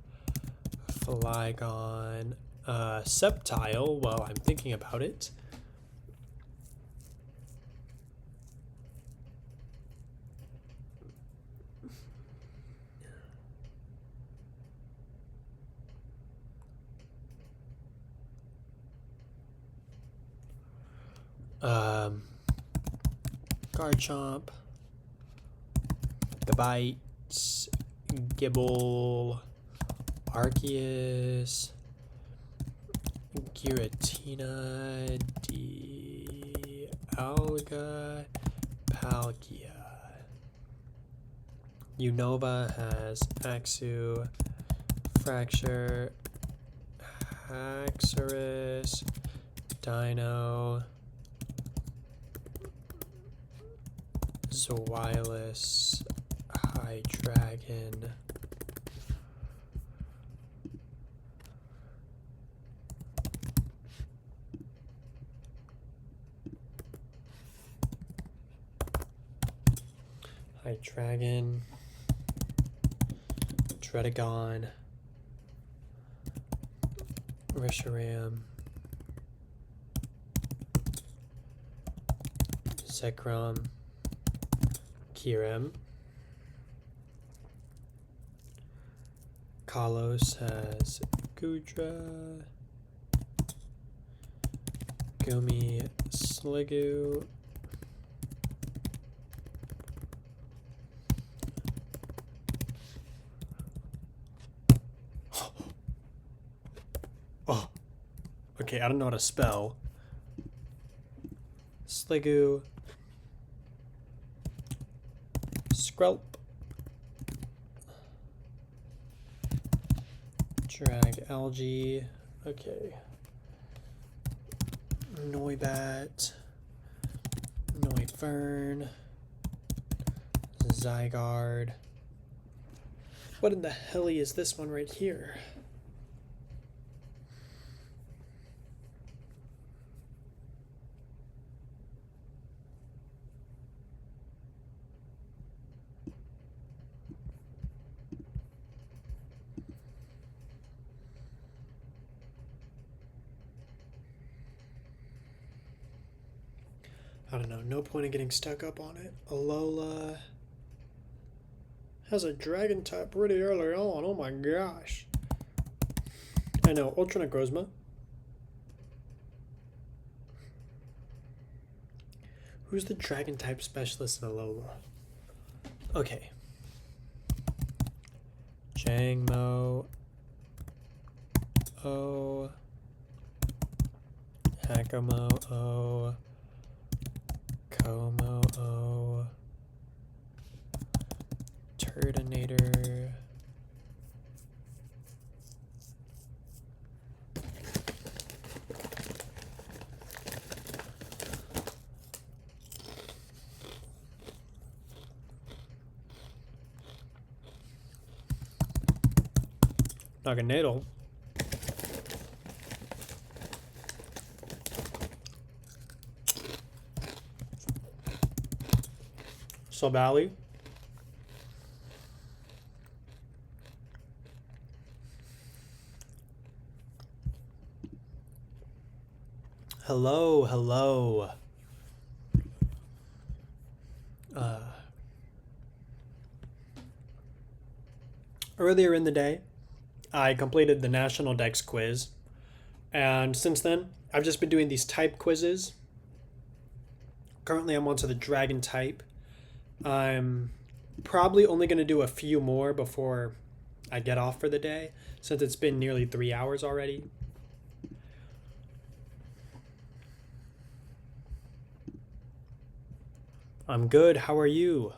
Flygon. Sceptile, well, I'm thinking about it. Garchomp, Gabite, Gibble, Arceus, Giratina, Dialga, Palkia. Unova has Axew, Fracture, Haxorus, Dino, Zawilus, Hydreigon, Hydreigon, Dredagon, Reshiram, Zekrom, Kyurem. Kalos has Gudra, Gumi, Sliggoo, oh, okay, I don't know how to spell. Sliggoo, Skrelp, Drag Algae, okay, Noibat, Noivern, Zygarde, What in the hell is this one right here? I don't know, no point in getting stuck up on it. Alola has a dragon type pretty early on. Oh my gosh. I know, Ultra Necrozma. Who's the dragon type specialist in Alola? Okay. Jangmo. O. Hakamo. O. Como. O. Turtonator. Naganadel. Sobali. Hello, hello. Earlier in the day, I completed the National Dex quiz, and since then, I've just been doing these type quizzes. Currently, I'm onto the Dragon type. I'm probably only going to do a few more before I get off for the day, since it's been nearly 3 hours already. I'm good. How are you?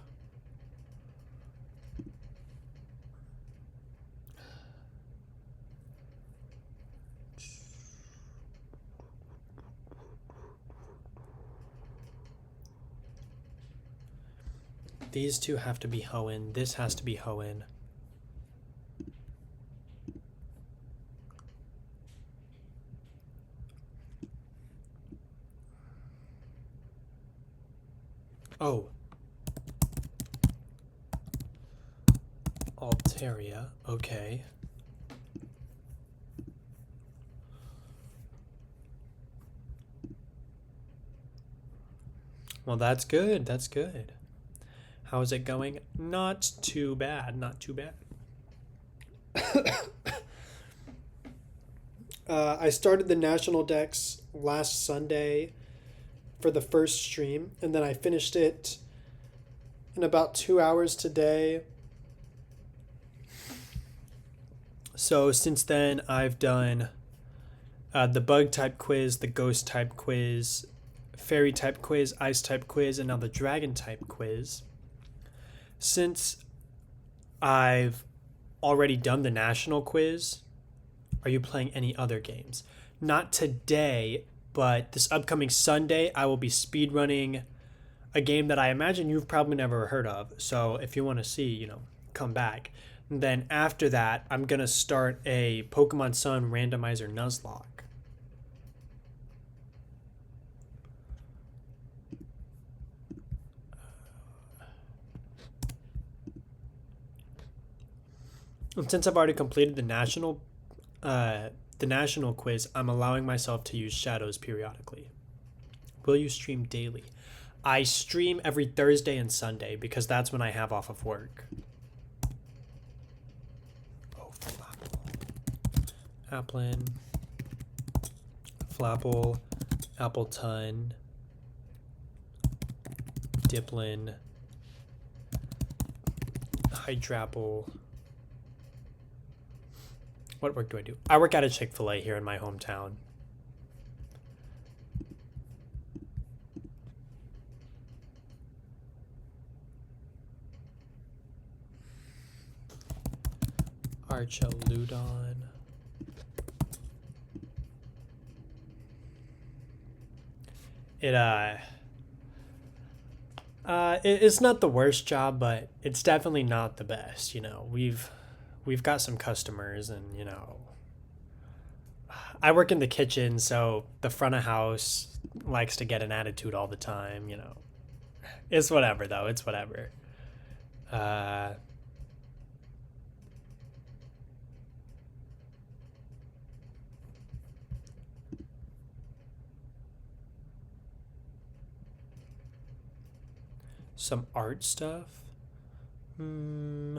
These two have to be Hoenn. This has to be Hoenn. Oh. Altaria. Okay. Well, that's good. That's good. How is it going? Not too bad. Not too bad. I started the National Dex last Sunday for the first stream, and then I finished it in about 2 hours today. So since then, I've done the bug type quiz, the ghost type quiz, fairy type quiz, ice type quiz, and now the dragon type quiz. Since I've already done the national quiz, are you playing any other games? Not today, but this upcoming Sunday, I will be speedrunning a game that I imagine you've probably never heard of. So if you want to see, come back. And then after that, I'm going to start a Pokemon Sun randomizer Nuzlocke. And since I've already completed the national quiz, I'm allowing myself to use shadows periodically. Will you stream daily? I stream every Thursday and Sunday because that's when I have off of work. Oh, Applin, Flapple, Appleton, Diplin, Hydrapple. What work do I do? I work at a Chick-fil-A here in my hometown. Archaludon. It's not the worst job, but it's definitely not the best. we've got some customers, and you know, I work in the kitchen, so the front of house likes to get an attitude all the time. You know, it's whatever though. It's whatever. Uh, some art stuff. Hmm.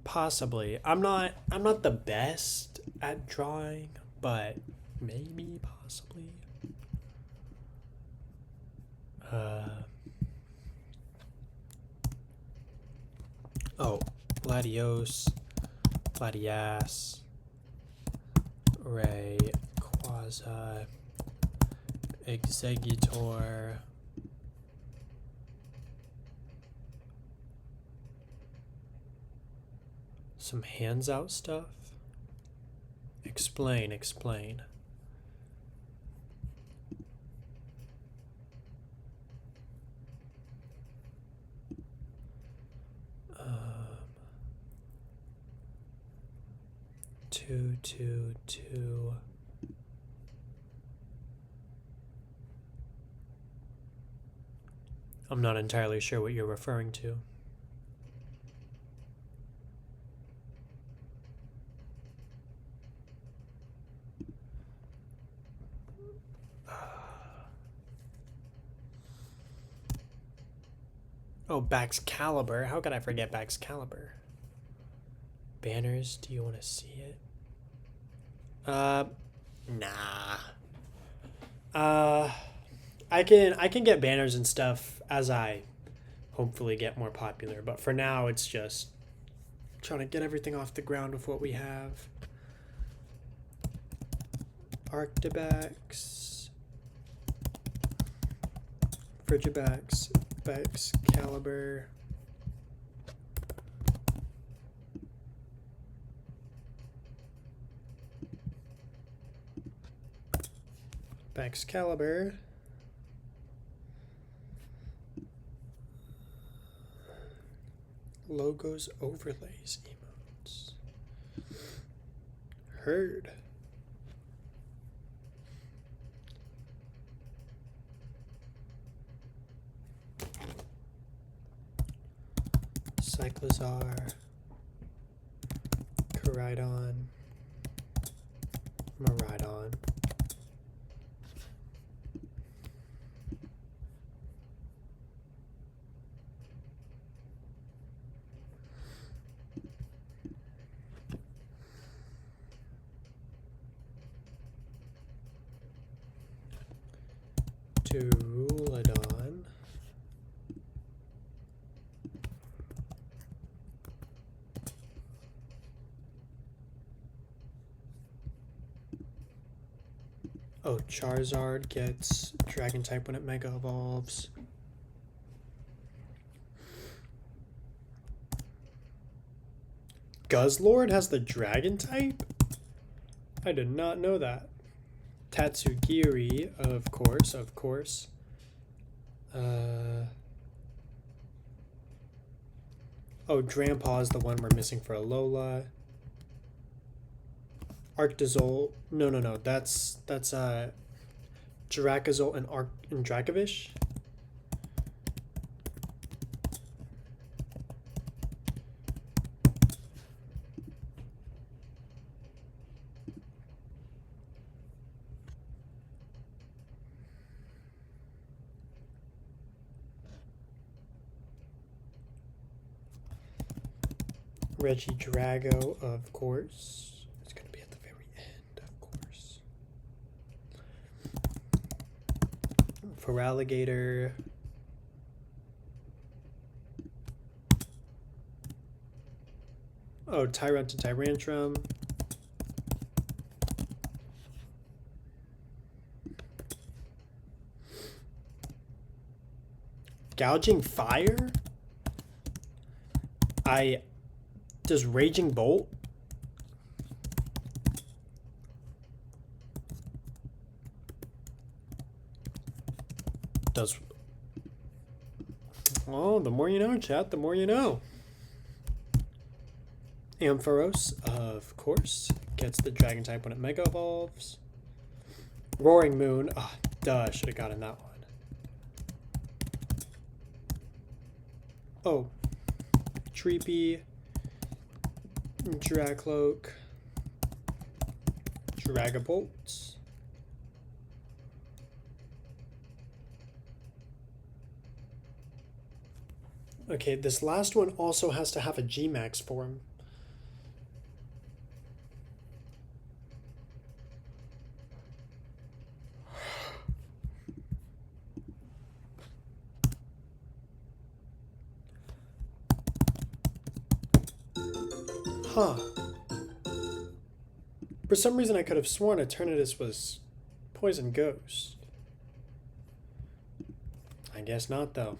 Possibly. I'm not the best at drawing, but maybe possibly. Oh, Gladios, Gladias, Ray, Quasi, Executor. Some hands out stuff. Explain. Two. I'm not entirely sure what you're referring to. Oh, Bax Caliber. How could I forget Bax Caliber? Banners, do you want to see it? Nah. I can get banners and stuff as I hopefully get more popular, but for now it's just trying to get everything off the ground with what we have. Arctibax, Frigibax, Bax Caliber. Bax Caliber. Logos, overlays, emotes. Heard. Cyclozar. Coridon. Maridon. Durulodon. Oh, Charizard gets Dragon type when it Mega Evolves. Guzzlord has the Dragon type? I did not know that. Tatsugiri, of course. Oh, Drampaw is the one we're missing for Alola. Arctazole. No. That's Jirakazole and Dracovish. Regidrago, of course. It's going to be at the very end, of course. Feraligatr. Oh, Tyrant to Tyrantrum. Gouging Fire? Does Raging Bolt? Oh, the more you know, chat, the more you know. Ampharos, of course, gets the dragon type when it mega evolves. Roaring Moon, duh, should have gotten that one. Oh, Treepy, Dracloak, Dragapult. Okay, this last one also has to have a G-Max form. Huh. For some reason I could have sworn Eternatus was Poison Ghost. I guess not, though.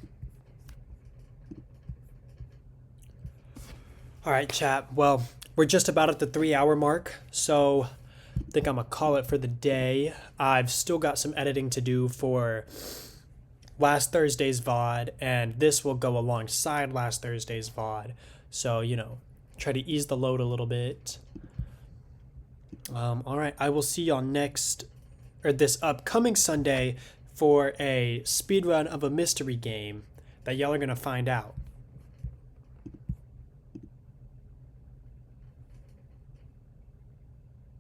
Alright, chat. Well, we're just about at the 3-hour mark, so I think I'm gonna call it for the day. I've still got some editing to do for last Thursday's VOD, and this will go alongside last Thursday's VOD. So, you know, try to ease the load a little bit. Alright, I will see y'all this upcoming Sunday for a speedrun of a mystery game that y'all are gonna find out.